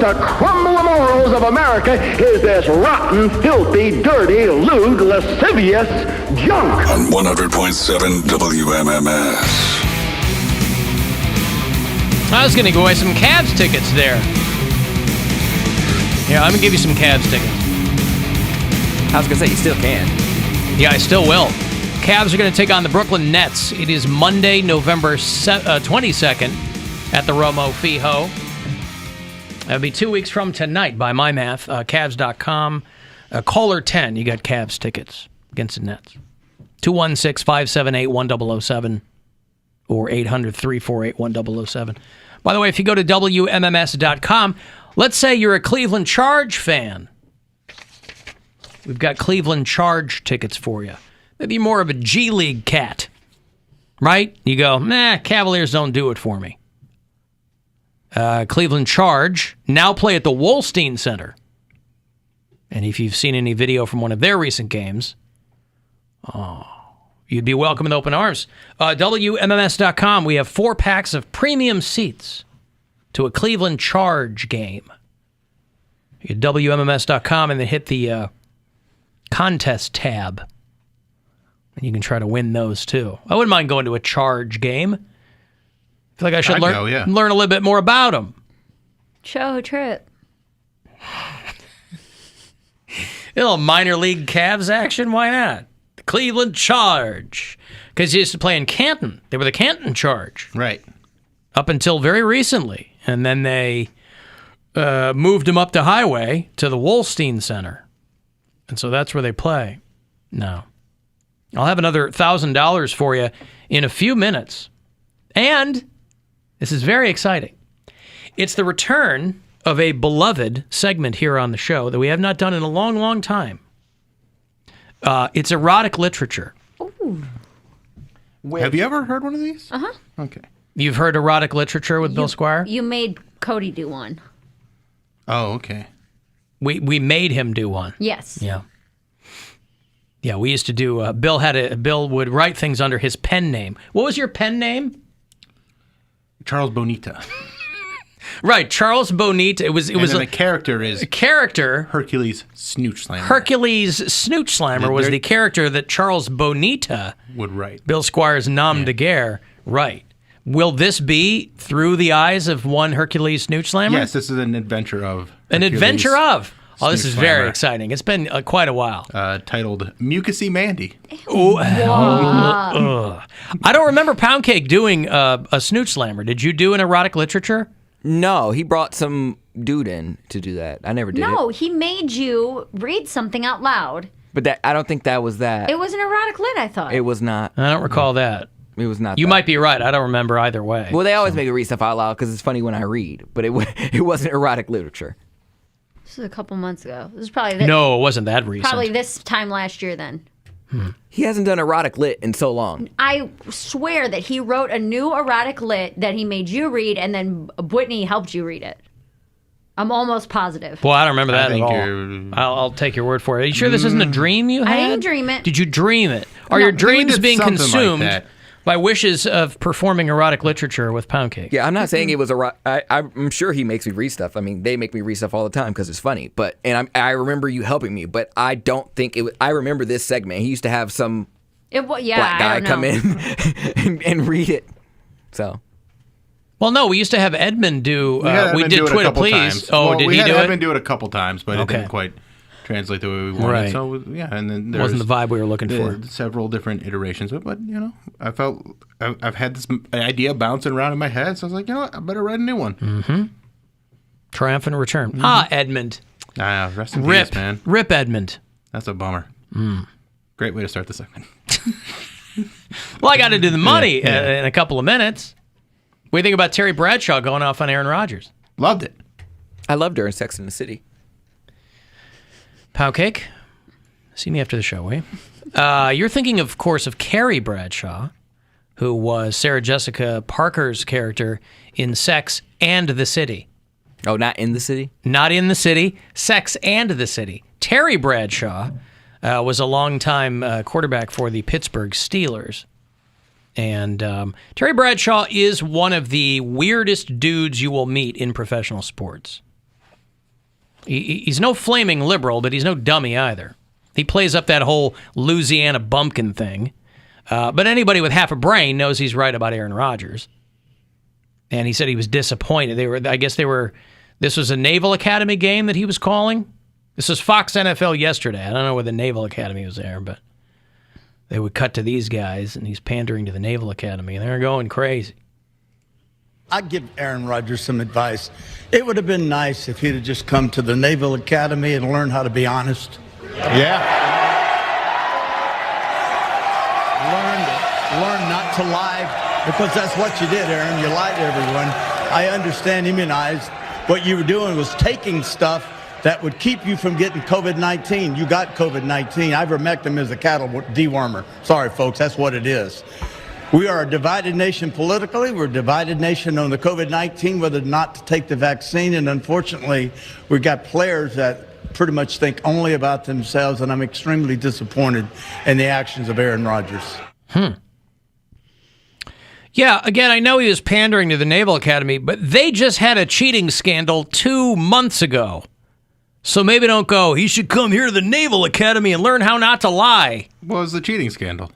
to crumble the morals of America is this rotten, filthy, dirty, lewd, lascivious junk.
On 100.7 WMMS.
I was going to give away some Cavs tickets there. Yeah, I'm going to give you some Cavs tickets.
I was going to say, you still can.
Yeah, I still will. Cavs are going to take on the Brooklyn Nets. It is Monday, November 22nd at the Romo Fijo. That'll be 2 weeks from tonight by my math. Cavs.com. Caller 10, you got Cavs tickets against the Nets. 216-578-1007 or 800-348-1007. By the way, if you go to WMMS.com, let's say you're a Cleveland Charge fan. We've got Cleveland Charge tickets for you. Maybe more of a G League cat, right? You go, Cavaliers don't do it for me. Cleveland Charge now play at the Wolstein Center. And if you've seen any video from one of their recent games, you'd be welcome with open arms. WMMS.com, we have 4 packs of premium seats to a Cleveland Charge game. You go to WMMS.com and then hit the contest tab. And you can try to win those too. I wouldn't mind going to a Charge game. I feel like I should learn a little bit more about them.
Show trip.
A little minor league Cavs action, why not? The Cleveland Charge. Because they used to play in Canton. They were the Canton Charge.
Right.
Up until very recently. And then they moved them up the highway to the Wolstein Center. And so that's where they play now. I'll have another $1,000 for you in a few minutes. And this is very exciting. It's the return of a beloved segment here on the show that we have not done in a long, long time. It's erotic literature.
Ooh.
Have you ever heard one of these?
Uh-huh.
Okay.
You've heard erotic literature with Bill Squire?
You made Cody do one.
Oh, okay.
We made him do one.
Yes.
Yeah. Yeah, we used to do. Bill would write things under his pen name. What was your pen name?
Charles Bonita.
Right, Charles Bonita. It was.
The character is Hercules Snooch Slammer.
Hercules Snooch Slammer was the character that Charles Bonita
would write.
Bill Squire's nom de guerre. Right. Will this be through the eyes of one Hercules Snooch Slammer?
Yes, this is an adventure of.
An adventure of. Oh, this is very exciting. It's been quite a while.
Titled Mucusy Mandy.
Ooh. I don't remember Poundcake doing a Snooch Slammer. Did you do an erotic literature?
No, he brought some dude in to do that. I never did it.
No, he made you read something out loud.
But I don't think that was that.
It was an erotic lit, I thought.
It was not.
I don't recall that.
It was not.
You might be right. I don't remember either way.
Well, they always make me read stuff out loud because it's funny when I read, but it wasn't erotic literature.
This was a couple months ago. This is probably
no, it wasn't that recent.
Probably this time last year then.
He hasn't done erotic lit in so long.
I swear that he wrote a new erotic lit that he made you read, and then Whitney helped you read it. I'm almost positive.
Well, I don't remember that at all. I'll take your word for it. Are you sure this isn't a dream you had?
I didn't dream it.
Did you dream it? Are your dreams being consumed by wishes of performing erotic literature with Poundcake?
Yeah, I'm not saying it was I'm sure he makes me read stuff. I mean, they make me read stuff all the time because it's funny. But I remember you helping me, but I don't think it was. I remember this segment. He used to have some black guy come in and read it. So.
Well, no, we used to have Edmund do. We did
do it
Twitter Please.
Times.
Oh,
well,
did he do it?
We had Edmund do it a couple times, but it didn't quite translate the way we wanted.
Right.
So yeah, and then there
wasn't the vibe we were looking for.
Several different iterations, but I felt I've had this idea bouncing around in my head, so I was like, I better write a new one.
Mm-hmm. Triumphant return. Edmund.
Rest in peace, man.
Rip Edmund.
That's a bummer. Great way to start the segment.
Well, I got to do the money in a couple of minutes. What do you think about Terry Bradshaw going off on Aaron Rodgers?
Loved it.
I loved her in Sex and the City.
Poundcake, see me after the show, will you? You're thinking, of course, of Carrie Bradshaw, who was Sarah Jessica Parker's character in Sex and the City.
Oh, not in the City?
Not in the City. Sex and the City. Terry Bradshaw was a longtime quarterback for the Pittsburgh Steelers. And Terry Bradshaw is one of the weirdest dudes you will meet in professional sports. He's no flaming liberal, but he's no dummy either. He plays up that whole Louisiana bumpkin thing. But anybody with half a brain knows he's right about Aaron Rodgers. And he said he was disappointed. This was a Naval Academy game that he was calling. This was Fox NFL yesterday. I don't know where the Naval Academy was there, but they would cut to these guys, and he's pandering to the Naval Academy, and they're going crazy.
I'd give Aaron Rodgers some advice. It would have been nice if he'd have just come to the Naval Academy and learned how to be honest.
Yeah.
Learn not to lie, because that's what you did, Aaron. You lied to everyone. I understand immunized. What you were doing was taking stuff that would keep you from getting COVID-19. You got COVID-19. Ivermectin is a cattle dewormer. Sorry, folks, that's what it is. We are a divided nation politically. We're a divided nation on the COVID-19, whether or not to take the vaccine. And unfortunately, we've got players that pretty much think only about themselves. And I'm extremely disappointed in the actions of Aaron Rodgers.
Yeah, again, I know he was pandering to the Naval Academy, but they just had a cheating scandal 2 months ago. So maybe don't go, he should come here to the Naval Academy and learn how not to lie.
What was the cheating scandal?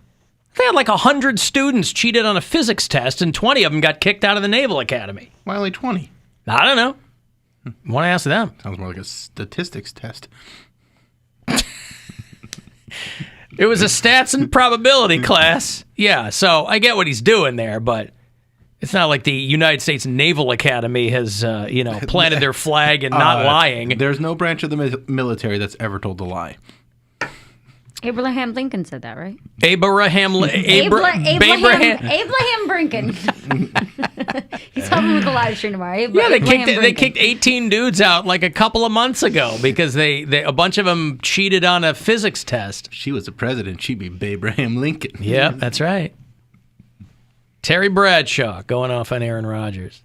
They had like 100 students cheated on a physics test, and 20 of them got kicked out of the Naval Academy.
Why only 20?
I don't know. Want to ask them.
Sounds more like a statistics test.
It was a stats and probability class. Yeah, so I get what he's doing there, but it's not like the United States Naval Academy has, planted their flag and not lying.
There's no branch of the military that's ever told a lie.
Abraham Lincoln said that, right?
Abraham
Brinken. He's helping with the live stream tomorrow.
They kicked 18 dudes out like a couple of months ago because a bunch of them cheated on a physics test.
She was the president. She'd be Abraham Lincoln.
Yeah, that's right. Terry Bradshaw going off on Aaron Rodgers.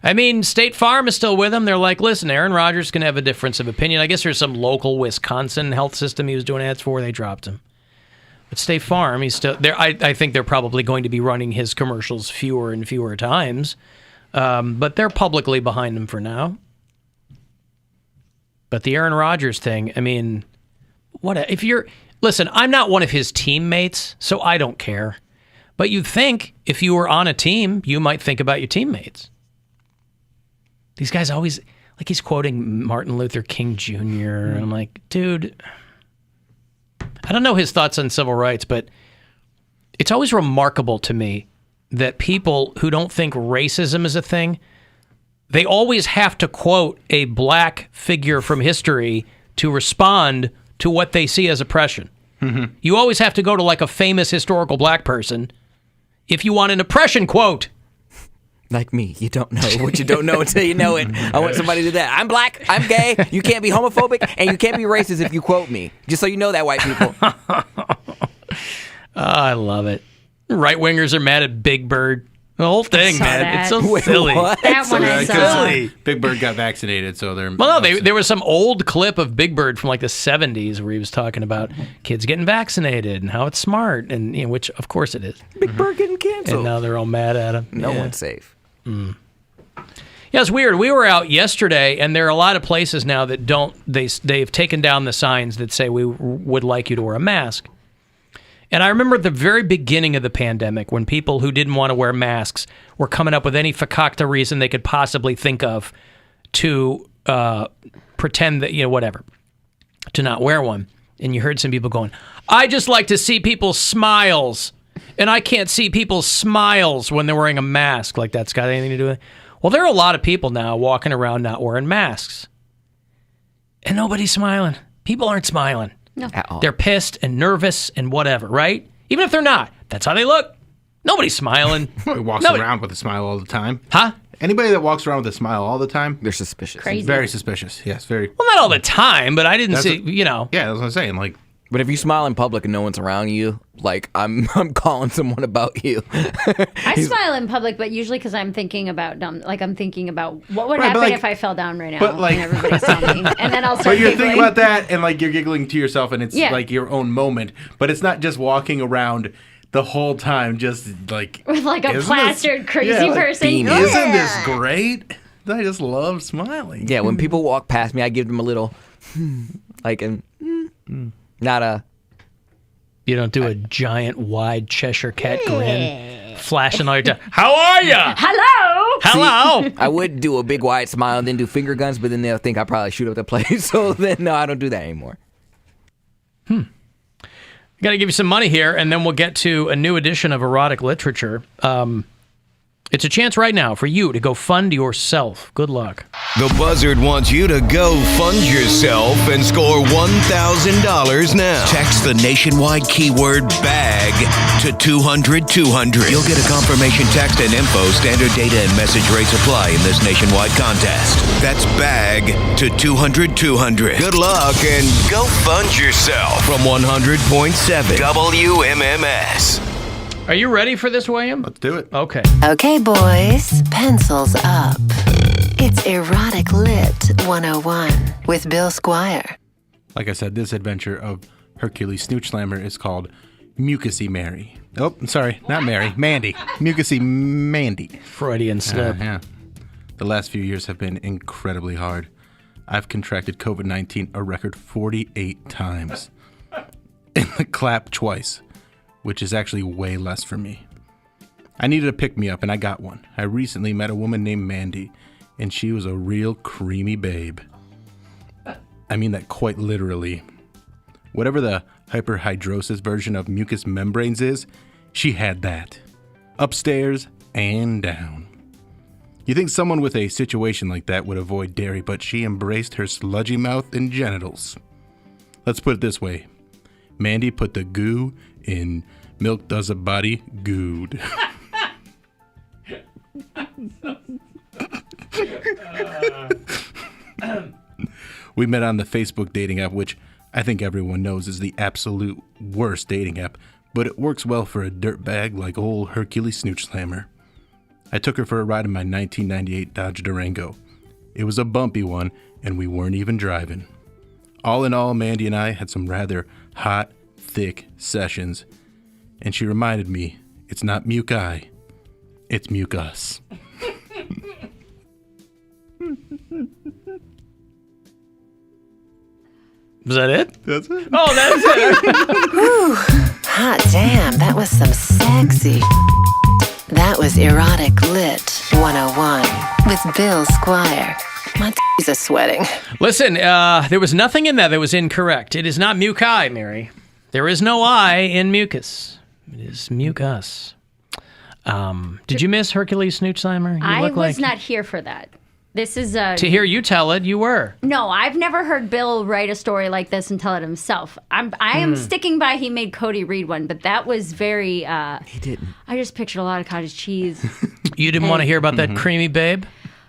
I mean, State Farm is still with him. They're like, listen, Aaron Rodgers can have a difference of opinion. I guess there's some local Wisconsin health system he was doing ads for. They dropped him. But State Farm, he's still there. I think they're probably going to be running his commercials fewer and fewer times. But they're publicly behind him for now. But the Aaron Rodgers thing, I mean, listen, I'm not one of his teammates, so I don't care. But you'd think if you were on a team, you might think about your teammates. These guys always, like he's quoting Martin Luther King Jr. And I'm like, dude, I don't know his thoughts on civil rights, but it's always remarkable to me that people who don't think racism is a thing, they always have to quote a black figure from history to respond to what they see as oppression. Mm-hmm. You always have to go to like a famous historical black person if you want an oppression quote.
Like me, you don't know what you don't know until you know it. I want somebody to do that. I'm black, I'm gay, you can't be homophobic, and you can't be racist if you quote me. Just so you know that, white people.
I love it. Right-wingers are mad at Big Bird. The whole thing, man.
That.
It's so silly.
What? That one I saw.
Big Bird got vaccinated, so they're...
Well, no, there was some old clip of Big Bird from like the 70s where he was talking about kids getting vaccinated and how it's smart, and which, of course, it is.
Big Bird getting canceled.
And now they're all mad at him.
No one's safe.
Mm. Yeah, it's weird. We were out yesterday, and there are a lot of places now that don't. They've taken down the signs that say we would like you to wear a mask. And I remember at the very beginning of the pandemic when people who didn't want to wear masks were coming up with any fakakta reason they could possibly think of to pretend that, whatever, to not wear one. And you heard some people going, I just like to see people's smiles. And I can't see people's smiles when they're wearing a mask. Like that's got anything to do with it. Well, there are a lot of people now walking around not wearing masks. And nobody's smiling. People aren't smiling.
No.
At all.
They're pissed and nervous and whatever, right? Even if they're not. That's how they look. Nobody's smiling.
He walks around with a smile all the time.
Huh?
Anybody that walks around with a smile all the time,
they're suspicious.
Crazy.
Very suspicious. Yes, very.
Well, not all the time, but I didn't see,
Yeah, that's what I'm saying. Like,
but if you smile in public and no one's around you, like I'm calling someone about you.
I smile in public, but usually because I'm thinking about I'm thinking about what would happen if I fell down right now and everybody saw me, and then I'll start.
But you're
giggling.
thinking about that, and like you're giggling to yourself, and it's
Yeah.
like your own moment. But it's not just walking around the whole time, just like
with like a
isn't
plastered
this,
crazy
yeah,
person.
Isn't this great? I just love smiling.
Yeah, when people walk past me, I give them a little, like, not a.
You don't do a giant, wide Cheshire cat grin, flashing all your time. How are ya?
Hello.
Hello.
See, I would do a big wide smile and then do finger guns, but then they'll think I probably shoot up the place. So then, no, I don't do that anymore.
Got to give you some money here, and then we'll get to a new edition of Erotic Literature. It's a chance right now for you to go fund yourself. Good luck.
The Buzzard wants you to go fund yourself and score $1,000 now. Text the nationwide keyword BAG to 200-200. You'll get a confirmation text and info. Standard data and message rates apply in this nationwide contest. That's BAG to 200-200. Good luck and go fund yourself from 100.7 WMMS.
Are you ready for this, William?
Let's do it.
Okay.
Okay, boys, pencils up. It's Erotic Lit 101 with Bill Squire.
Like I said, this adventure of Hercules Snooch Slammer is called Mucusy Mary. Oh, I'm sorry, not Mary, Mandy. Mucusy Mandy.
Freudian slip.
Yeah. The last few years have been incredibly hard. I've contracted COVID-19 a record 48 times. And the clap twice, which is actually way less for me. I needed a pick-me-up, and I got one. I recently met a woman named Mandy, and she was a real creamy babe. I mean that quite literally. Whatever the hyperhidrosis version of mucous membranes is, she had that. Upstairs and down. You think someone with a situation like that would avoid dairy, but she embraced her sludgy mouth and genitals. Let's put it this way. Mandy put the goo in milk does a body good. We met on the Facebook dating app, which I think everyone knows is the absolute worst dating app, but it works well for a dirtbag like old Hercules Snooch Slammer. I took her for a ride in my 1998 Dodge Durango. It was a bumpy one, and we weren't even driving. All in all, Mandy and I had some rather hot, thick sessions, and she reminded me, it's not muci, it's mucus.
Was that it?
That's it.
Oh, that's it.
Whew. Hot damn, that was some sexy. That was Erotic Lit 101 with Bill Squire. My t's are sweating.
Listen, there was nothing in that was incorrect. It is not muci, Mary. There is no I in mucus. It is mucus. Did you miss Hercules Snooch Slammer?
I was not here for that. This is
To hear you tell it, you were.
No, I've never heard Bill write a story like this and tell it himself. I am sticking by he made Cody read one, but that was very...
he didn't.
I just pictured a lot of cottage cheese.
You didn't want to hear about that creamy babe?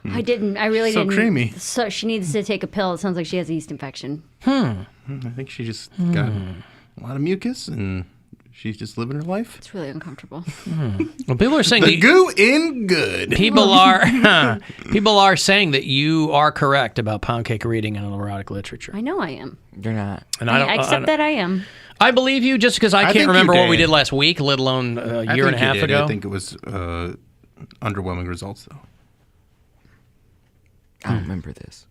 I didn't. I really didn't.
So creamy.
So she needs to take a pill. It sounds like she has a yeast infection.
I think she just got a lot of mucus, and she's just living her life.
It's really uncomfortable.
Well, people are saying
the goo in good.
People are saying that you are correct about Poundcake reading in erotic literature.
I know I am.
You're not.
And
I accept that I am.
I believe you just because I can't remember what we did last week, let alone a year and a half ago.
I think it was underwhelming results, though.
I don't remember this.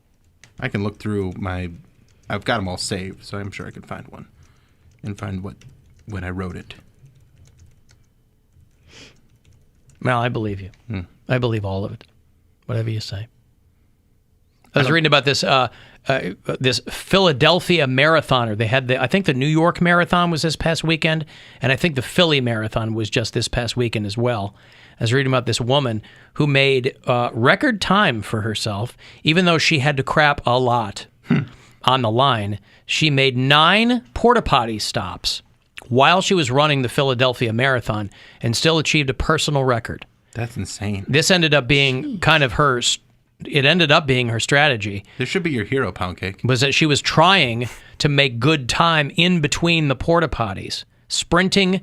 I can look through I've got them all saved, so I'm sure I can find one and find when I wrote it.
Well, I believe you. I believe all of it. Whatever you say. I was reading about this this Philadelphia marathoner. They had I think the New York marathon was this past weekend, and I think the Philly marathon was just this past weekend as well. I was reading about this woman who made record time for herself, even though she had to crap a lot on the line. She made 9 porta potty stops while she was running the Philadelphia marathon and still achieved a personal record.
That's insane.
This ended up being kind of her. It ended up being her strategy.
This should be your hero, Poundcake.
Was that she was trying to make good time in between the porta potties, sprinting.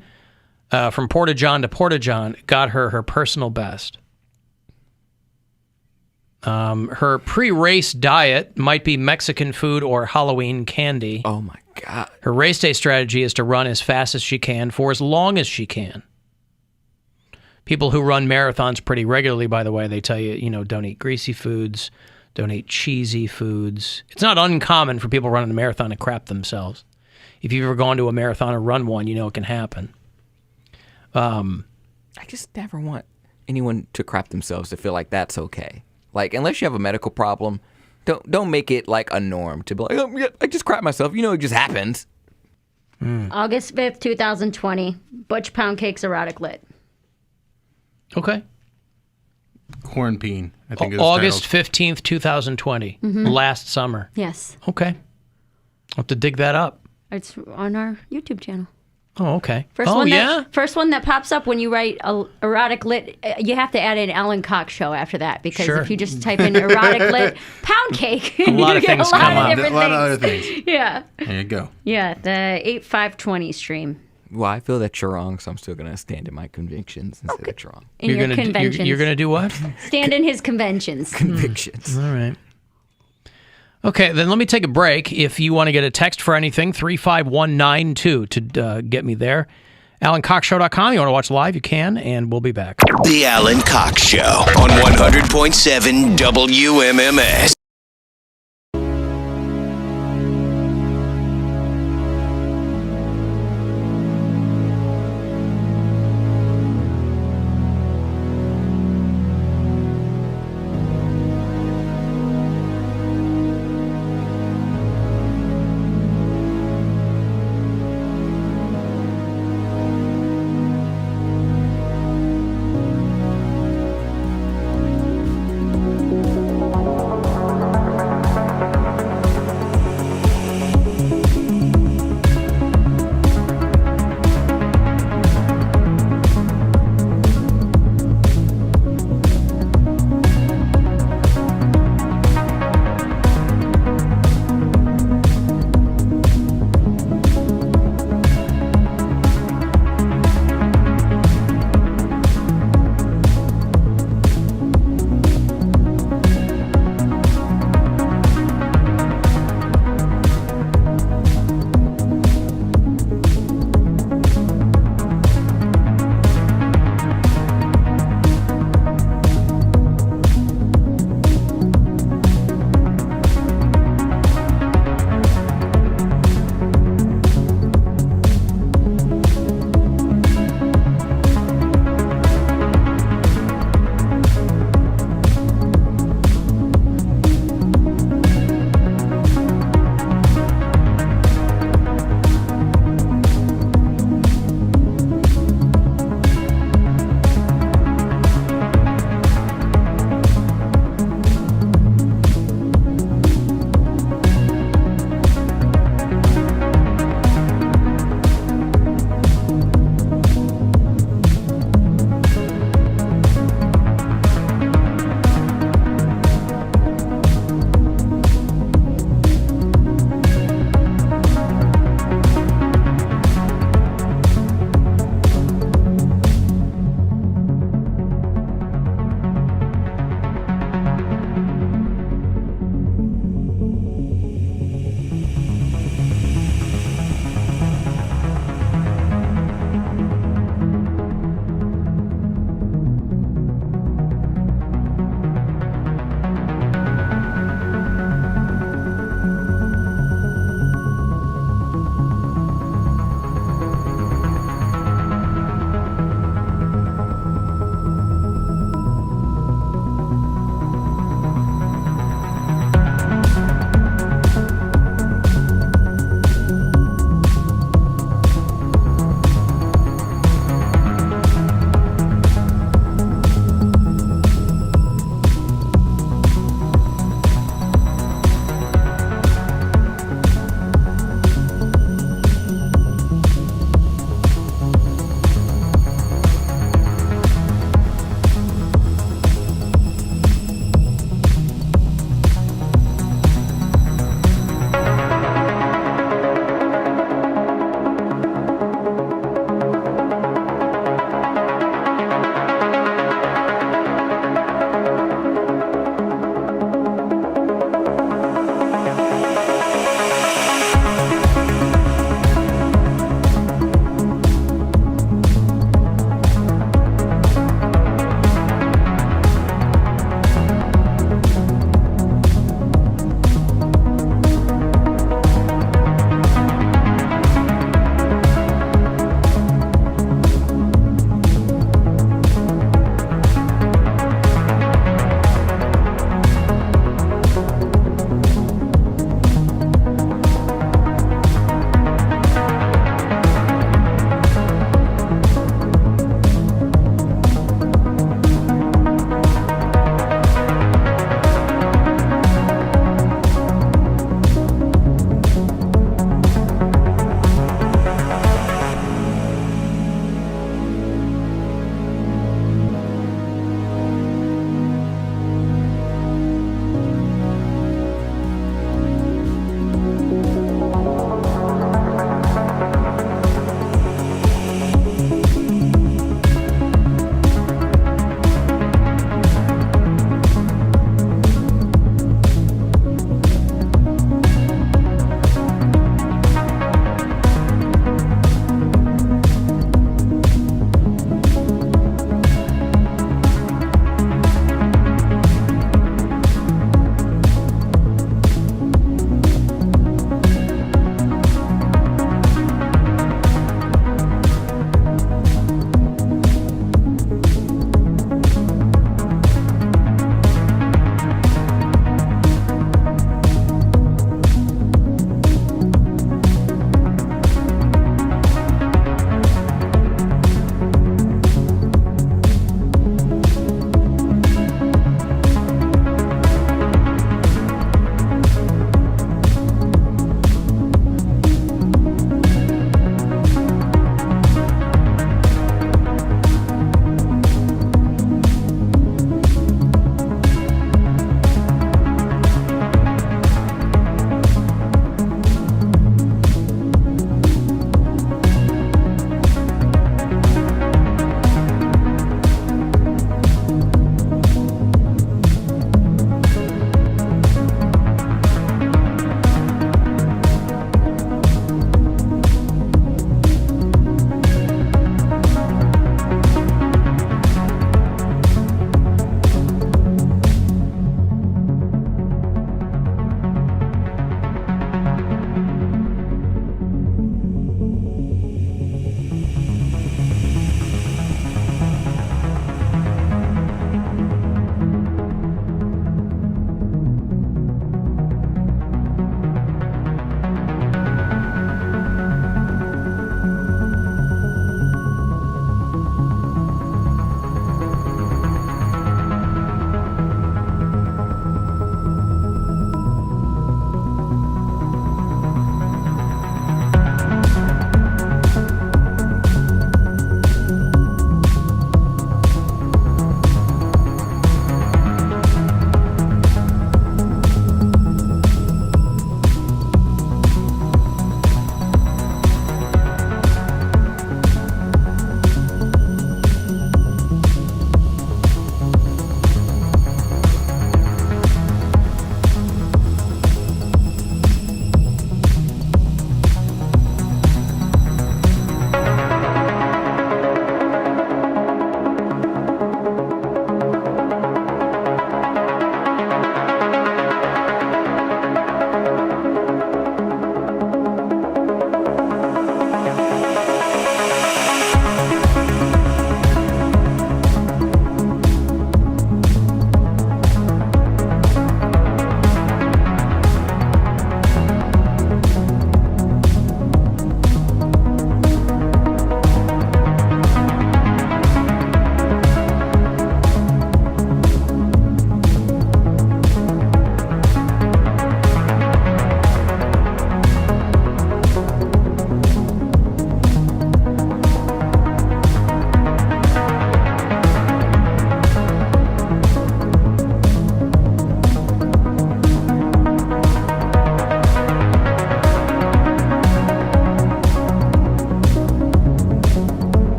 From Porta John to Porta John got her personal best. Her pre-race diet might be Mexican food or Halloween candy.
Oh my God.
Her race day strategy is to run as fast as she can for as long as she can. People who run marathons pretty regularly, by the way, they tell you, don't eat greasy foods, don't eat cheesy foods. It's not uncommon for people running a marathon to crap themselves. If you've ever gone to a marathon or run one, you know it can happen.
I just never want anyone to crap themselves to feel like that's okay. Like, unless you have a medical problem, don't make it like a norm to be like, oh, yeah, I just crap myself. It just happens.
August 5th, 2020. Butch Poundcake's Erotic Lit.
Okay.
Cornpeen, I think.
August 15th, 2020. Last summer.
Yes.
Okay. I'll have to dig that up.
It's on our YouTube channel.
Oh, okay.
First one that pops up when you write Erotic Lit, you have to add in Alan Cox Show after that, because if you just type in Erotic Lit Poundcake,
a lot of things come up.
A
lot of other things.
Yeah.
There you go.
Yeah, the 8/5/20 stream.
Well, I feel that you're wrong, so I'm still going to stand in my convictions and say that you're wrong.
In your conventions.
You're going to do what?
Stand in his conventions.
Convictions.
All right. Okay, then let me take a break. If you want to get a text for anything, 35192 to get me there. AlanCoxShow.com. You want to watch live, you can, and we'll be back.
The Alan Cox Show on 100.7 WMMS.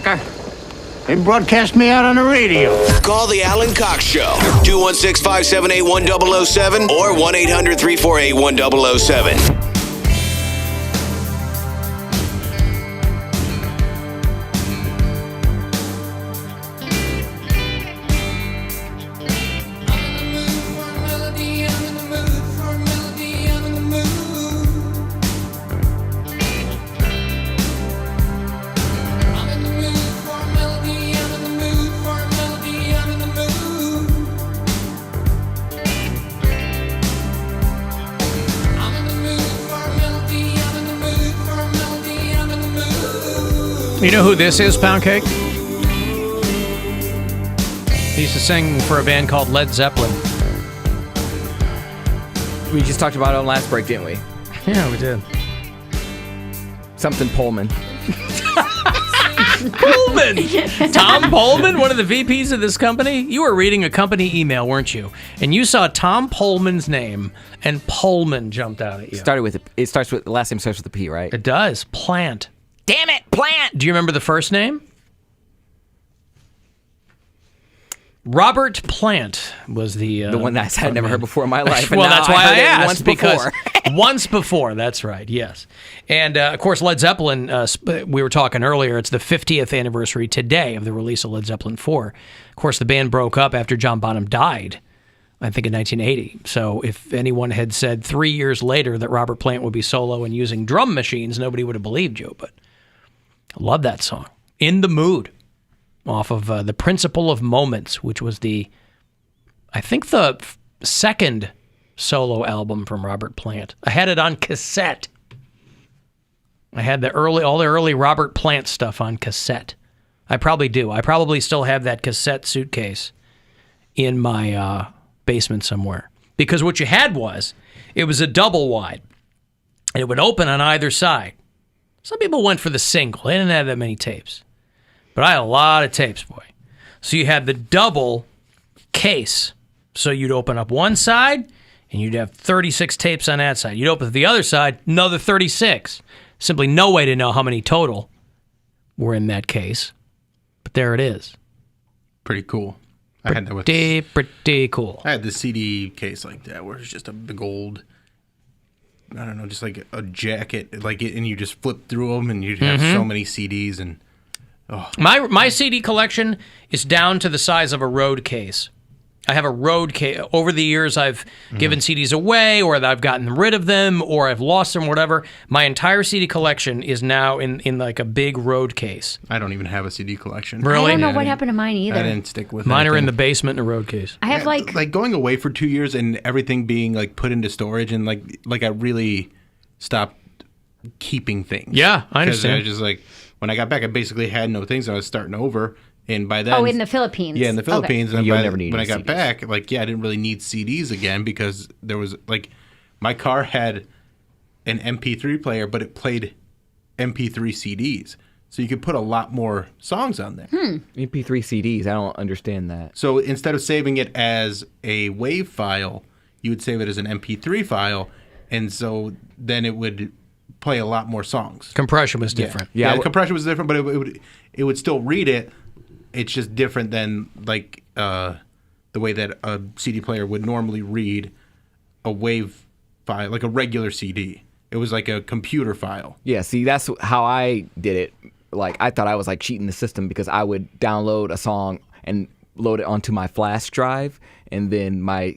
sucker. They broadcast me out on the radio.
Call the Alan Cox Show. 216-578-1007 or 1-800-348-1007.
You know who this is, Poundcake? He used to sing for a band called Led Zeppelin.
We just talked about it on last break, didn't we?
Yeah, we did.
Something Pullman.
Pullman! Tom Pullman, one of the VPs of this company? You were reading a company email, weren't you? And you saw Tom Pullman's name, and Pullman jumped out at you.
It starts with, the last name starts with a P, right?
It does. Plant.
Damn it, Plant!
Do you remember the first name? Robert Plant was the
one that I had never heard before in my life.
Well, that's why I asked.
Once before.
Once before, that's right, yes. And, of course, Led Zeppelin, we were talking earlier, it's the 50th anniversary today of the release of Led Zeppelin 4. Of course, the band broke up after John Bonham died, I think in 1980. So if anyone had said 3 years later that Robert Plant would be solo and using drum machines, nobody would have believed you, but I love that song. In the Mood, off of The Principle of Moments, which was I think the second solo album from Robert Plant. I had it on cassette. I had all the early Robert Plant stuff on cassette. I probably do. I probably still have that cassette suitcase in my basement somewhere. Because what you had it was a double wide. And it would open on either side. Some people went for the single. They didn't have that many tapes. But I had a lot of tapes, boy. So you had the double case. So you'd open up one side, and you'd have 36 tapes on that side. You'd open the other side, another 36. Simply no way to know how many total were in that case. But there it is.
Pretty cool. I had that with
pretty cool.
I had the CD case like that, where it's just a big old, I don't know, just like a jacket, and you just flip through them, and you'd have so many CDs, and
My CD collection is down to the size of a road case. I have a road case. Over the years, I've given CDs away, or I've gotten rid of them, or I've lost them, whatever. My entire CD collection is now in like a big road case.
I don't even have a CD collection.
Really?
I don't know what happened to mine either.
I didn't stick with
mine.
anything.
Are in the basement in a road case.
I have
like going away for 2 years and everything being like put into storage, and like I really stopped keeping things.
Yeah, I understand.
I just when I got back, I basically had no things, and I was starting over. And by then,
in the Philippines.
Yeah, in the Philippines.
Okay.
And
when
I got
CDs.
back, I didn't really need CDs again, because there was my car had an MP3 player, but it played MP3 CDs, so you could put a lot more songs on there.
MP3 CDs, I don't understand that.
So instead of saving it as a WAV file, you would save it as an MP3 file, and so then it would play a lot more songs.
Compression was different.
Yeah, compression was different, but it would still read it. It's just different than the way that a CD player would normally read a WAV file, like a regular CD. It was like a computer file.
Yeah, see, that's how I did it. I thought I was cheating the system, because I would download a song and load it onto my flash drive, and then my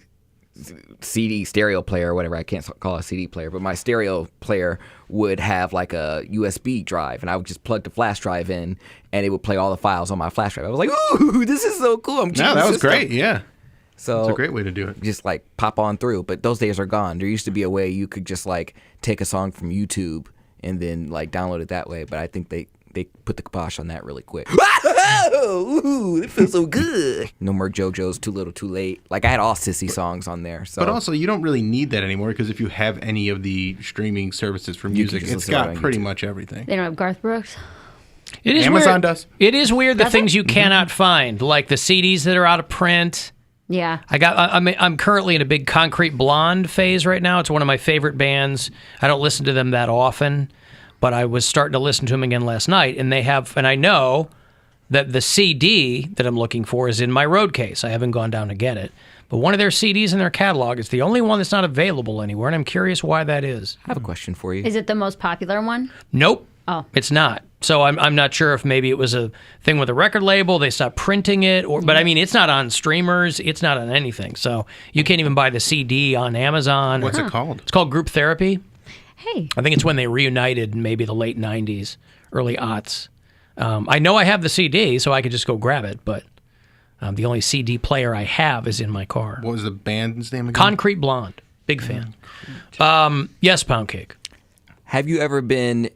CD stereo player, or whatever, I can't call it a CD player, but my stereo player would have a USB drive, and I would just plug the flash drive in, and it would play all the files on my flash drive. I was like, ooh, this is so cool. I'm cheating the
that was
system.
great, yeah.
So
it's a great way to do it.
Just pop on through, but those days are gone. There used to be a way you could just take a song from YouTube and then download it that way, but I think they put the kibosh on that really quick. Ooh, it feels so good. No more JoJo's Too Little Too Late. I had all sissy songs on there. So.
But also, you don't really need that anymore, because if you have any of the streaming services for music, it's got pretty much everything.
They don't have Garth Brooks?
It is
Amazon
weird.
does.
It is weird, the things you cannot find, like the CDs that are out of print.
Yeah.
I'm currently in a big Concrete Blonde phase right now. It's one of my favorite bands. I don't listen to them that often, but I was starting to listen to them again last night, and they have, and I know that the CD that I'm looking for is in my road case. I haven't gone down to get it. But one of their CDs in their catalog is the only one that's not available anywhere, and I'm curious why that is.
I have a question for you.
Is it the most popular one?
Nope.
Oh.
It's not. So I'm not sure if maybe it was a thing with a record label, they stopped printing it, but I mean, it's not on streamers, it's not on anything. So you can't even buy the CD on Amazon.
What's it called?
It's called Group Therapy.
Hey.
I think it's when they reunited in maybe the late 90s, early aughts. I know I have the CD, so I could just go grab it, but the only CD player I have is in my car.
What was the band's name again?
Concrete Blonde. Big fan. Yes, Poundcake.
Have you ever been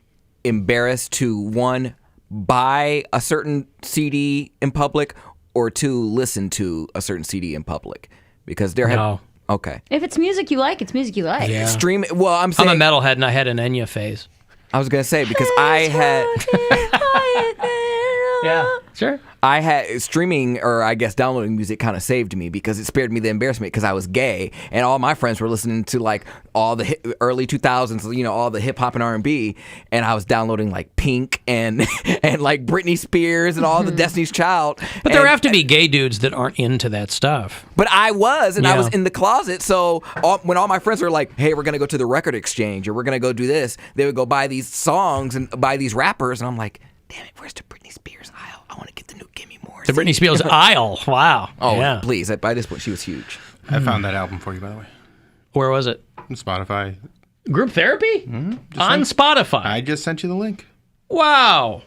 embarrassed to, one, buy a certain CD in public, or two, listen to a certain CD in public? Because there
No.
Okay.
If it's music you like, it's music you like.
Yeah.
Stream. Well, I'm saying.
I'm a metalhead, and I had an Enya phase.
I was gonna say because I had.
Yeah, sure.
I had streaming, or I guess downloading music, kind of saved me because it spared me the embarrassment because I was gay and all my friends were listening to like all the early 2000s, you know, all the hip hop and R&B, and I was downloading like Pink and like Britney Spears and all the Destiny's Child.
But there have to be gay dudes that aren't into that stuff.
But I was, and I
Yeah.
was in the closet. So when all my friends were like, "Hey, we're gonna go to the record exchange, or we're gonna go do this," they would go buy these songs and buy these rappers, and I'm like, "Damn it, where's the Britney Spears aisle? I want to get the new Gimme More."
The Britney Spears aisle. Wow.
Oh,
yeah.
please! By this point, she was huge.
I found that album for you, by the way.
Where was it?
On Spotify.
Group Therapy? On Spotify.
I just sent you the link.
Wow.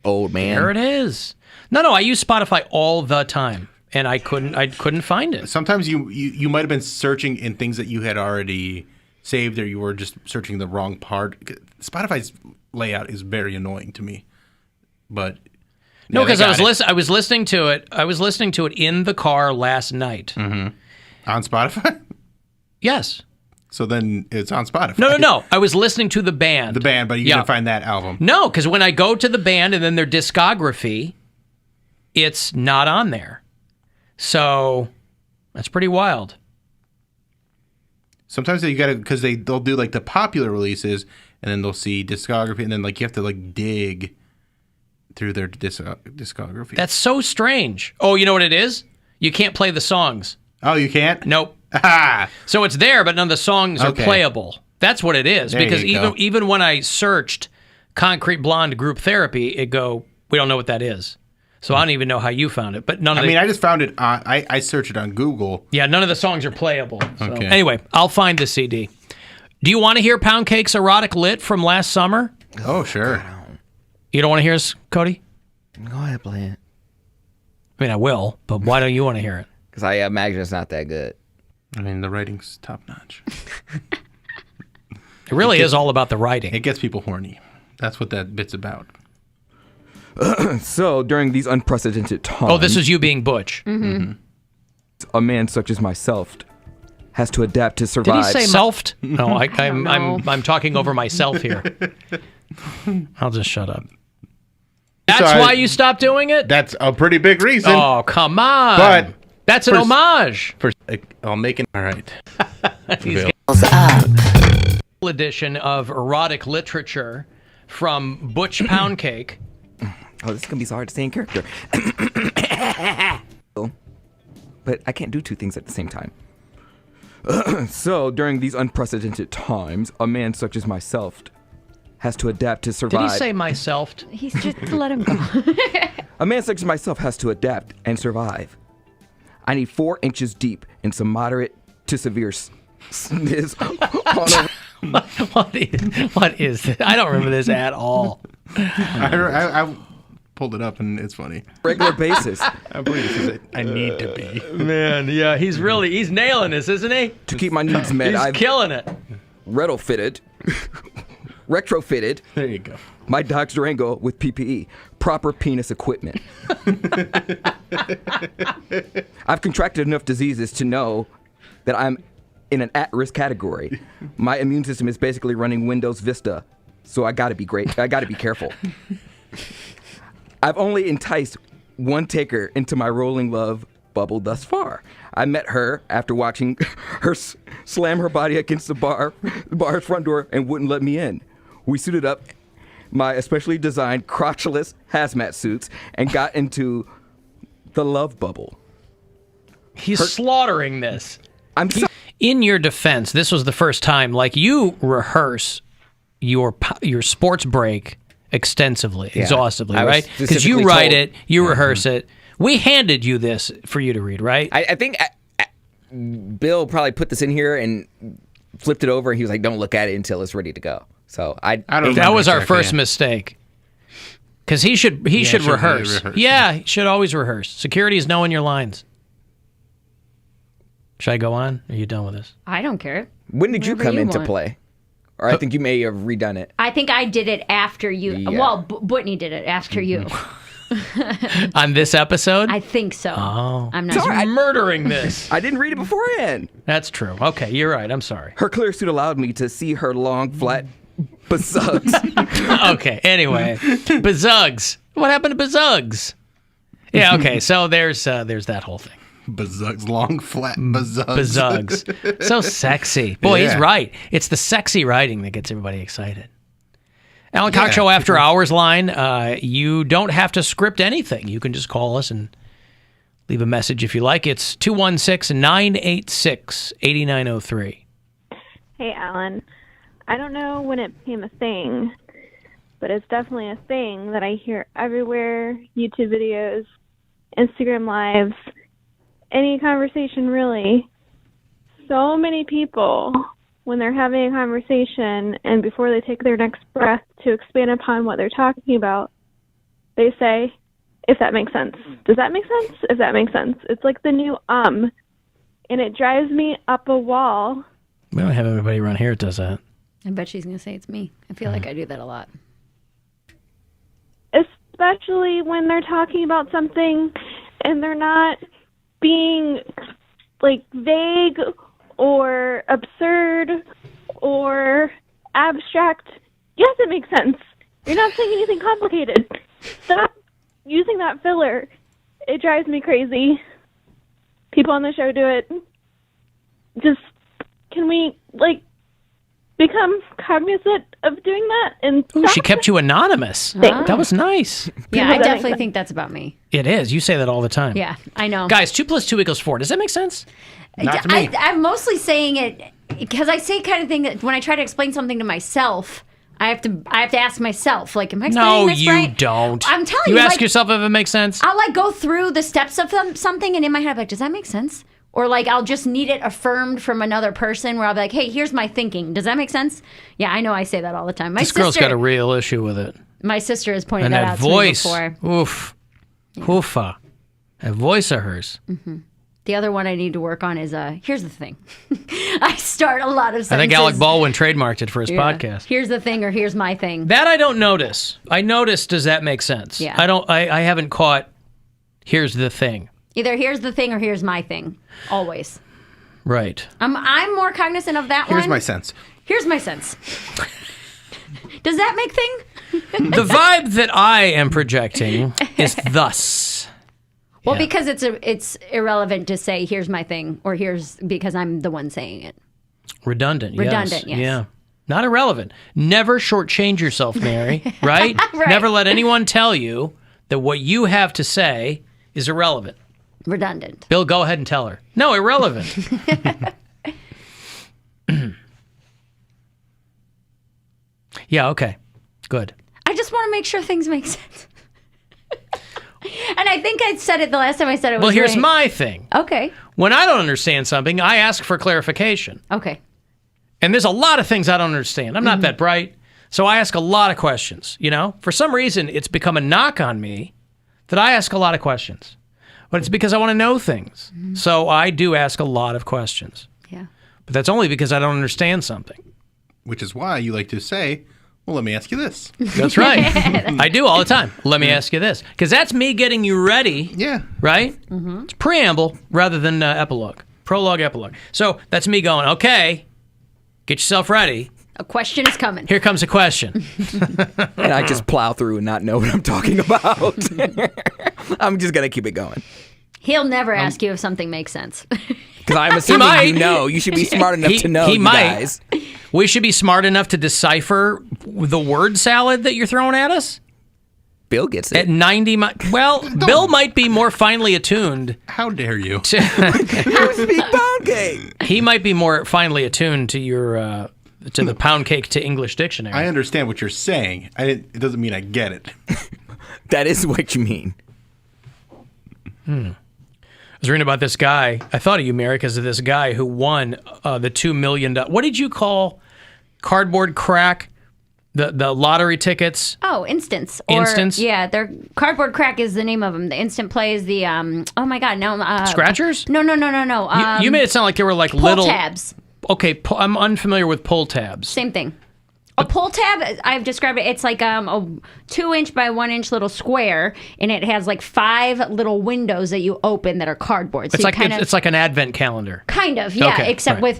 Old man.
There it is. No, I use Spotify all the time, and I couldn't find it.
Sometimes you might have been searching in things that you had already saved, or you were just searching the wrong part. Spotify's layout is very annoying to me, but
No,
yeah,
because
they
I was listening to it. I was listening to it in the car last night.
on Spotify.
Yes.
So then it's on Spotify.
No. I was listening to the band.
The band, but you didn't find that album.
No, because when I go to the band and then their discography, it's not on there. So that's pretty wild.
Sometimes you gotta, because they'll do like the popular releases, and then they'll see discography, and then like you have to like dig through their discography.
That's so strange. Oh, you know what it is? You can't play the songs.
Oh, you can't?
Nope. So it's there, but none of the songs are playable. That's what it is.
There
Because
you go.
even when I searched Concrete Blonde Group Therapy, we don't know what that is. So I don't even know how you found it. But
I just found it on, I searched it on Google.
Yeah, none of the songs are playable. So.
Okay.
Anyway, I'll find the CD. Do you want to hear Poundcake's Erotic Lit from last summer?
Oh, sure.
You don't want to hear us, Cody?
Go ahead, play it.
I mean, I will, but why don't you want to hear it?
Because I imagine it's not that good.
I mean, the writing's top notch.
It really is all about the writing.
It gets people horny. That's what that bit's about.
So, during these unprecedented times...
Oh, this is you being Butch.
Mm-hmm. A man such as myself has to adapt to survive.
Did he say selfed? No, I'm talking over myself here. I'll just shut up. That's why you stopped doing it?
That's a pretty big reason.
Oh, come on.
But
that's an homage.
I'll make it. All right.
Edition of erotic literature from Butch Poundcake.
Oh, this is going to be so hard to say in character. But I can't do two things at the same time.
So, during these unprecedented times, a man such as myself has to adapt to survive.
Did he say myself?
He's just let him go.
A man such as myself has to adapt and survive. I need 4 inches deep and some moderate to severe sniz on a...
What is this? I don't remember this at all.
I pulled it up and it's funny.
Regular basis.
I believe this is it. I need to be.
Man, yeah, he's nailing this, isn't he?
To keep my needs met,
He's
I've
killing it.
retrofitted.
There you go.
My Dodge Durango with PPE, proper penis equipment. I've contracted enough diseases to know that I'm in an at-risk category. My immune system is basically running Windows Vista, so I gotta be careful. I've only enticed one taker into my rolling love bubble thus far. I met her after watching her slam her body against the bar's front door and wouldn't let me in. We suited up my especially designed crotchless hazmat suits and got into the love bubble.
He's slaughtering this.
I'm
in your defense, this was the first time, like, you rehearse your sports break extensively, exhaustively, right? Because you write it, you rehearse it. We handed you this for you to read, right?
I think Bill probably put this in here and flipped it over, and he was like, "Don't look at it until it's ready to go." So I don't.
That was our first mistake. Because he should rehearse. Yeah, he should always rehearse. Security is knowing your lines. Should I go on? Are you done with this?
I don't care.
When did you
Whatever
come into
want.
play? Or I think you may have redone it.
I think I did it after you.
Yeah.
Well, Whitney did it after you.
On this episode?
I think so.
Oh.
I'm not
He's
sure.
murdering this.
I didn't read it beforehand.
That's true. Okay, you're right. I'm sorry.
Her clear suit allowed me to see her long, flat bazzugs.
Okay, anyway. Bazzugs. What happened to bazzugs? Yeah, okay, so there's that whole thing.
Bazzugs, long, flat bazzugs.
Bazzugs. So sexy. Boy, he's right. It's the sexy writing that gets everybody excited. Alan Cox Show After Hours line. You don't have to script anything. You can just call us and leave a message if you like. It's 216-986-8903.
Hey, Alan. I don't know when it became a thing, but it's definitely a thing that I hear everywhere. YouTube videos, Instagram lives, any conversation really. So many people, when they're having a conversation and before they take their next breath to expand upon what they're talking about, they say, if that makes sense. Does that make sense? If that makes sense. It's like the new and it drives me up a wall.
We don't have anybody around here that does that.
I bet she's going to say it's me. I feel like I do that a lot.
Especially when they're talking about something and they're not being like vague or absurd or abstract. Yes, it makes sense. You're not saying anything complicated. Stop using that filler. It drives me crazy. People on the show do it. Just, can we, like, become cognizant of doing that? And
Ooh, she kept you anonymous.
Thanks.
That was nice.
Yeah, I definitely think that's about me.
It is. You say that all the time.
Yeah, I know.
Guys, 2 + 2 = 4. Does that make sense? Not to me.
I'm mostly saying it because I say kind of thing that when I try to explain something to myself, I have to ask myself, like, am I explaining this right?
No, you don't.
I'm telling you.
You ask
like,
yourself if it makes sense?
I'll, like, go through the steps of something, and in my head, I'm like, does that make sense? Or, like, I'll just need it affirmed from another person where I'll be like, hey, here's my thinking. Does that make sense? Yeah, I know I say that all the time.
This girl's got a real issue with it.
My sister has pointed
And
that
that
out
voice.
to me before.
Oof. Hoofa. That voice of hers.
Mm-hmm. The other one I need to work on is, here's the thing. I start a lot of sentences.
I think Alec Baldwin trademarked it for his
Yeah.
podcast.
Here's the thing or here's my thing.
That I don't notice. I notice, does that make sense?
Yeah.
I haven't caught, here's the thing.
Either here's the thing or here's my thing. Always.
Right.
I'm more cognizant of that one.
Here's my sense.
Here's my sense. Does that make thing?
The vibe that I am projecting is thus.
Well, because it's irrelevant to say here's my thing or here's because I'm the one saying it.
Redundant,
yes.
Yeah. Not irrelevant. Never shortchange yourself, Mary, right?
Right.
Never let anyone tell you that what you have to say is irrelevant.
Redundant.
Bill, go ahead and tell her. No, irrelevant. Yeah, okay. Good.
I just want to make sure things make sense. And I think I said it the last time I said it was
Well, here's
right.
my thing.
Okay.
When I don't understand something, I ask for clarification.
Okay.
And there's a lot of things I don't understand. I'm not that bright. So I ask a lot of questions, you know? For some reason, it's become a knock on me that I ask a lot of questions. But it's because I want to know things. So I do ask a lot of questions.
Yeah.
But that's only because I don't understand something.
Which is why you like to say, well, let me ask you this.
That's right. I do all the time. Let me ask you this. Because that's me getting you ready.
Yeah.
Right?
Mm-hmm.
It's preamble rather than epilogue. Prologue, epilogue. So that's me going, okay, get yourself ready.
A question is coming.
Here comes a question.
And I just plow through and not know what I'm talking about. I'm just going to keep it going.
He'll never ask you if something makes sense.
Because I'm assuming you know. You should be smart enough to know, guys.
We should be smart enough to decipher the word salad that you're throwing at us?
Bill gets it.
At 90 well, Bill might be more finely attuned.
How dare you?
You speak Poundcake.
He might be more finely attuned to your to the Poundcake to English dictionary.
I understand what you're saying. It doesn't mean I get it.
That is what you mean.
I was reading about this guy. I thought of you, Mary, because of this guy who won the $2 million. What did you call cardboard crack? The lottery tickets?
Oh, Instants.
Instants?
Yeah, they're Cardboard Crack is the name of them. The Instant Play is the oh my god, no.
Scratchers?
No.
You made it sound like they were like
pull
little
tabs.
Okay, I'm unfamiliar with pull tabs.
Same thing. A pull tab, I've described it. It's like a 2-inch by 1-inch little square, and it has like 5 little windows that you open that are cardboard. So
It's like an advent calendar.
Kind of, yeah,
Okay,
except with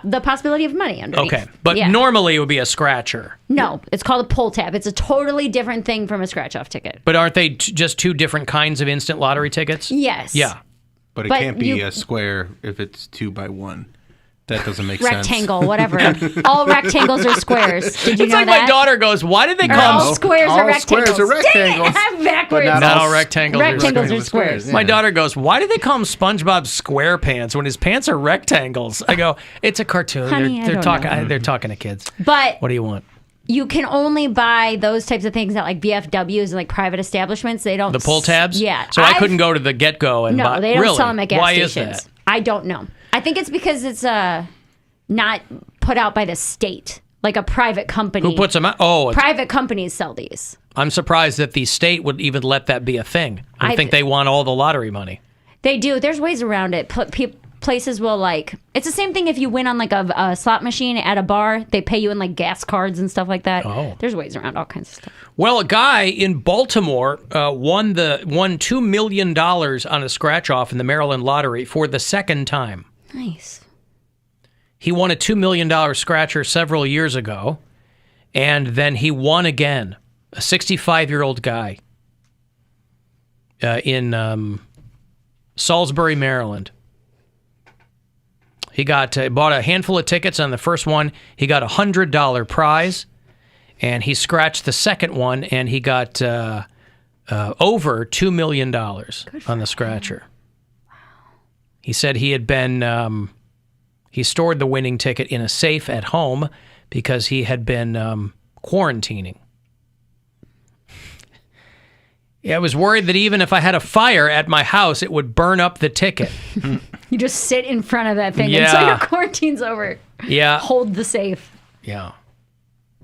the possibility of money underneath.
Okay, but
yeah.
normally it would be a scratcher.
No, it's called a pull tab. It's a totally different thing from a scratch-off ticket.
But aren't they just two different kinds of instant lottery tickets?
Yes.
Yeah.
But it can't be a square if it's 2 by 1. That doesn't make
Rectangle,
sense.
whatever. All rectangles are squares. Did you
it's
know
like
that?
my daughter goes, why did they
Or
call
all squares are rectangles?
Squares are rectangles.
Dang it, I'm backwards.
Not all rectangles
are squares.
My daughter goes, why do they call him SpongeBob SquarePants when his pants are rectangles? I go, it's a cartoon.
Honey, I don't know.
They're talking to kids.
But
what do you want?
You can only buy those types of things at like VFWs and like private establishments. They don't.
The pull tabs?
Yeah.
So I couldn't go to the get-go and buy.
No, they don't
really?
sell them at gas
Why
stations.
is that?
I don't know. I think it's because it's not put out by the state, like a private company.
Who puts them out? Oh,
private companies sell these.
I'm surprised that the state would even let that be a thing. I think they want all the lottery money.
They do. There's ways around it. Places will like. It's the same thing if you win on like a slot machine at a bar. They pay you in like gas cards and stuff like that.
Oh.
There's ways around all kinds of stuff.
Well, a guy in Baltimore won $2 million on a scratch-off in the Maryland lottery for the second time.
Nice.
He won a $2 million scratcher several years ago, and then he won again. A 65-year-old guy in Salisbury, Maryland. He bought a handful of tickets on the first one. He got a $100 prize, and he scratched the second one, and he got over $2 million on the scratcher. Wow. He said he had been... He stored the winning ticket in a safe at home because he had been quarantining. Yeah, I was worried that even if I had a fire at my house, it would burn up the ticket.
You just sit in front of that thing until your quarantine's over.
Yeah.
Hold the safe.
Yeah.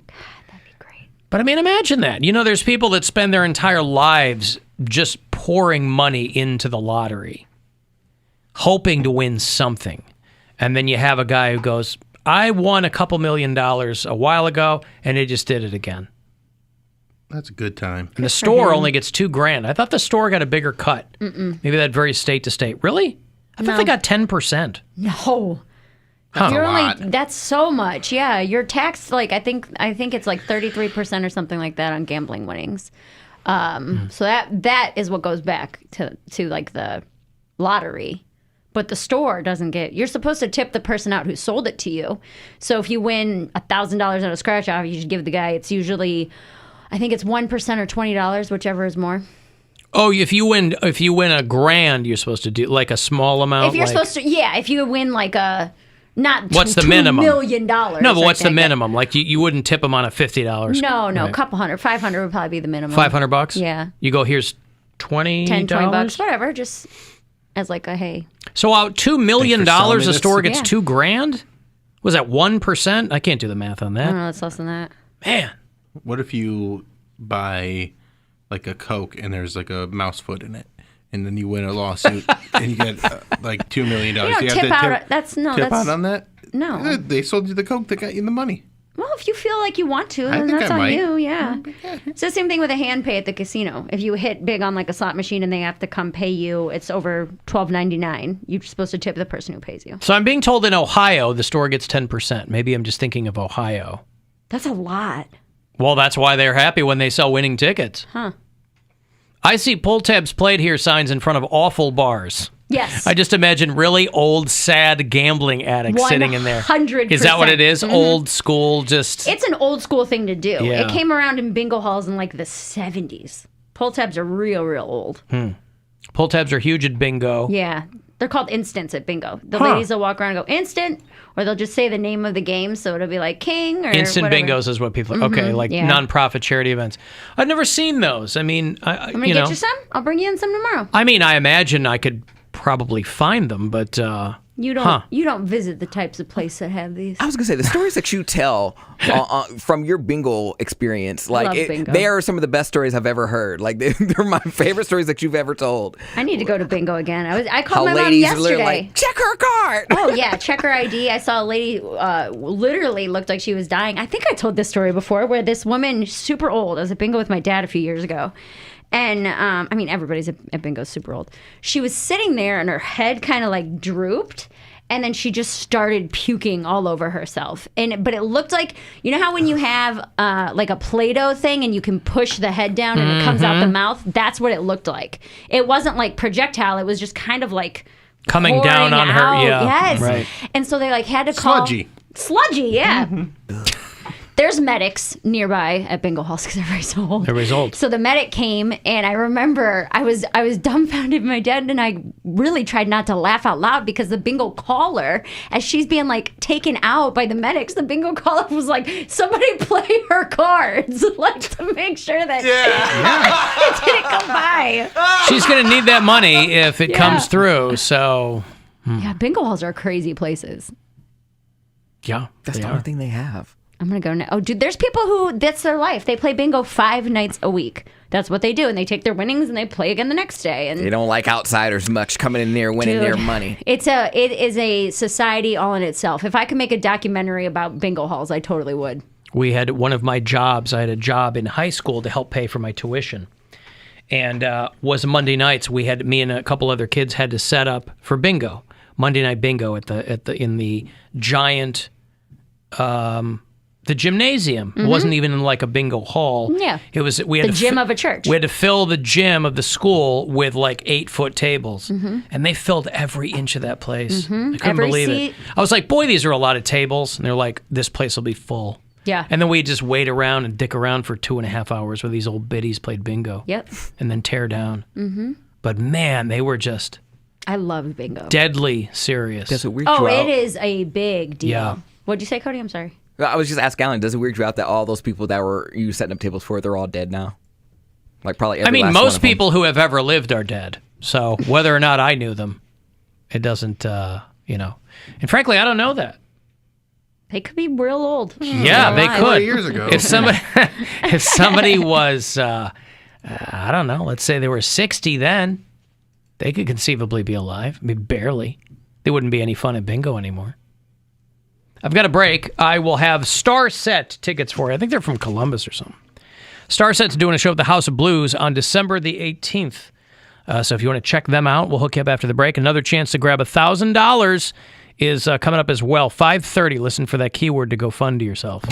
God, that'd be great. But I mean, imagine that. You know, there's people that spend their entire lives just pouring money into the lottery, hoping to win something. And then you have a guy who goes, I won a couple $1 million a while ago, and he just did it again.
That's a good time.
And the store only gets $2,000. I thought the store got a bigger cut. Maybe that varies state to state. Really? I thought they got 10%.
No.
Huh.
You're only that's so much. Yeah, you're taxed like I think it's like 33% or something like that on gambling winnings. So that is what goes back to like the lottery. But the store doesn't get. You're supposed to tip the person out who sold it to you. So if you win $1,000 on a scratch off, you should give the guy. It's usually, I think it's 1% or $20, whichever is more.
Oh, if you win $1,000, you're supposed to do like a small amount.
If you're supposed to, if you win like a not
what's the
$2
minimum?
$2 million.
No, but what's the minimum? Like you wouldn't tip them on a $50.
No,
right.
a couple hundred, 500 would probably be the minimum.
$500?
Yeah.
You go, here's $20.
$10-$20, whatever. Just as like a hey.
So out $2 million, a store gets
Yeah.
$2,000. Was that 1%? I can't do the math on
I
that.
don't know. It's less than that.
Man,
what if you buy like a Coke and there's like a mouse foot in it, and then you win a lawsuit and you get like $2 million?
You don't tip out. That's
out on that.
No.
They sold you the Coke that got you the money.
Well, if you feel like you want to, then
think
that's
I
on
might.
you, yeah. It's the same thing with a hand pay at the casino. If you hit big on like a slot machine and they have to come pay you, it's over $12.99. You're supposed to tip the person who pays you.
So I'm being told in Ohio the store gets 10%. Maybe I'm just thinking of Ohio.
That's a lot.
Well, that's why they're happy when they sell winning tickets.
Huh.
I see pull tabs played here signs in front of awful bars.
Yes.
I just imagine really old, sad gambling addicts sitting in there.
100%.
Is that what it is?
Mhm.
Old school, just...
It's an old school thing to do.
Yeah.
It came around in bingo halls in like the 70s. Pull tabs are real old.
Pull tabs are huge at bingo.
Yeah. They're called instants at bingo. The
Huh.
ladies will walk around and go, instant, or they'll just say the name of the game, so it'll be like king or
Instant
whatever.
bingos is what people... Okay, like
yeah.
nonprofit charity events. I've never seen those. I mean,
I'm going to get you some. I'll bring you in some tomorrow.
I mean, I imagine I could probably find them, but...
You don't visit the types of places that have these.
I was gonna say the stories that you tell from your bingo experience,
Love bingo.
they are some of the best stories I've ever heard. Like they're my favorite stories that you've ever told.
I need to go to bingo again. I
How
called my mom
ladies
yesterday.
literally like, check her card.
Oh yeah, check her ID. I saw a lady literally looked like she was dying. I think I told this story before, where this woman, super old, I was at bingo with my dad a few years ago. And, I mean, everybody's at bingo super old. She was sitting there and her head kind of like drooped. And then she just started puking all over herself. But it looked like, you know how when you have like a Play-Doh thing and you can push the head down and it comes out the mouth? That's what it looked like. It wasn't like projectile. It was just kind of like
coming down on her.
out.
Yeah.
Yes.
Right.
And so they like had to call. Sludgy, yeah. There's medics nearby at bingo halls because everybody's old.
Everybody's old.
So the medic came, and I remember I was dumbfounded. My dad and I really tried not to laugh out loud because the bingo caller, as she's being like taken out by the medics, the bingo caller was like, "Somebody play her cards," like to make sure that it didn't come by.
She's going to need that money if it comes through, so...
Yeah, bingo halls are crazy places.
Yeah,
that's the only thing they have.
I'm going to go now. Oh, dude, there's people who, that's their life. They play bingo 5 nights a week. That's what they do. And they take their winnings and they play again the next day. And
They don't like outsiders much coming in there winning their money.
It is a society all in itself. If I could make a documentary about bingo halls, I totally would.
We had one of my jobs. I had a job in high school to help pay for my tuition. And was Monday nights. We had, me and a couple other kids had to set up for bingo. Monday night bingo in the giant... the gymnasium. It wasn't even in like a bingo hall.
Yeah.
It was we had
the gym of a church.
We had to fill the gym of the school with like 8-foot tables. And they filled every inch of that place. I couldn't believe it. I was like, boy, these are a lot of tables. And they're like, this place will be full.
Yeah.
And then we just wait around and dick around for 2.5 hours where these old biddies played bingo.
Yep.
And then tear down. But man, they were just
I love bingo.
deadly serious.
Does it weird
Oh,
you out?
it is a big deal.
Yeah.
What'd you say, Cody? I'm sorry.
I was just asking Alan, does it weird you out that all those people that were you setting up tables for, they're all dead now? Like probably every
I mean,
last one
most
of them.
people who have ever lived are dead. So whether or not I knew them, it doesn't, And frankly, I don't know that.
They could be real old.
Yeah, they could.
40 years ago.
If somebody was, I don't know, let's say they were 60 then, they could conceivably be alive. I mean, barely. They wouldn't be any fun at bingo anymore. I've got a break. I will have Star Set tickets for you. I think they're from Columbus or something. Star Set's doing a show at the House of Blues on December the 18th. So if you want to check them out, we'll hook you up after the break. Another chance to grab $1,000 is coming up as well. 5:30. Listen for that keyword to go fund to yourself.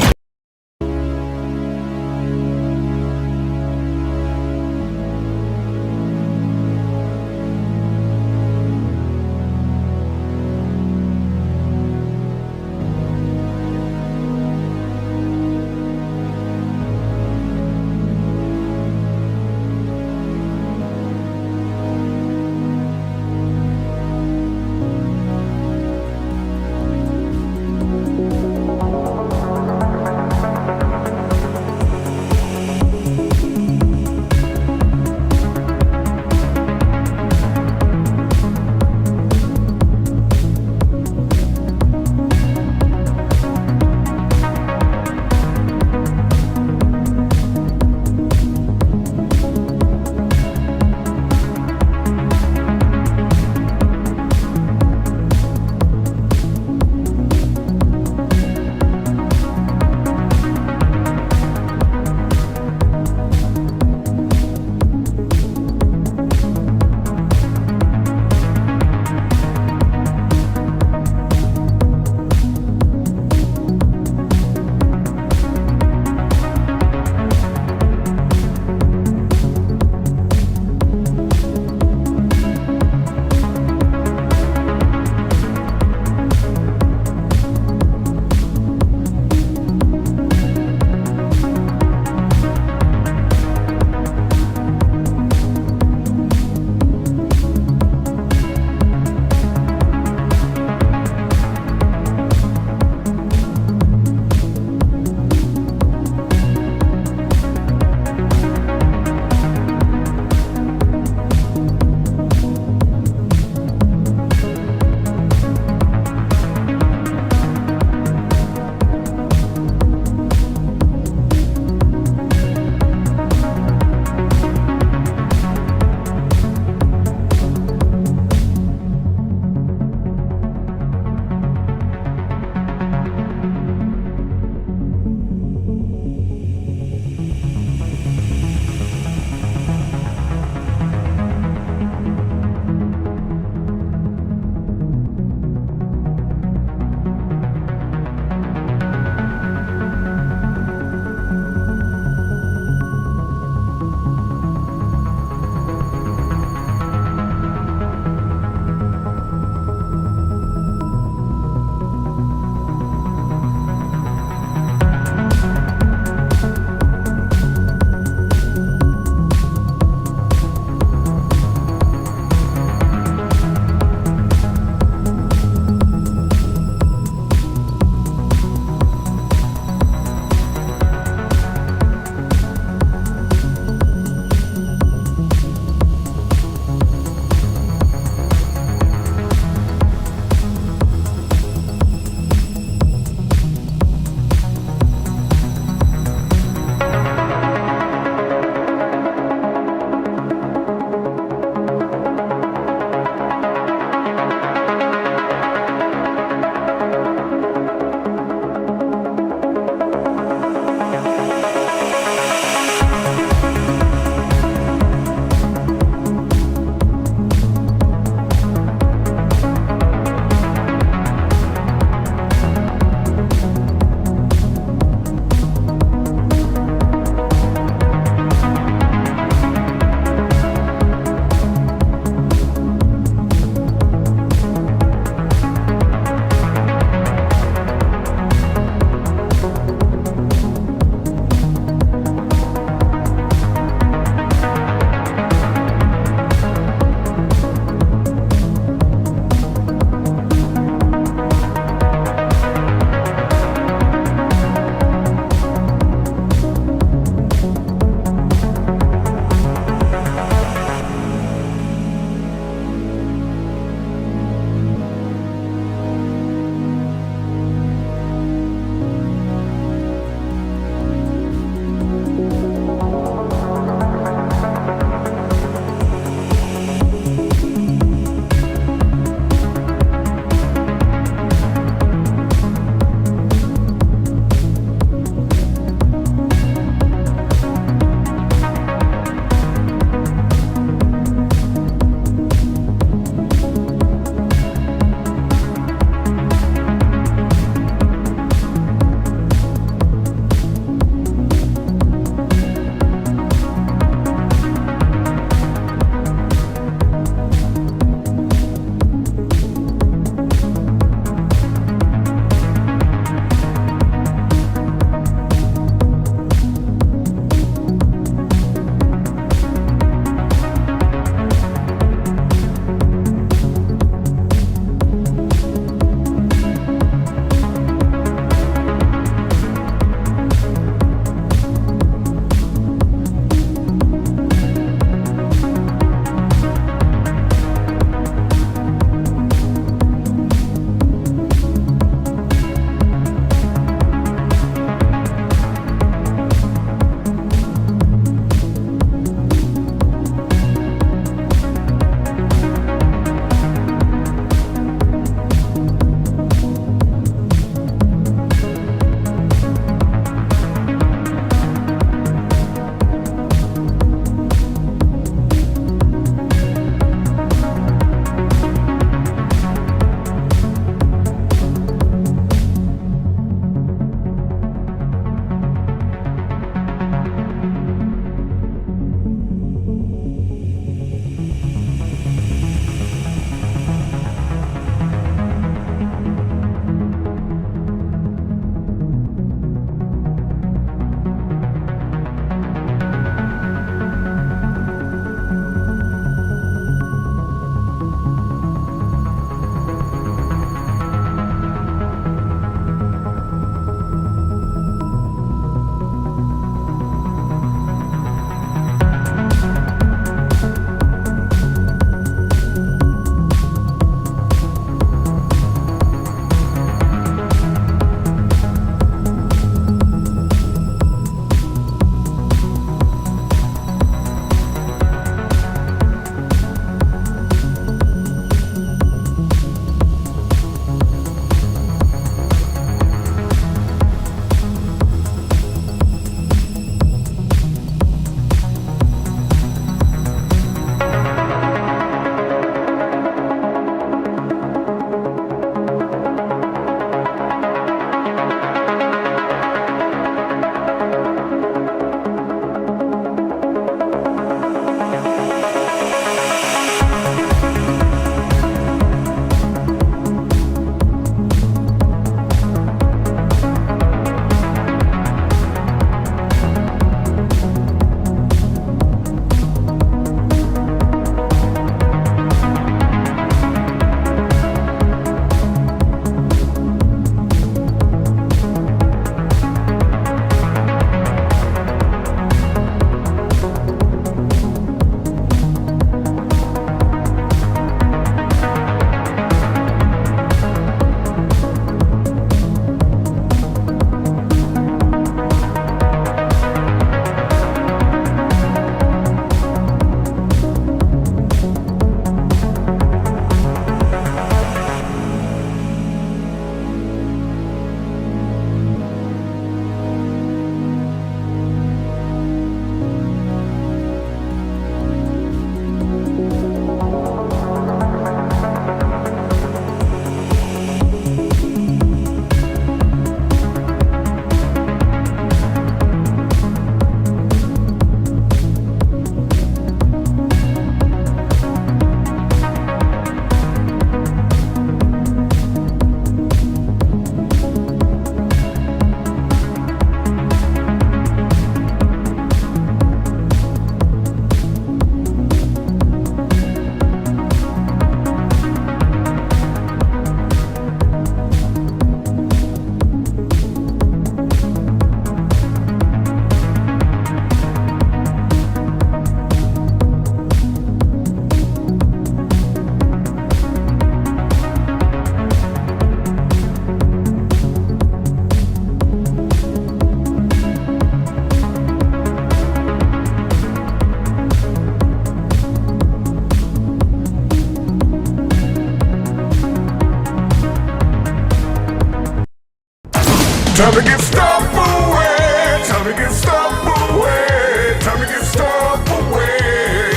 to give stuff away. Time to give stuff away. Time to give stuff away.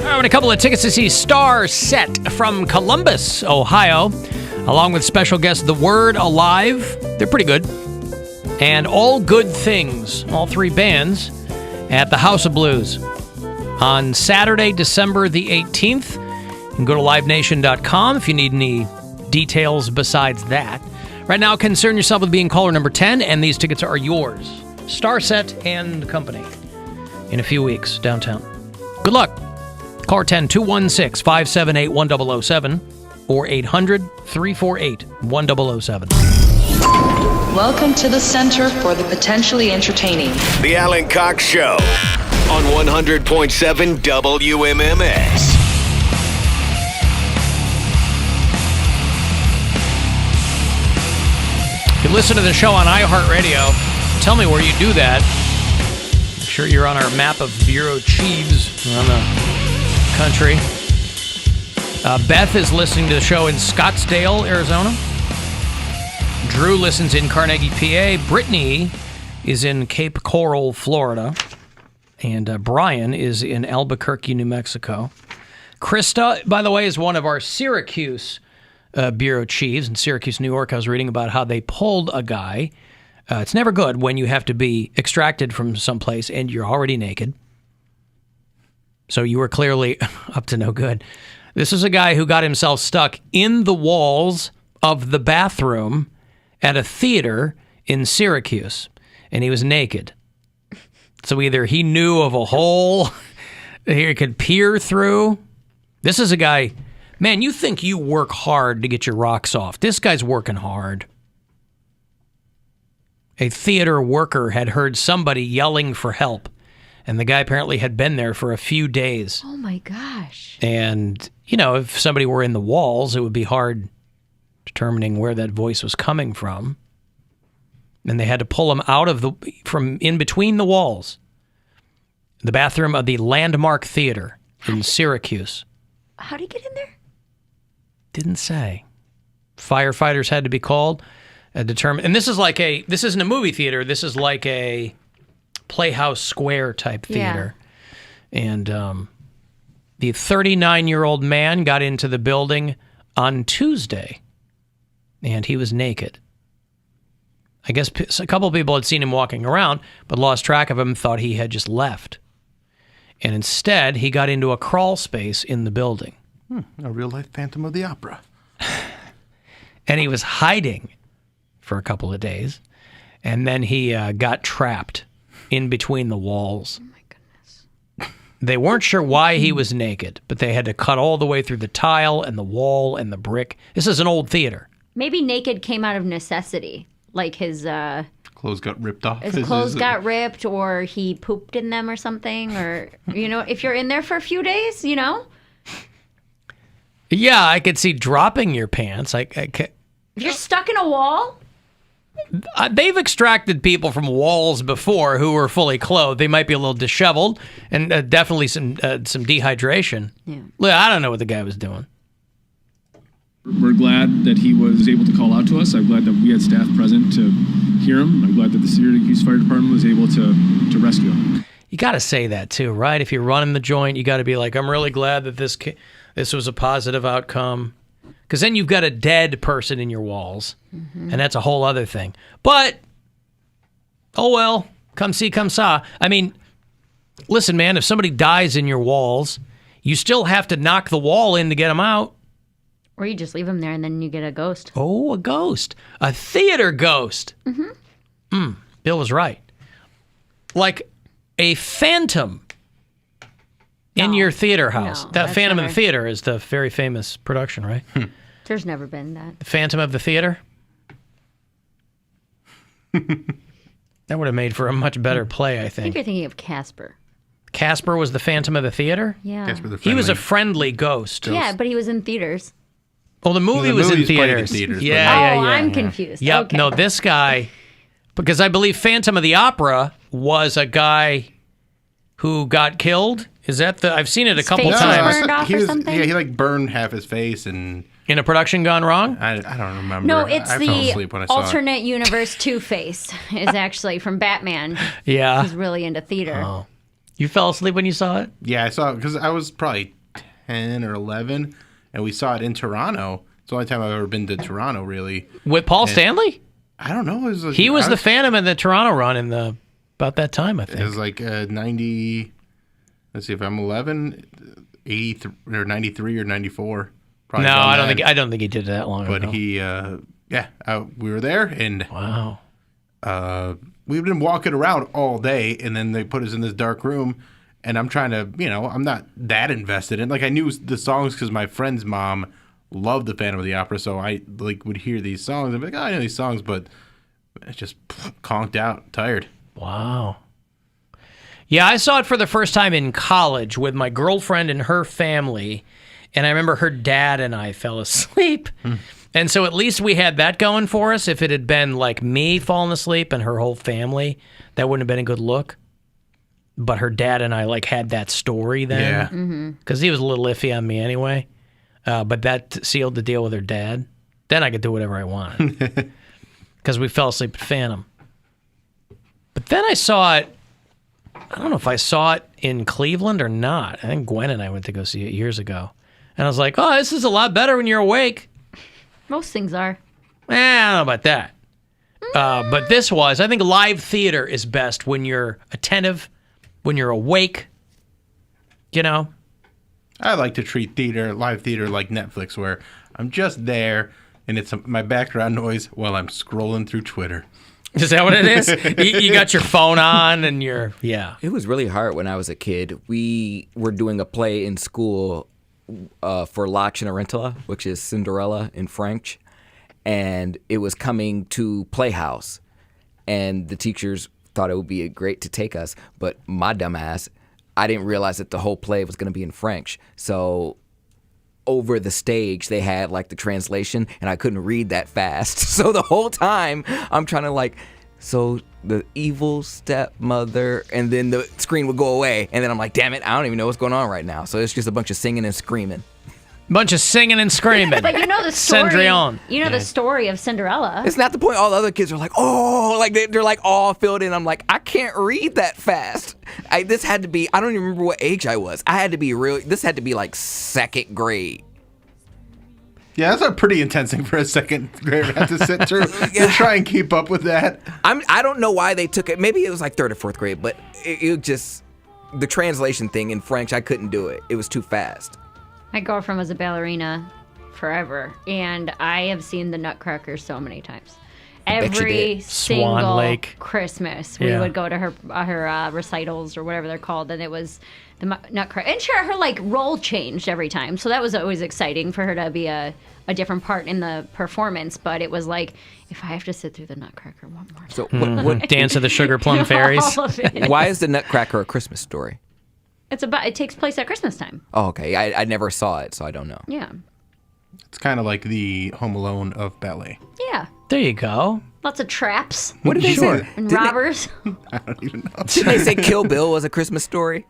I want a couple of tickets to see Star Set from Columbus, Ohio, along with special guest The Word Alive. They're pretty good. And All Good Things, all three bands, at the House of Blues on Saturday, December the 18th. You can go to livenation.com if you need any details besides that. Right now, concern yourself with being caller number 10, and these tickets are yours. Starset and Company in a few weeks downtown. Good luck. Caller 10-216-578-1007 or 800-348-1007.
Welcome to the Center for the Potentially Entertaining.
The Alan Cox Show on 100.7 WMMS.
You can listen to the show on iHeartRadio. Tell me where you do that. Make sure you're on our map of bureau chiefs around the country. Beth is listening to the show in Scottsdale, Arizona. Drew listens in Carnegie, PA. Brittany is in Cape Coral, Florida. And Brian is in Albuquerque, New Mexico. Krista, by the way, is one of our Syracuse bureau chiefs in Syracuse, New York. I was reading about how they pulled a guy. It's never good when you have to be extracted from someplace and you're already naked. So you were clearly up to no good. This is a guy who got himself stuck in the walls of the bathroom at a theater in Syracuse, and he was naked. So either he knew of a hole he could peer through. This is a guy, man, you think you work hard to get your rocks off. This guy's working hard. A theater worker had heard somebody yelling for help, and the guy apparently had been there for a few days.
Oh my gosh.
And, you know, if somebody were in the walls, it would be hard determining where that voice was coming from. And they had to pull him out of from in between the walls. The bathroom of the Landmark Theater in Syracuse.
How'd he get in there?
Didn't say. Firefighters had to be called. Determine, and this isn't a movie theater. This is like a Playhouse Square type theater. Yeah. And the 39-year-old man got into the building on Tuesday, and he was naked. I guess a couple of people had seen him walking around, but lost track of him, thought he had just left. And instead, he got into a crawl space in the building.
A real-life Phantom of the Opera.
And he was hiding for a couple of days, and then he got trapped in between the walls. Oh, my goodness. They weren't sure why he was naked, but they had to cut all the way through the tile and the wall and the brick. This is an old theater.
Maybe naked came out of necessity. Like his
clothes got ripped off.
His clothes got ripped, or he pooped in them or something, or, you know, if you're in there for a few days, you know?
Yeah, I could see dropping your pants.
If you're stuck in a wall?
They've extracted people from walls before who were fully clothed. They might be a little disheveled, and definitely some dehydration. Yeah. I don't know what the guy was doing.
We're glad that he was able to call out to us. I'm glad that we had staff present to hear him. I'm glad that the Syracuse Fire Department was able to rescue him.
You got to say that too, right? If you're running the joint, you got to be like, I'm really glad that this was a positive outcome. Because then you've got a dead person in your walls, and that's a whole other thing. But, oh well, come see, come saw. I mean, listen, man, if somebody dies in your walls, you still have to knock the wall in to get them out.
Or you just leave them there and then you get a ghost.
Oh, a ghost. A theater ghost. Bill was right. Like a phantom in your theater house. That Phantom of the Theater is the very famous production, right?
There's never been that.
The Phantom of the Theater? That would have made for a much better play, I
I
think.
think you're thinking of Casper.
Casper was the Phantom of the Theater?
Yeah. Casper the
He was a friendly ghost.
Yeah, but he was in theaters.
Oh, the movie was in theaters. Yeah.
I'm confused.
Yep.
Okay.
No, this guy, because I believe Phantom of the Opera was a guy who got killed. Is that the? I've seen it a couple
face
times.
burned off or something?
Yeah, he like burned half his face and.
In a production gone wrong?
I don't remember.
No, it's
I fell asleep when I
the
saw it.
alternate universe Two-Face is actually from Batman.
Yeah.
He's really into theater.
Oh. You fell asleep when you saw it?
Yeah, I saw it because I was probably 10 or 11, and we saw it in Toronto. It's the only time I've ever been to Toronto, really.
With Paul Stanley?
I don't know.
He was the Phantom in the Toronto run in about that time, I think.
It was like 90. Let's see if I'm 11, 83 or 93 or 94. Probably
no,
around
I don't think he did that long
but
ago.
But we were there, and
wow,
we've been walking around all day, and then they put us in this dark room, and I'm trying to, I'm not that invested in. Like I knew the songs because my friend's mom loved the Phantom of the Opera, so I would hear these songs and be like, oh, I know these songs, but it's just conked out, tired.
Wow. Yeah, I saw it for the first time in college with my girlfriend and her family. And I remember her dad and I fell asleep. And so at least we had that going for us. If it had been like me falling asleep and her whole family, that wouldn't have been a good look. But her dad and I had that story then. Because he was a little iffy on me anyway. But that sealed the deal with her dad. Then I could do whatever I wanted. Because we fell asleep at Phantom. But then I saw it. I don't know if I saw it in Cleveland or not. I think Gwen and I went to go see it years ago. And I was like, oh, this is a lot better when you're awake.
Most things are.
I don't know about that. But this was, I think live theater is best when you're attentive, when you're awake, I
like to treat live theater like Netflix, where I'm just there and it's my background noise while I'm scrolling through Twitter.
Is that what it is? You got your phone on and yeah.
It was really hard when I was a kid. We were doing a play in school for La Cenerentola, which is Cinderella in French, and it was coming to Playhouse, and the teachers thought it would be great to take us, but my dumbass, I didn't realize that the whole play was going to be in French, so over the stage they had the translation, and I couldn't read that fast, so the whole time I'm trying to so the evil stepmother, and then the screen would go away, and then I'm like, damn it, I don't even know what's going on right now. So it's just a bunch of singing and screaming.
Bunch of singing and screaming.
But you know the story.
Cendrillon.
You know the story of Cinderella.
It's not the point. All the other kids are like, oh, they're all filled in. I'm like, I can't read that fast. This had to be, I don't even remember what age I was. This had to be second grade.
Yeah, that's a pretty intense thing for a second grader to have to sit through to try and keep up with that.
I don't know why they took it. Maybe it was third or fourth grade, but it just, the translation thing in French, I couldn't do it. It was too fast.
My girlfriend was a ballerina forever, and I have seen the Nutcracker so many times. Every single Christmas, we would go to her recitals or whatever they're called, and it was the Nutcracker. And sure, her role changed every time, so that was always exciting for her to be a different part in the performance. But it was if I have to sit through the Nutcracker one more time.
So what
Dance of the Sugar Plum Fairies?
Why is the Nutcracker a Christmas story?
It takes place at Christmas time.
Oh, okay. I never saw it, so I don't know.
Yeah.
It's kind of like the Home Alone of ballet.
Yeah.
There you go.
Lots of traps.
What did they say?
And robbers.
I don't even know.
Didn't they say Kill Bill was a Christmas story?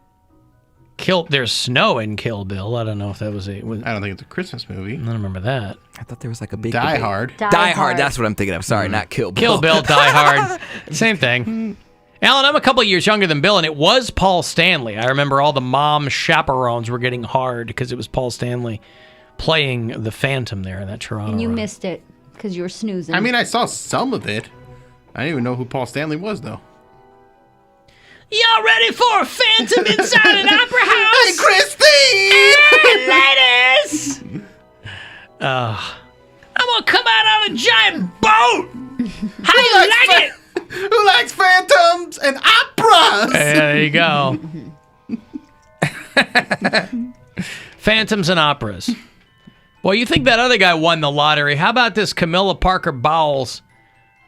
There's snow in Kill Bill. I don't know if that was
I don't think it's a Christmas movie.
I don't remember that.
I thought there was a big
Die
debate.
Hard.
Die Hard. That's what I'm thinking of. Sorry, not Kill Bill.
Kill Bill, Die Hard. Same thing. Alan, I'm a couple of years younger than Bill, and it was Paul Stanley. I remember all the mom chaperones were getting hard because it was Paul Stanley playing the Phantom there in that Toronto.
And you
run.
missed it because you were snoozing.
I mean, I saw some of it. I didn't even know who Paul Stanley was, though.
Y'all ready for a Phantom inside an opera house?
Hey, Christine!
Hey, ladies! I'm gonna come out on a giant boat! How do you like it?
Who likes phantoms and operas?
There you go. Phantoms and operas. Well, you think that other guy won the lottery. How about this Camilla Parker Bowles,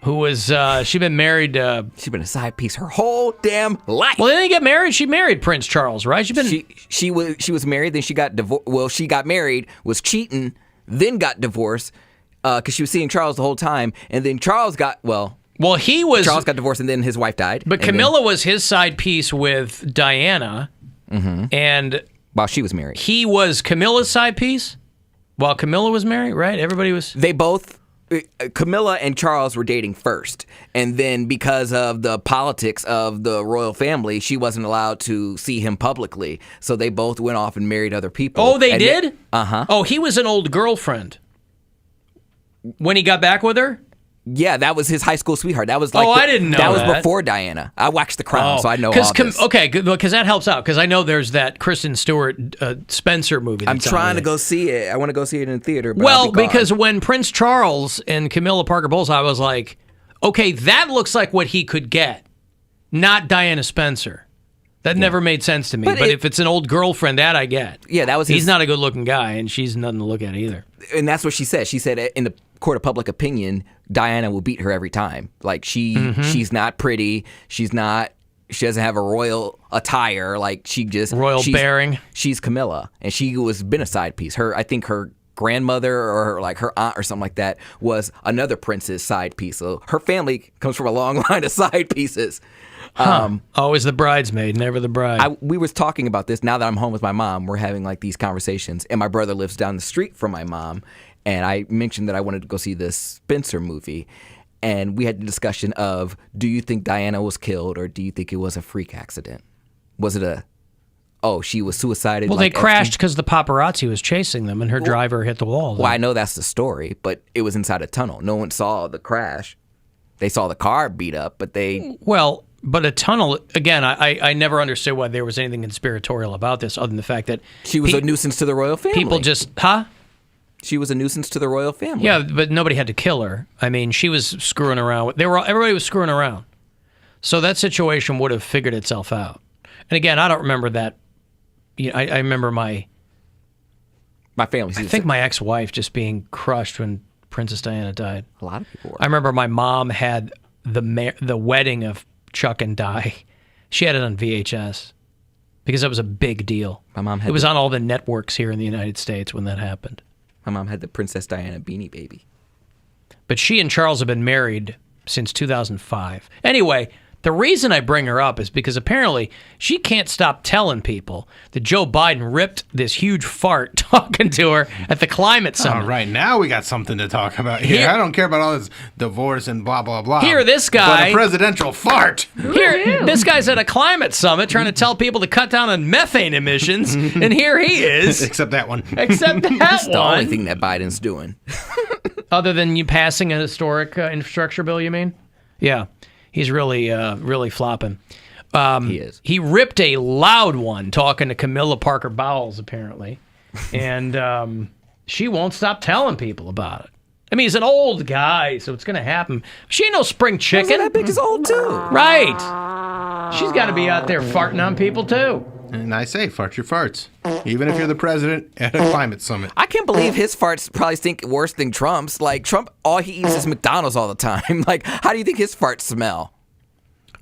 who was, she'd been married.
She's been a side piece her whole damn life.
Well, they didn't get married. She married Prince Charles, right?
She was married, then she got divorced. Well, she got married, was cheating, then got divorced because she was seeing Charles the whole time. And then Charles got,
Well,
Charles got divorced and then his wife died.
But Camilla was his side piece with Diana, and
while she was married,
he was Camilla's side piece while Camilla was married. Right? Everybody was.
They both. Camilla and Charles were dating first, and then because of the politics of the royal family, she wasn't allowed to see him publicly. So they both went off and married other people.
Oh, they did?
Uh-huh.
Oh, he was an old girlfriend when he got back with her?
Yeah, that was his high school sweetheart. That was like
I didn't know that.
That was before Diana. I watched The Crown, so I know all this.
Okay, because that helps out. Because I know there's that Kristen Stewart Spencer movie.
I'm trying to go see it. I want to go see it in the theater. But
well, because when Prince Charles and Camilla Parker Bowles, I was like, okay, that looks like what he could get, not Diana Spencer. That never made sense to me. But if it's an old girlfriend, that I get.
Yeah, that was.
He's not a good-looking guy, and she's nothing to look at either.
And that's what she said. She said in the court of public opinion, Diana will beat her every time. Like she's not pretty. She doesn't have a royal attire. Like she's
bearing.
She's Camilla, and she was been a side piece. I think her grandmother or like her aunt or something like that was another prince's side piece. So her family comes from a long line of side pieces.
Always the bridesmaid, never the bride.
We was talking about this. Now that I'm home with my mom, we're having like these conversations, and my brother lives down the street from my mom, and I mentioned that I wanted to go see this Spencer movie, and we had the discussion of, do you think Diana was killed, or do you think it was a freak accident? Was it she was suicided?
Well, they crashed because the paparazzi was chasing them, and her driver hit the wall.
Well, I know that's the story, but it was inside a tunnel. No one saw the crash. They saw the car beat up, but they...
Well... But a tunnel, again, I never understood why there was anything conspiratorial about this other than the fact that...
She was a nuisance to the royal family.
People just...
She was a nuisance to the royal family.
Yeah, but nobody had to kill her. I mean, she was screwing around. Everybody was screwing around. So that situation would have figured itself out. And again, I don't remember that. I remember my
family.
I think my ex-wife just being crushed when Princess Diana died.
A lot of people were.
I remember my mom had the wedding of Chuck and Di. She had it on VHS because that was a big deal.
My mom had
it was on all the networks here in the United States when that happened.
My mom had the Princess Diana Beanie Baby.
But she and Charles have been married since 2005. Anyway, the reason I bring her up is because apparently she can't stop telling people that Joe Biden ripped this huge fart talking to her at the climate summit.
All right, now we got something to talk about here. I don't care about all this divorce and blah, blah, blah.
Here, this guy...
But a presidential fart.
Here, this guy's at a climate summit trying to tell people to cut down on methane emissions, and here he is.
Except that one.
Except that
That's
one.
the only thing that Biden's doing.
Other than you passing a historic infrastructure bill, you mean? Yeah. He's really flopping.
He is.
He ripped a loud one talking to Camilla Parker Bowles, apparently. And she won't stop telling people about it. I mean, he's an old guy, so it's going to happen. She ain't no spring chicken.
That bitch is old, too.
Right. She's got to be out there farting on people, too.
And I say, fart your farts. Even if you're the president at a climate summit.
I can't believe his farts probably stink worse than Trump's. Like, Trump, all he eats is McDonald's all the time. Like, how do you think his farts smell?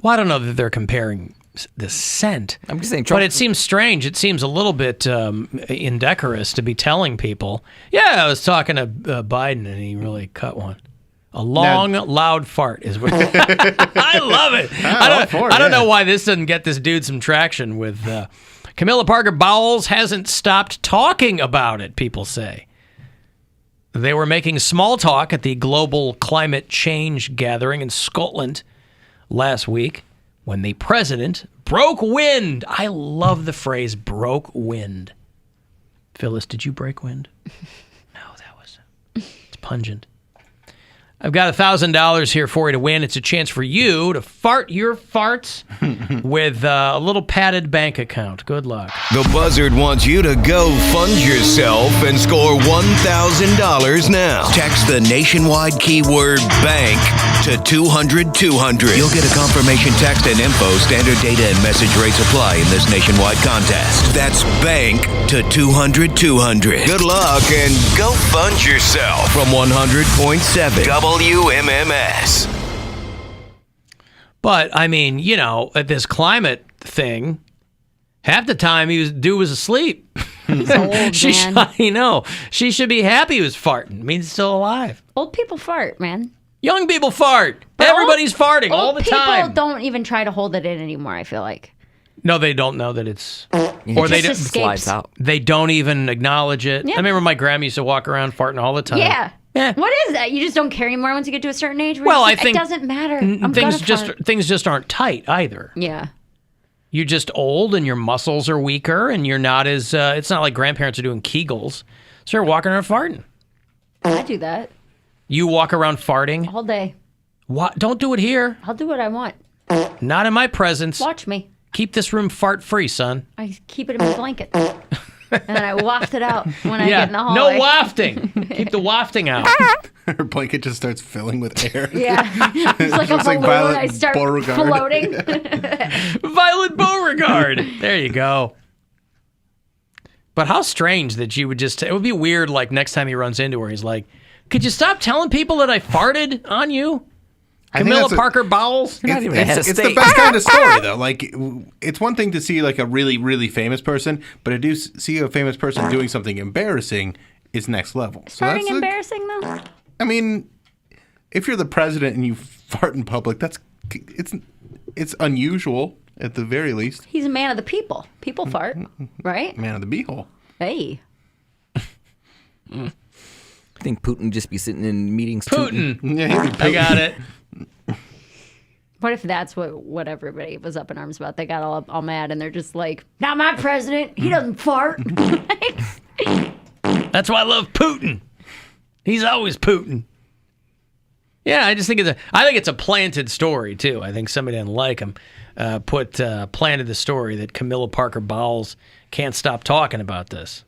Well, I don't know that they're comparing the scent.
I'm just saying Trump...
But it seems strange. It seems a little bit indecorous to be telling people, yeah, I was talking to Biden and he really cut one. A long, loud fart is what... I love it. I don't know why this doesn't get this dude some traction with... Camilla Parker Bowles hasn't stopped talking about it, people say. They were making small talk at the Global Climate Change Gathering in Scotland last week when the president broke wind. I love the phrase broke wind. Phyllis, did you break wind? No, it's pungent. I've got $1,000 here for you to win. It's a chance for you to fart your farts with a little padded bank account. Good luck.
The Buzzard wants you to go fund yourself and score $1,000 now. Text the nationwide keyword BANK to 200-200. You'll get a confirmation text and info. Standard data and message rates apply in this nationwide contest. That's BANK to 200-200. Good luck and go fund yourself from 100.7 WMMS.
But, I mean, you know, at this climate thing, half the time dude was asleep.
He's old, man.
I know. She should be happy he was farting. I mean, he's still alive.
Old people fart, man.
Young people fart. Everybody's farting all the time.
People don't even try to hold it in anymore, I feel like.
No, they don't know that it's...
Or they just slides out.
They don't even acknowledge it.
Yeah.
I remember my grandma used to walk around farting all the time.
Yeah. What is that? You just don't care anymore once you get to a certain age?
Well, I
it
think
doesn't matter.
things just aren't tight either.
Yeah.
You're just old and your muscles are weaker and you're not as... it's not like grandparents are doing Kegels. So you're walking around farting.
I do that.
You walk around farting?
All day.
What? Don't do it here.
I'll do what I want.
Not in my presence.
Watch me.
Keep this room fart-free, son.
I keep it in my blanket. And then I waft it out when I get in the hallway.
No wafting. Keep the wafting out.
Her blanket just starts filling with air.
Yeah. It's like a
Just like
balloon.
Violet
I start
Beauregard.
floating.
Violet Beauregard. There you go. But how strange that you would just... It would be weird, like, next time he runs into her, he's like, could you stop telling people that I farted on you? Camilla Parker Bowles?
It's the best kind of story, though. Like, it's one thing to see, like, a really, really famous person, but to do see a famous person doing something embarrassing is next level. So
Farting embarrassing, though?
I mean, if you're the president and you fart in public, it's unusual at the very least.
He's a man of the people. People fart, right?
Man of the beehole.
Hey.
I think Putin just be sitting in meetings.
Putin.
Yeah,
I got it.
What if that's what everybody was up in arms about? They got all mad and they're just like, not my president. He doesn't fart.
That's why I love Putin. He's always Putin. Yeah, I just think it's a planted story too. I think somebody didn't like him. Planted the story that Camilla Parker Bowles can't stop talking about this.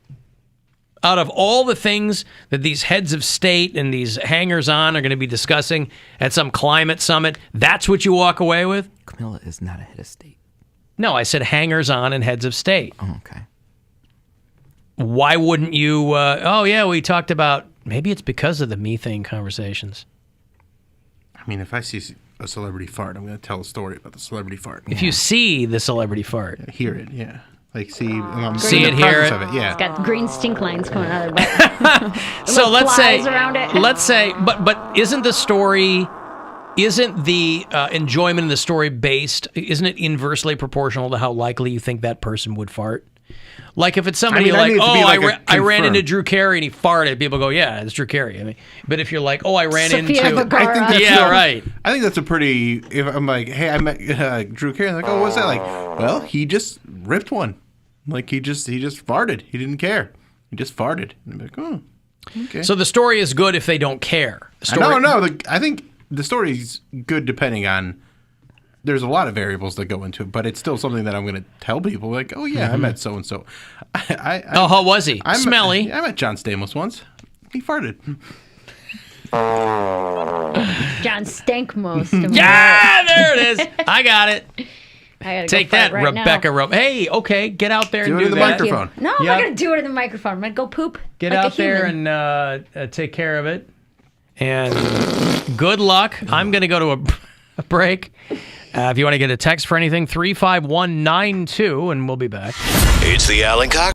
Out of all the things that these heads of state and these hangers-on are going to be discussing at some climate summit, that's what you walk away with?
Camilla is not a head of state.
No, I said hangers-on and heads of state.
Oh, okay.
Why wouldn't you... we talked about... Maybe it's because of the methane conversations.
I mean, if I see a celebrity fart, I'm going to tell a story about the celebrity fart.
If you see the celebrity fart.
Hear it, yeah. Like, see
it, hear it.
Of it, yeah.
It's got green stink lines coming out of it.
So let's say,
around it.
but isn't the enjoyment of the story based, isn't it inversely proportional to how likely you think that person would fart? Like if it's somebody I ran into Drew Carey and he farted, people go, yeah, it's Drew Carey. I mean, but if you're like, I ran into... right.
I think that's a pretty... If I'm like, hey, I met Drew Carey, I'm like, oh, what's that like? Well, he just ripped one. Like he just farted. He didn't care. He just farted. And I'm like, oh, okay.
So the story is good if they don't care.
No. I think the story's good depending on... There's a lot of variables that go into it, but it's still something that I'm going to tell people. Like, oh, yeah, I met so-and-so.
How was he? Smelly.
I met John Stamos once. He farted.
John stank most.
Yeah, there it is. I got it.
I gotta
Take
go
that,
right
Rebecca.
now.
Hey, okay, get out there and do
it in the
that.
microphone.
No, I'm not going to do it in the microphone. I'm going to go poop.
Get
like
out there and take care of it. And good luck. I'm going to go to a break. If you want to get a text for anything, 35192, and we'll be back.
It's the Alan Cox.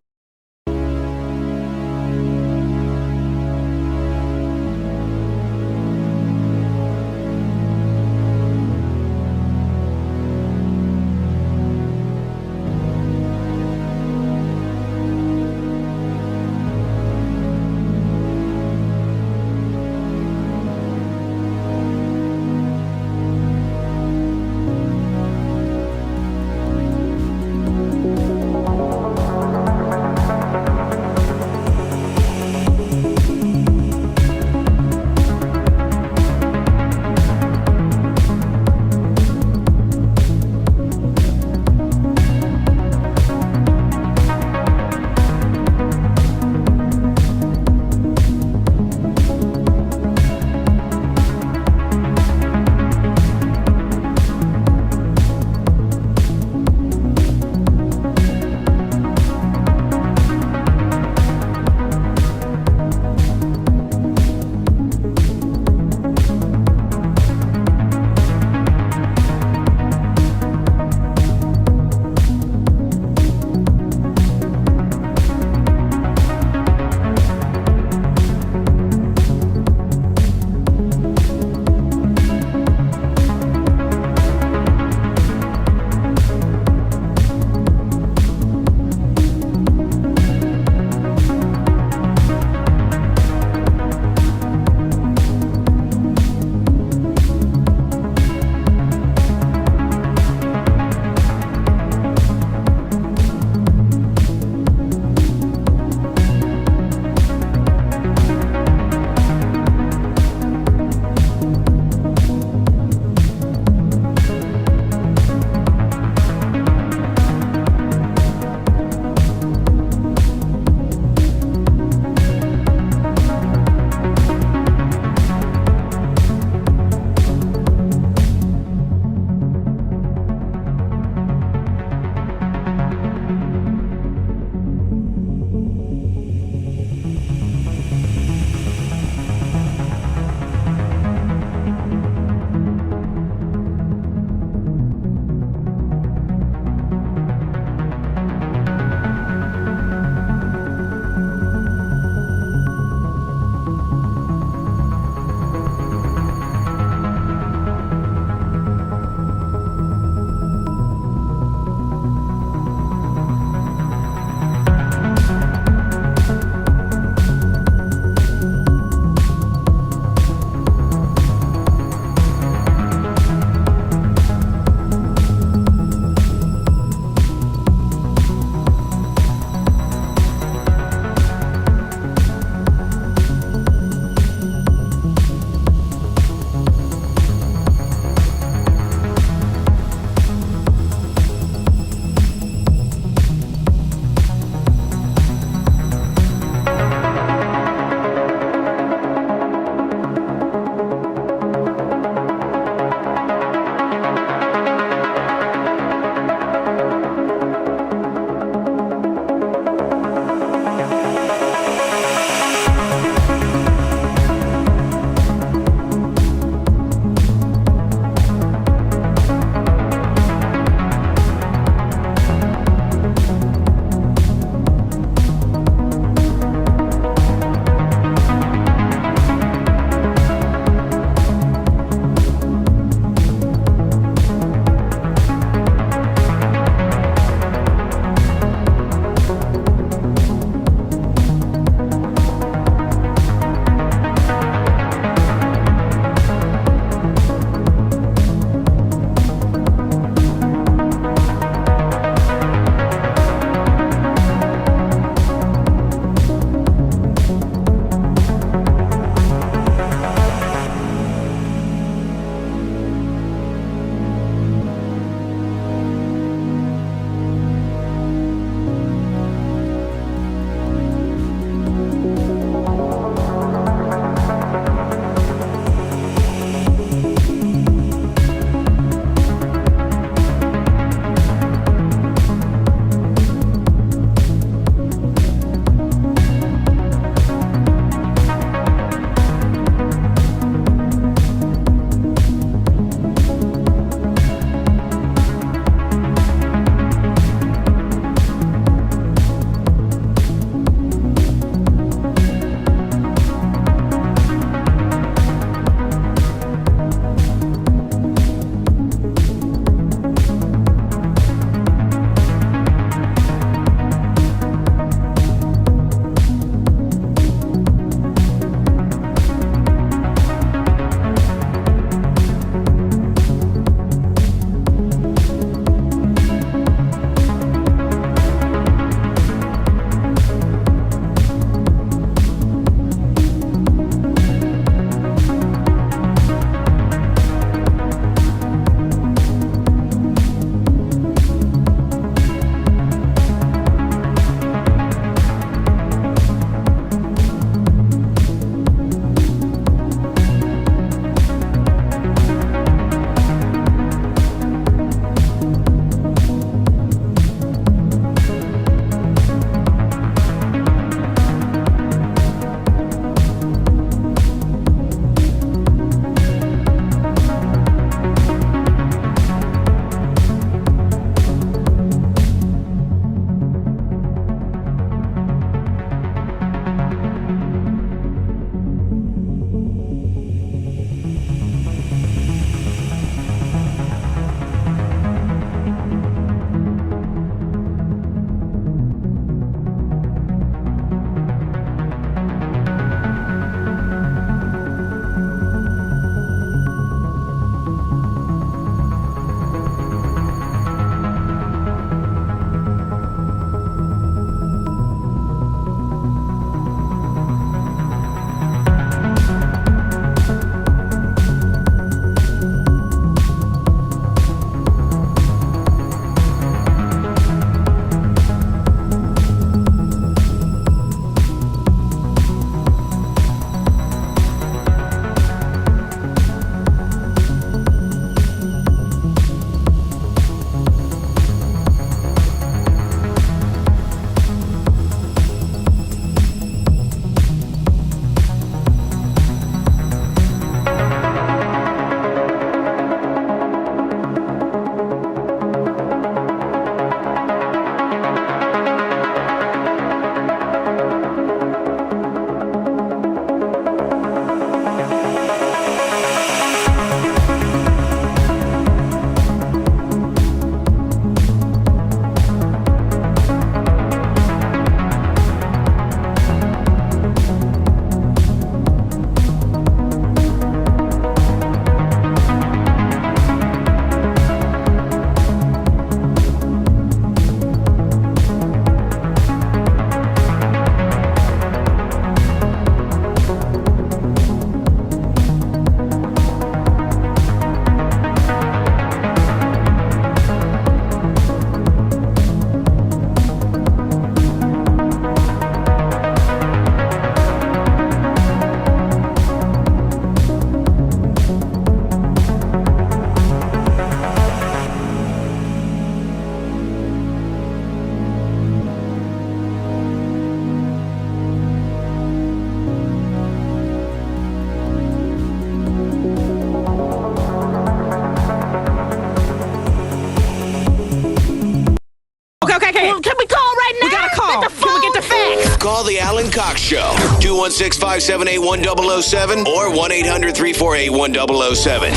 Well, can we call right now? We got to call. Can we get the facts?
Call the Alan Cox Show. 216-578-1007 or 1-800-348-1007.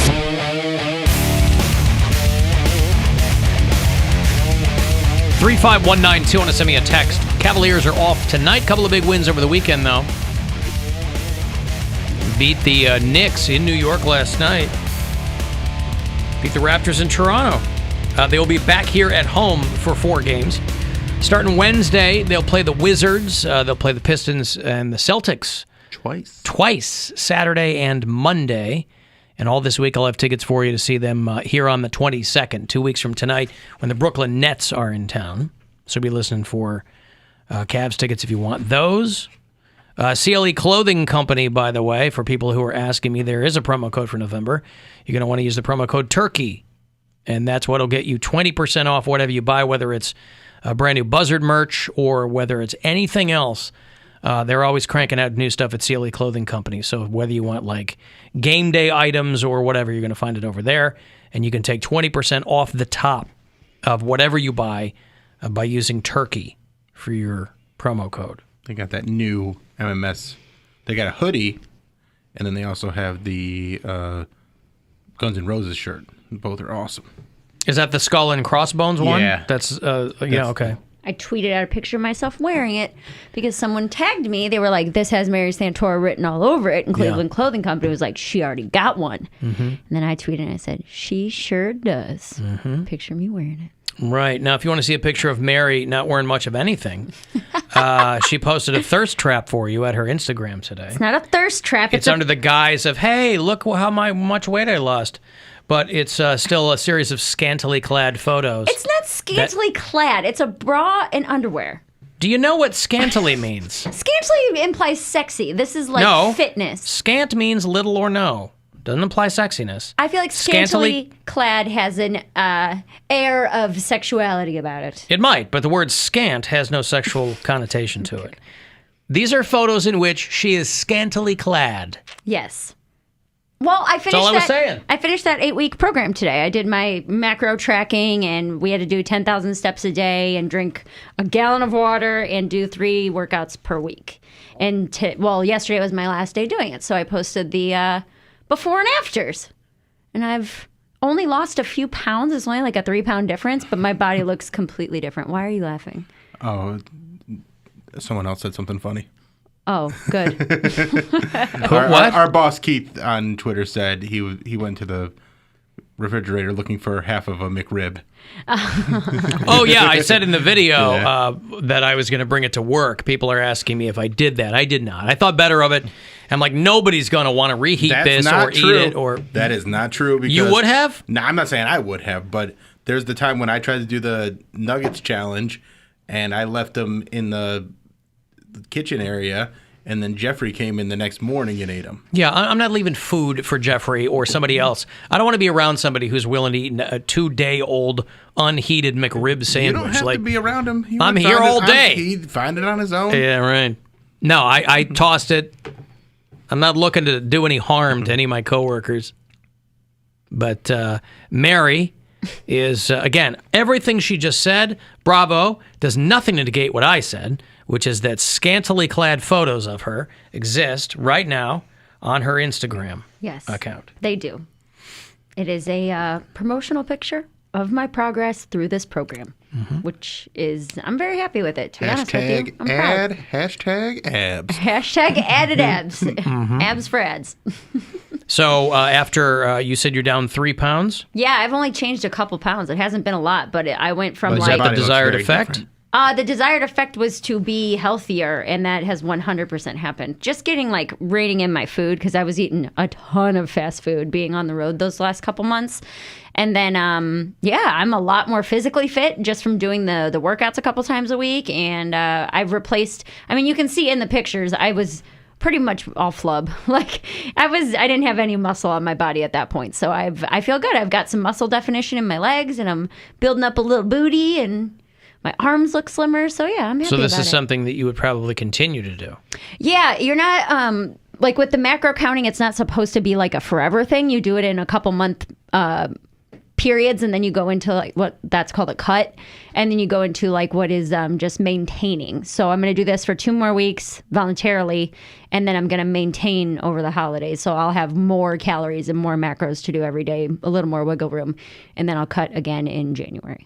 35192 want to send me a text. Cavaliers are off tonight. Couple of big wins over the weekend, though. Beat the Knicks in New York last night. Beat the Raptors in Toronto. They will be back here at home for 4 games. Starting Wednesday, they'll play the Wizards. They'll play the Pistons and the Celtics. Twice, Saturday and Monday. And all this week, I'll have tickets for you to see them here on the 22nd, 2 weeks from tonight, when the Brooklyn Nets are in town. So be listening for Cavs tickets if you want those. CLE Clothing Company, by the way, for people who are asking me, there is a promo code for November. You're going to want to use the promo code TURKEY. And that's what will get you 20% off whatever you buy, whether it's a brand new Buzzard merch or whether it's anything else. They're always cranking out new stuff at CLE Clothing Company. So whether you want like game day items or whatever, you're going to find it over there. And you can take 20% off the top of whatever you buy by using Turkey for your promo code.
They got that new MMS. They got a hoodie, and then they also have the Guns N' Roses shirt. Both are awesome.
Is that the Skull and Crossbones one?
Yeah.
That's okay.
I tweeted out a picture of myself wearing it because someone tagged me. They were like, this has Mary Santora written all over it. And Cleveland Clothing Company was like, she already got one.
Mm-hmm.
And then I tweeted and I said, she sure does.
Mm-hmm.
Picture me wearing it.
Right. Now, if you want to see a picture of Mary not wearing much of anything, she posted a thirst trap for you at her Instagram today.
It's not a thirst trap.
It's under the guise of, hey, look how much weight I lost. But it's still a series of scantily clad photos.
It's not scantily clad. It's a bra and underwear.
Do you know what scantily means?
Scantily implies sexy. This is like fitness.
Scant means little or no. Doesn't imply sexiness.
I feel like scantily clad has an air of sexuality about it.
It might, but the word scant has no sexual connotation to it. These are photos in which she is scantily clad.
Yes. Well, I finished I finished that 8-week program today. I did my macro tracking, and we had to do 10,000 steps a day and drink a gallon of water and do 3 workouts per week. And yesterday was my last day doing it, so I posted the before and afters. And I've only lost a few pounds. It's only like a 3-pound difference, but my body looks completely different. Why are you laughing?
Oh, someone else said something funny.
Oh, good.
Our boss Keith on Twitter said he went to the refrigerator looking for half of a McRib.
Oh yeah, I said in the video that I was going to bring it to work. People are asking me if I did that. I did not. I thought better of it. I'm like, nobody's going to want to reheat this or eat it. Or
that is not true. Because,
you would have?
No, I'm not saying I would have, but there's the time when I tried to do the Nuggets challenge, and I left them in the kitchen area, and then Jeffrey came in the next morning and ate them.
Yeah, I'm not leaving food for Jeffrey or somebody else. I don't want to be around somebody who's willing to eat a 2-day-old unheated McRib sandwich.
You don't have to be around him.
I'm here all day.
He'd find it on his own.
Yeah, right. No, I tossed it. I'm not looking to do any harm to any of my coworkers. But Mary is, again, everything she just said, bravo, does nothing to negate what I said, which is that scantily clad photos of her exist right now on her Instagram account.
They do. It is a promotional picture of my progress through this program, which is, I'm very happy with it, to be honest with you. I'm proud.
Hashtag abs.
Hashtag added abs. Abs for ads.
So after you said you're down 3 pounds?
Yeah, I've only changed a couple pounds. It hasn't been a lot, but I went from
is that the desired effect?
The desired effect was to be healthier, and that has 100% happened. Just getting, reining in my food, because I was eating a ton of fast food being on the road those last couple months. And then, I'm a lot more physically fit just from doing the workouts a couple times a week. And I've replaced, you can see in the pictures, I was pretty much all flub. I didn't have any muscle on my body at that point. So I feel good. I've got some muscle definition in my legs, and I'm building up a little booty, and my arms look slimmer, so yeah, I'm happy
So this
about
is something that you would probably continue to do.
Yeah, you're not, with the macro counting, it's not supposed to be like a forever thing. You do it in a couple month periods, and then you go into like what that's called a cut, and then you go into like what is just maintaining. So I'm going to do this for 2 more weeks voluntarily, and then I'm going to maintain over the holidays. So I'll have more calories and more macros to do every day, a little more wiggle room, and then I'll cut again in January.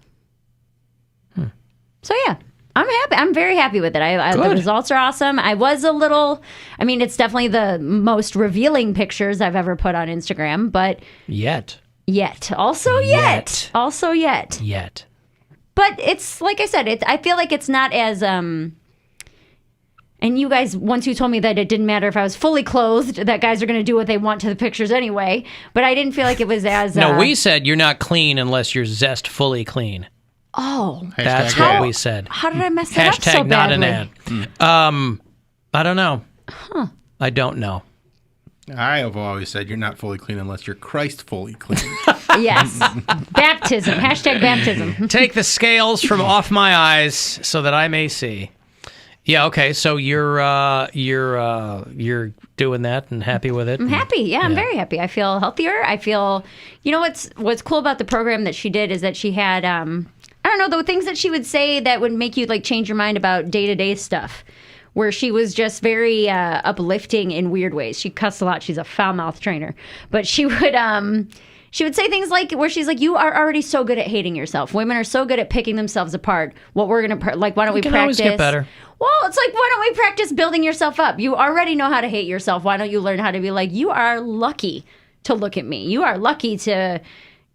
So yeah, I'm happy. I'm very happy with it. The results are awesome. I was a little, I mean, it's definitely the most revealing pictures I've ever put on Instagram, but
Yet.
Also yet. But it's, like I said, I feel like it's not as, and you guys, once you told me that it didn't matter if I was fully clothed, that guys are going to do what they want to the pictures anyway, but I didn't feel like it was as...
No, we said you're not clean unless you're zest fully clean.
Oh.
That's what we said.
How did I mess that up so
Hashtag not an
badly?
ad. I don't know.
Huh.
I don't know.
I have always said you're not fully clean unless you're Christ fully clean.
Yes. Baptism. Hashtag baptism.
Take the scales from off my eyes so that I may see. Yeah, okay. So you're doing that and happy with it?
I'm happy. Yeah, I'm very happy. I feel healthier. I feel, you know, what's cool about the program that she did is that she had, I don't know, the things that she would say that would make you like change your mind about day-to-day stuff, where she was just very uplifting in weird ways. She cussed a lot. She's a foul-mouthed trainer. But she would say things like, where she's like, you are already so good at hating yourself. Women are so good at picking themselves apart. What we're going to, like, why don't we practice?
Always get better.
Well, it's like, why don't we practice building yourself up? You already know how to hate yourself. Why don't you learn how to be like, you are lucky to look at me. You are lucky to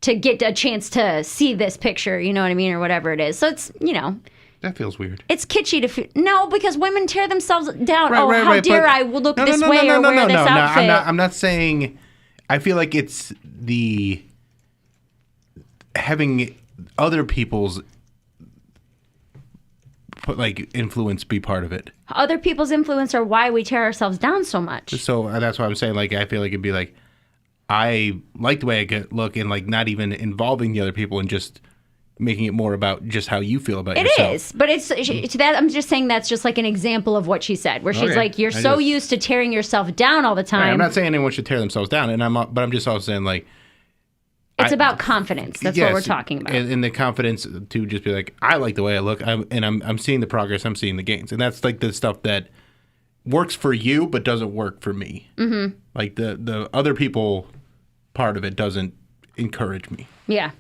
get a chance to see this picture, you know what I mean, or whatever it is. So it's, you know.
That feels weird.
It's kitschy to no, because women tear themselves down.
Right,
how dare I look this way or wear this outfit.
I'm not saying. I feel like it's the having other people's influence be part of it.
Other people's influence are why we tear ourselves down so much.
So that's why I'm saying, like, I feel like it'd be like, I like the way I look, and like not even involving the other people and just making it more about just how you feel about yourself.
It is, but it's to that. I'm just saying that's just like an example of what she said, where she's like, you're so used to tearing yourself down all the time.
Right, I'm not saying anyone should tear themselves down, but I'm just also saying, like,
it's about confidence. That's what we're talking about.
And the confidence to just be like, I like the way I look, I'm seeing the progress, I'm seeing the gains, and that's like the stuff that works for you but doesn't work for me. Mm-hmm. Like the other people part of it doesn't encourage me.
Yeah.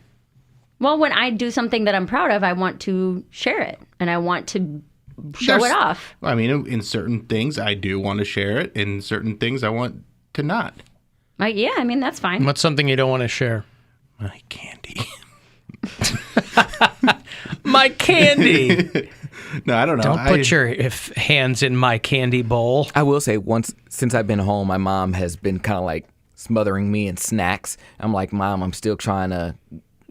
Well, when I do something that I'm proud of, I want to share it, and I want to show it off.
I mean, in certain things, I do want to share it. In certain things, I want to not.
Yeah, I mean, that's fine.
What's something you don't want to share?
My candy.
My candy.
No, I don't know.
Don't put your hands in my candy bowl.
I will say, once since I've been home, my mom has been kind of like smothering me in snacks. I'm like, Mom, I'm still trying to.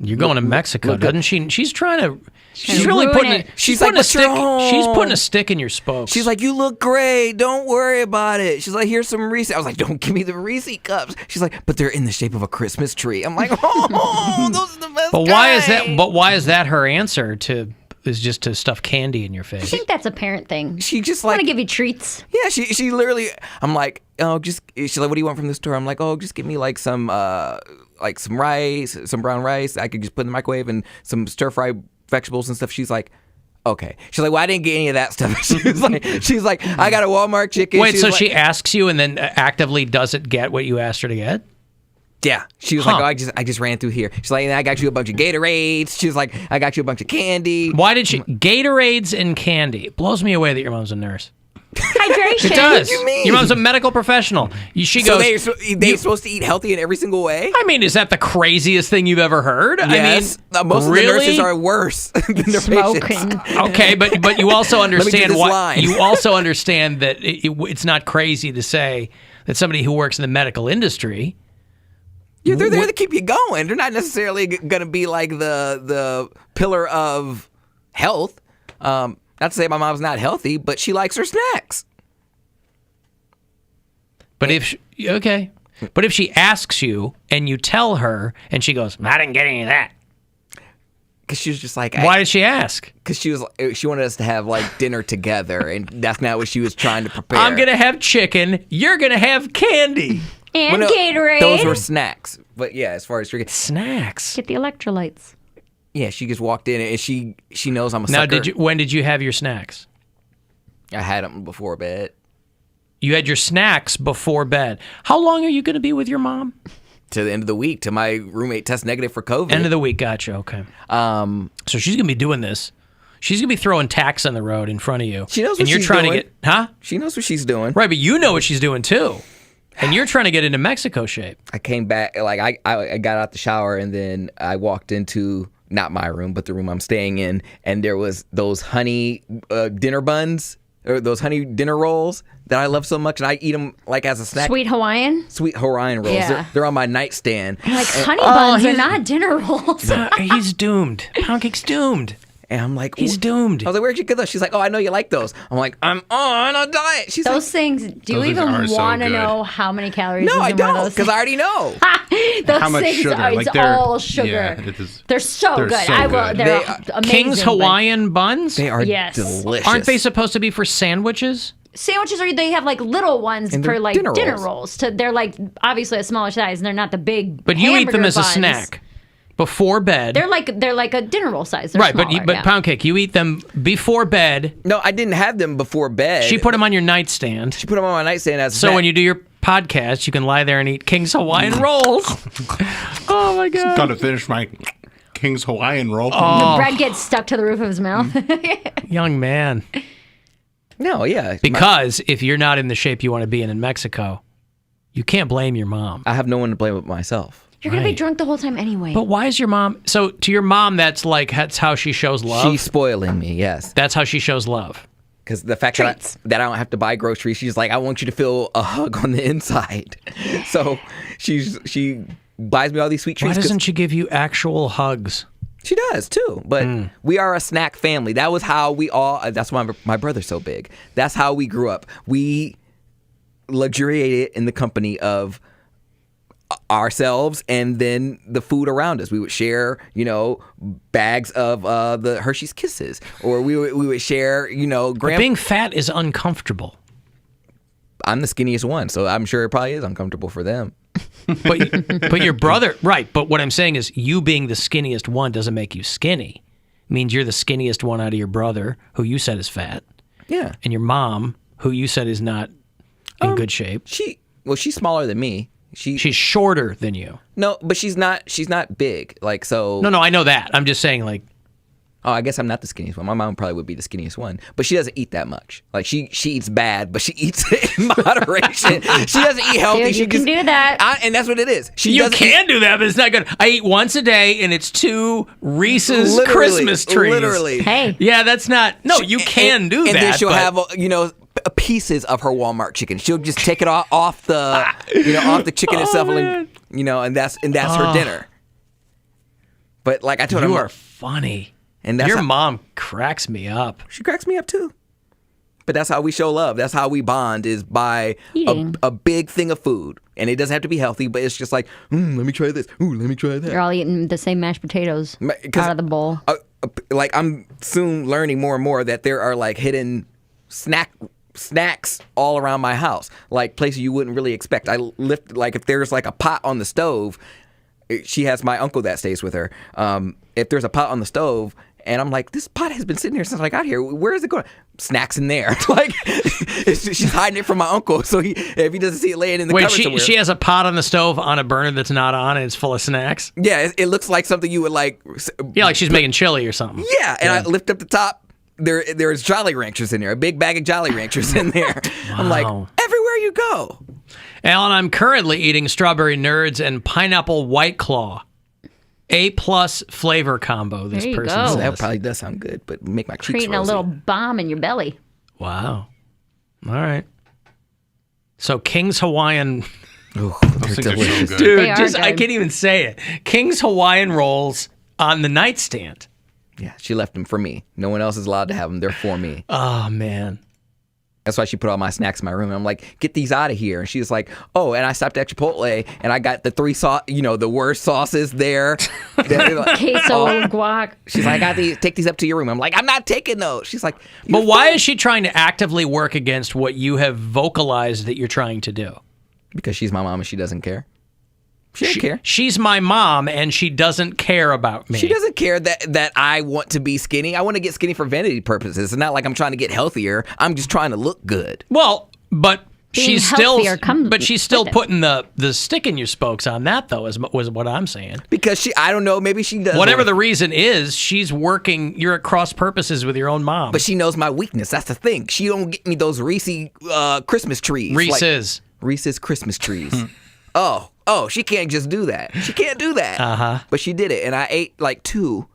You're going to Mexico, doesn't she? She's trying to. She's
really
putting.
it.
She's
like,
putting a stick.
home?
She's putting a stick in your spokes.
She's like, you look great. Don't worry about it. She's like, here's some Reese. I was like, don't give me the Reese cups. She's like, but they're in the shape of a Christmas tree. I'm like, oh, those are the best.
But why is that? But why is that her answer to? Is just to stuff candy in your face.
I think that's a parent thing.
She just
want to give you treats.
Yeah, she literally. I'm like, oh, just. She's like, what do you want from the store? I'm like, oh, just give me like some rice, some brown rice. I could just put in the microwave and some stir fry vegetables and stuff. She's like, okay. She's like, well, I didn't get any of that stuff. she's like, I got a Walmart chicken.
Wait, so she asks you and then actively doesn't get what you asked her to get?
Yeah, she was like, oh, I just ran through here. She's like, I got you a bunch of Gatorades. She was like, I got you a bunch of candy.
Why did she? Gatorades and candy. It blows me away that your mom's a nurse.
Hydration.
It does.
What do you mean?
Your mom's a medical professional. She goes.
They're supposed to eat healthy in every single way?
I mean, is that the craziest thing you've ever heard?
Yes.
I mean,
most
really?
of the nurses are worse than their patients.
Okay, but you also understand
why.
You also understand that it's not crazy to say that somebody who works in the medical industry.
Yeah, they're there to keep you going. They're not necessarily going to be like the pillar of health. Not to say my mom's not healthy, but she likes her snacks.
But if she asks you and you tell her and she goes, I didn't get any of that.
Because she was just like,
why did she ask?
Because she wanted us to have like dinner together, and that's not what she was trying to prepare.
I'm gonna have chicken. You're gonna have candy.
And
Well, no,
Gatorade.
Those were snacks. But yeah, as far as drinking.
Snacks.
Get the electrolytes.
Yeah, she just walked in and she knows I'm a
Now,
sucker.
when did you have your snacks?
I had them before bed.
You had your snacks before bed. How long are you going to be with your mom?
To the end of the week, till my roommate tests negative for COVID.
End of the week, gotcha. Okay. So she's gonna be doing this. She's gonna be throwing tacks on the road in front of you.
She knows what
and you're
she's
trying
doing.
to get, huh?
She knows what she's doing.
Right, but you know what she's doing too, and you're trying to get into Mexico shape.
I came back, like I got out the shower and then I walked into not my room, but the room I'm staying in, and there was those honey dinner buns or those honey dinner rolls that I love so much, and I eat them like as a snack.
Sweet Hawaiian?
Sweet Hawaiian rolls.
Yeah.
They're on my nightstand.
Like honey buns are not dinner rolls.
He's doomed. Poundcake's doomed.
And I'm like,
he's doomed.
I was like, where'd you get those? She's like, oh, I know you like those. I'm like, I'm on a diet. She's
Those
like,
things, do you
Those
even
are so
want to
good.
know how many calories
No,
is
I
in one of
don't,
those
because I
things?
already know.
Those
How much
things
sugar?
are
Like
it's
they're-
all sugar.
yeah, it is-
they're so
they're
good.
so
I will.
good.
They're
They-
amazing.
King's
but
Hawaiian buns?
They are
Yes.
delicious.
Aren't they supposed to be for sandwiches?
Sandwiches are they have like little ones
And
for
they're
like
dinner
dinner
rolls.
rolls. They're like obviously a smaller size and they're not the big.
But you eat them
hamburger
as a
buns.
snack before bed.
They're like a dinner roll size. They're
right,
smaller,
but
yeah.
Poundcake, you eat them before bed.
No, I didn't have them before bed.
She put them on your nightstand.
She put them on my nightstand as a
So
snack.
when you do your podcast, you can lie there and eat King's Hawaiian rolls. Oh my god!
Gotta finish my King's Hawaiian roll.
The bread gets stuck to the roof of his mouth.
Young man.
No, yeah.
Because if you're not in the shape you want to be in Mexico, you can't blame your mom.
I have no one to blame but myself.
You're gonna be drunk the whole time anyway.
But why is your mom? So to your mom, that's how she shows love.
She's spoiling me. Yes.
That's how she shows love.
Because the fact that I don't have to buy groceries, she's like, I want you to feel a hug on the inside. So she buys me all these sweet treats.
Why doesn't she give you actual hugs?
She does too, but we are a snack family. That was how we all. That's why my brother's so big. That's how we grew up. We luxuriated in the company of ourselves and then the food around us. We would share, bags of the Hershey's Kisses, or we would share,
But being fat is uncomfortable.
I'm the skinniest one, so I'm sure it probably is uncomfortable for them.
But your brother, right? But what I'm saying is, you being the skinniest one doesn't make you skinny. It means you're the skinniest one out of your brother, who you said is fat.
Yeah.
And your mom, who you said is not in good shape.
She's smaller than me.
She's shorter than you.
No, but she's not big. Like, so.
No, I know that. I'm just saying, like.
Oh, I guess I'm not the skinniest one. My mom probably would be the skinniest one, but she doesn't eat that much. Like, she eats bad, but she eats it in moderation. She doesn't eat healthy.
Dude,
she
you can do that.
And that's what it is.
You can do that, but it's not good. I eat once a day, and it's 2 Reese's Christmas trees.
Literally.
Hey.
Yeah, that's not. No, you can do that.
And then she'll
but-
have, pieces of her Walmart chicken. She'll just take it off the, off the chicken itself, and that's her dinner. But like I told her,
you are funny.
And that's
your mom cracks me up.
She cracks me up too. But that's how we show love. That's how we bond, is by a big thing of food. And it doesn't have to be healthy, but it's just like, let me try this. Ooh, let me try that.
You're all eating the same mashed potatoes out of the bowl.
Like, I'm soon learning more and more that there are like hidden snacks all around my house, like places you wouldn't really expect. I lift, like, if there's like a pot on the stove, she has my uncle that stays with her. If there's a pot on the stove, and I'm like, this pot has been sitting here since I got here. Where is it going? Snacks in there. Like, she's hiding it from my uncle, so if he doesn't see it laying in the cupboard somewhere.
She has a pot on the stove on a burner that's not on, and it's full of snacks.
Yeah, it looks like something you would like.
Yeah, like she's making chili or something.
Yeah, and I lift up the top. There's Jolly Ranchers in there, a big bag of Jolly Ranchers in there. I'm like, everywhere you go.
Alan, I'm currently eating Strawberry Nerds and Pineapple White Claw. A+ flavor combo, this
There you
person
go.
says.
That probably does sound good, but make my cheeks
Creating a
rosy.
little bomb in your belly.
Wow. All right. So King's Hawaiian...
Ooh,
Those things are so good.
Dude,
They are
I
good.
can't even say it. King's Hawaiian rolls on the nightstand.
Yeah, she left them for me. No one else is allowed to have them. They're for me.
Oh, man.
That's why she put all my snacks in my room. And I'm like, get these out of here. And she was like, oh, and I stopped at Chipotle and I got the 3 the worst sauces there.
Queso, guac.
She's like, I got these. Take these up to your room. I'm like, I'm not taking those. She's like,
But why is she trying to actively work against what you have vocalized that you're trying to do?
Because she's my mom and she doesn't care. She doesn't care.
She's my mom and she doesn't care about me.
She doesn't care that I want to be skinny. I want to get skinny for vanity purposes. It's not like I'm trying to get healthier. I'm just trying to look good.
Well, but
Being
she's still
with it.
putting the stick in your spokes on that, though, was what I'm saying.
Because I don't know, maybe she does.
Whatever the reason is, she's working, you're at cross purposes with your own mom.
But she knows my weakness. That's the thing. She don't get me those Reese's Christmas trees. Reese's Christmas trees. Oh, she can't just do that. She can't do that.
Uh-huh.
But she did it, and I ate like 2.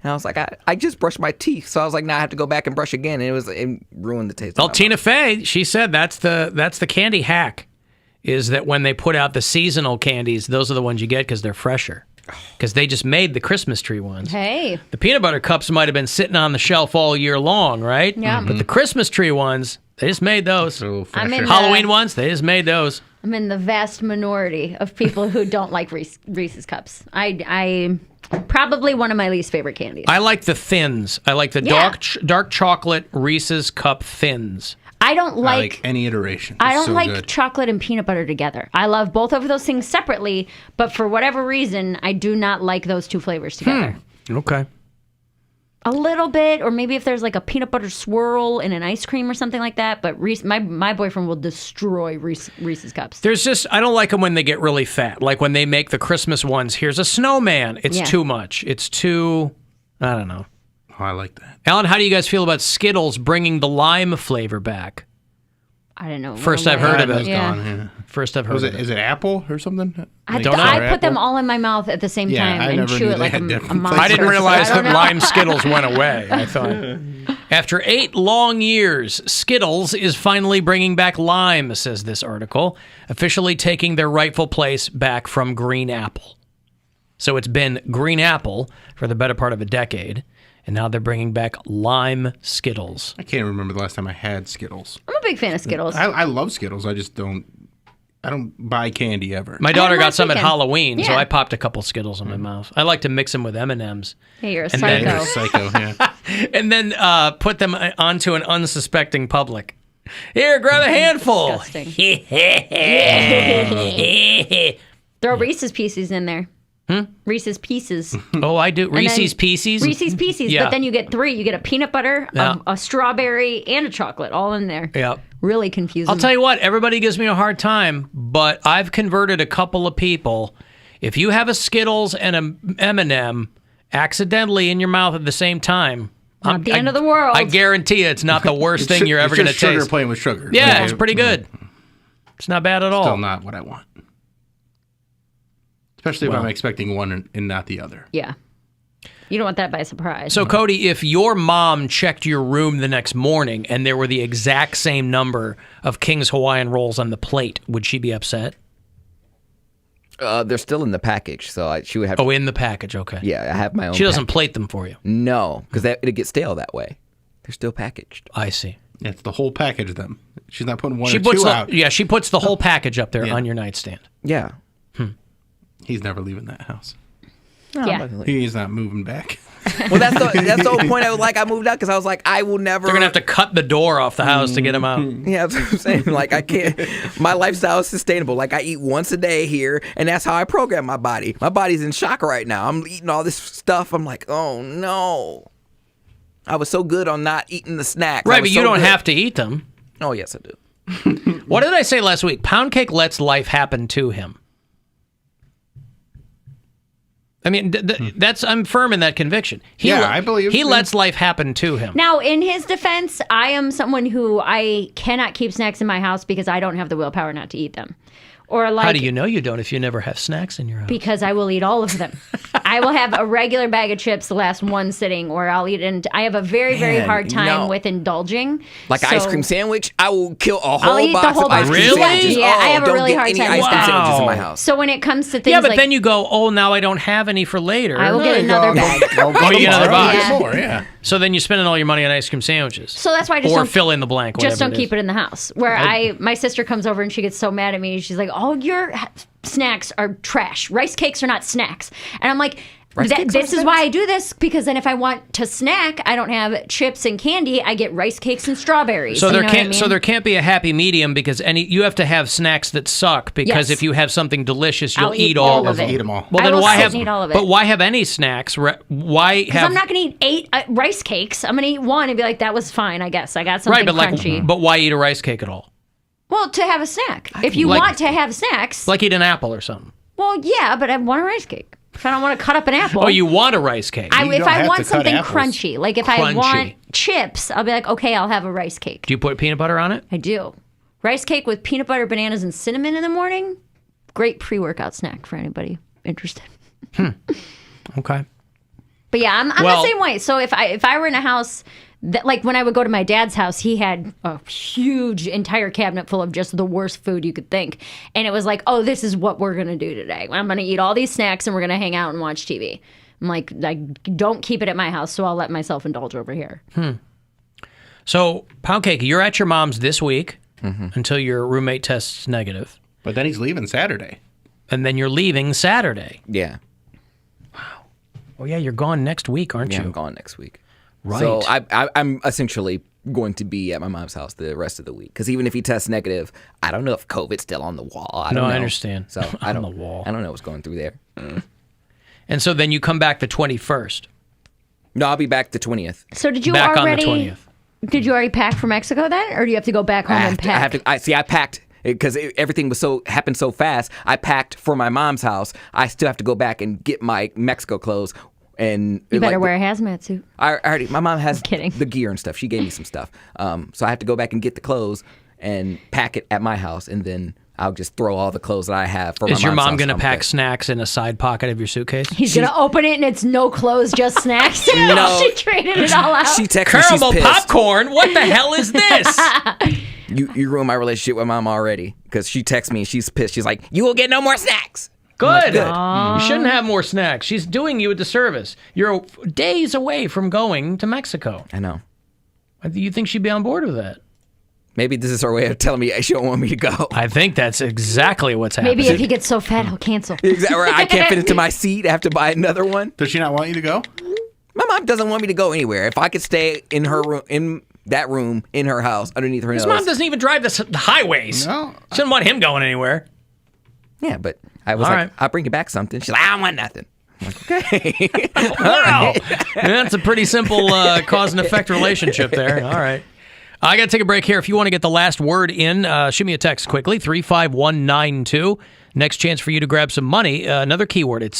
And I was like, I just brushed my teeth. So I was like, now I have to go back and brush again. And it ruined the taste.
Well, Tina Fey, she said that's the candy hack, is that when they put out the seasonal candies, those are the ones you get because they're fresher. Because they just made the Christmas tree ones.
Hey.
The peanut butter cups might have been sitting on the shelf all year long, right?
Yeah.
But the Christmas tree ones, they just made those.
I'm in
Halloween ones, they just made those.
I'm in the vast minority of people who don't like Reese's Cups. I probably one of my least favorite candies.
I like the thins. I like the dark chocolate Reese's Cup thins.
I don't
I like any iteration.
I
It's
don't
so
like
good.
chocolate and peanut butter together. I love both of those things separately, but for whatever reason, I do not like those two flavors together.
Okay.
A little bit, or maybe if there's like a peanut butter swirl in an ice cream or something like that. But my boyfriend will destroy Reese's Cups.
There's just, I don't like them when they get really fat. Like when they make the Christmas ones, here's a snowman. It's too much. It's too, I don't know.
Oh, I like that.
Alan, how do you guys feel about Skittles bringing the lime flavor back?
I don't know.
First I've heard of it.
Yeah.
First I've heard of it.
Is it apple or something?
I put them all in my mouth at the same time and chew it like a monster.
I didn't realize
I don't
that
know.
lime Skittles went away. I thought. After 8 long years, Skittles is finally bringing back lime, says this article, officially taking their rightful place back from green apple. So it's been green apple for the better part of a decade, and now they're bringing back lime Skittles.
I can't remember the last time I had Skittles.
I'm a big fan of Skittles.
I love Skittles. I just don't buy candy ever.
My daughter got some at Halloween, so
Yeah.
I popped a couple Skittles in my mouth. I like to mix them with M&Ms.
Hey, you're a
And
psycho.
then-
Psycho, yeah.
and then put them onto an unsuspecting public. Here, grab a handful.
Throw Reese's Pieces in there. Reese's Pieces.
Oh, I do.
And then
Reese's Pieces?
Reese's Pieces,
Yeah.
but then you get 3. You get a peanut butter,
Yeah.
a strawberry, and a chocolate all in there.
Yeah.
Really confusing.
I'll tell you what, everybody gives me a hard time, but I've converted a couple of people. If you have a Skittles and a M&M accidentally in your mouth at the same time,
Not the end of the world.
I guarantee you it's not the worst thing you're ever going to
It's just sugar
taste.
playing with sugar.
Yeah, it's pretty good. It's not bad at all.
Still not what I want. Especially if I'm expecting one and not the other.
Yeah. You don't want that by surprise.
So, Cody, if your mom checked your room the next morning and there were the exact same number of King's Hawaiian rolls on the plate, would she be upset?
They're still in the package, so she would have.
Oh, in the package, okay.
Yeah, I have my own.
She doesn't plate them for you.
No, because it'd get stale that way. They're still packaged.
I see.
Yeah, it's the whole package. Then she's not putting one
She
or
puts
two out.
she puts the whole package up there on your nightstand.
Yeah.
He's never leaving that house.
Yeah.
He's not moving back.
Well, that's the whole point. I moved out because I was like, I will never.
They're gonna have to cut the door off the house to get them out.
Yeah, that's what I'm saying. Like, I can't. My lifestyle is sustainable. Like, I eat once a day here, and that's how I program my body. My body's in shock right now. I'm eating all this stuff. I'm like, oh no. I was so good on not eating the snacks.
Right, but you don't have to eat them.
Oh yes, I do.
What did I say last week? Poundcake lets life happen to him. I mean, I'm firm in that conviction.
I believe
he lets life happen to him.
Now, in his defense, I am someone who I cannot keep snacks in my house because I don't have the willpower not to eat them. Or like,
how do you know you don't if you never have snacks in your house?
Because I will eat all of them. I will have a regular bag of chips the last one sitting, or I'll eat it. And I have a very, very
Man,
hard time
no.
with indulging.
Like an ice cream sandwich, I will kill a whole
I'll eat the
box
whole
of ice
box.
cream
Really?
sandwiches.
Yeah, I have a
don't
really
get
hard
any
time
ice
with
cream
that.
sandwiches in my house.
So when it comes to things
Yeah, but
like,
then you go, oh, now I don't have any for later.
I will get another bag.
Oh, you get another box.
Yeah.
More, yeah.
So then you're spending all your money on ice cream sandwiches.
So that's why I just
or
don't
fill in the blank.
Just don't
whatever
keep it in the house. Where my sister comes over and she gets so mad at me. She's like, "All your snacks are trash. Rice cakes are not snacks." And I'm like, This is why I do this, because then if I want to snack, I don't have chips and candy. I get rice cakes and strawberries.
So there can't be a happy medium, because you have to have snacks that suck, because if you have something delicious, you'll eat all of them.
Eat them all.
Well, then
eat all of it.
But why have any snacks? Why
Because
have?
I'm not going to eat 8 rice cakes. I'm going to eat one and be like, that was fine, I guess. I got something crunchy.
But why eat a rice cake at all?
Well, to have a snack. If you want to have snacks.
Like eat an apple or something.
Well, yeah, but I want a rice cake. If I don't want to cut up an apple.
Oh, you want a rice cake?
If I want something crunchy, like if I want chips, I'll be like, okay, I'll have a rice cake.
Do you put peanut butter on it?
I do. Rice cake with peanut butter, bananas, and cinnamon in the morning. Great pre-workout snack for anybody interested.
Okay.
But yeah, I'm the same way. So if I were in a house, like when I would go to my dad's house, he had a huge entire cabinet full of just the worst food you could think. And it was like, oh, this is what we're going to do today. I'm going to eat all these snacks and we're going to hang out and watch TV. I'm like, I don't keep it at my house, so I'll let myself indulge over here.
So, Poundcake, you're at your mom's this week until your roommate tests negative.
But then he's leaving Saturday.
And then you're leaving Saturday.
Yeah.
Oh, yeah, you're gone next week, aren't you?
I'm gone next week.
Right.
So I'm essentially going to be at my mom's house the rest of the week. Because even if he tests negative, I don't know if COVID's still on the wall. I don't know.
I understand.
So I don't
the wall.
I don't know what's going through there.
And so then you come back the 21st.
No, I'll be back the 20th.
So did you
back
already?
On the 20th.
Did you already pack for Mexico then, or do you have to go back home and pack?
I packed because everything was happened so fast. I packed for my mom's house. I still have to go back and get my Mexico clothes. And
you better wear a hazmat suit.
My mom has the gear and stuff. She gave me some stuff. So I have to go back and get the clothes and pack it at my house, and then I'll just throw all the clothes that I have for my mom's house.
Is your mom going to pack snacks in a side pocket of your suitcase?
He's going to open it and it's no clothes, just snacks.
No.
She traded it all out.
She texted me,
Caramel
she's pissed.
popcorn? What the hell is this?
You ruined my relationship with mom already, because she texts me and she's pissed. She's like, you will get no more snacks.
Good. You shouldn't have more snacks. She's doing you a disservice. You're days away from going to Mexico.
I know.
You think she'd be on board with that?
Maybe this is her way of telling me she don't want me to go.
I think that's exactly what's happening.
Maybe if he gets so fat, he'll cancel.
Exactly. I can't fit into my seat. I have to buy another one.
Does she not want you to go?
My mom doesn't want me to go anywhere. If I could stay in her room, in that room, in her house, underneath her nose.
His mom doesn't even drive the highways.
No.
She doesn't want him going anywhere.
Yeah, but I was I'll bring you back something. She's like, I don't want nothing. I'm like, okay.
Wow. That's a pretty simple cause and effect relationship there. All right. I got to take a break here. If you want to get the last word in, shoot me a text quickly, 35192. Next chance for you to grab some money. Another keyword. It's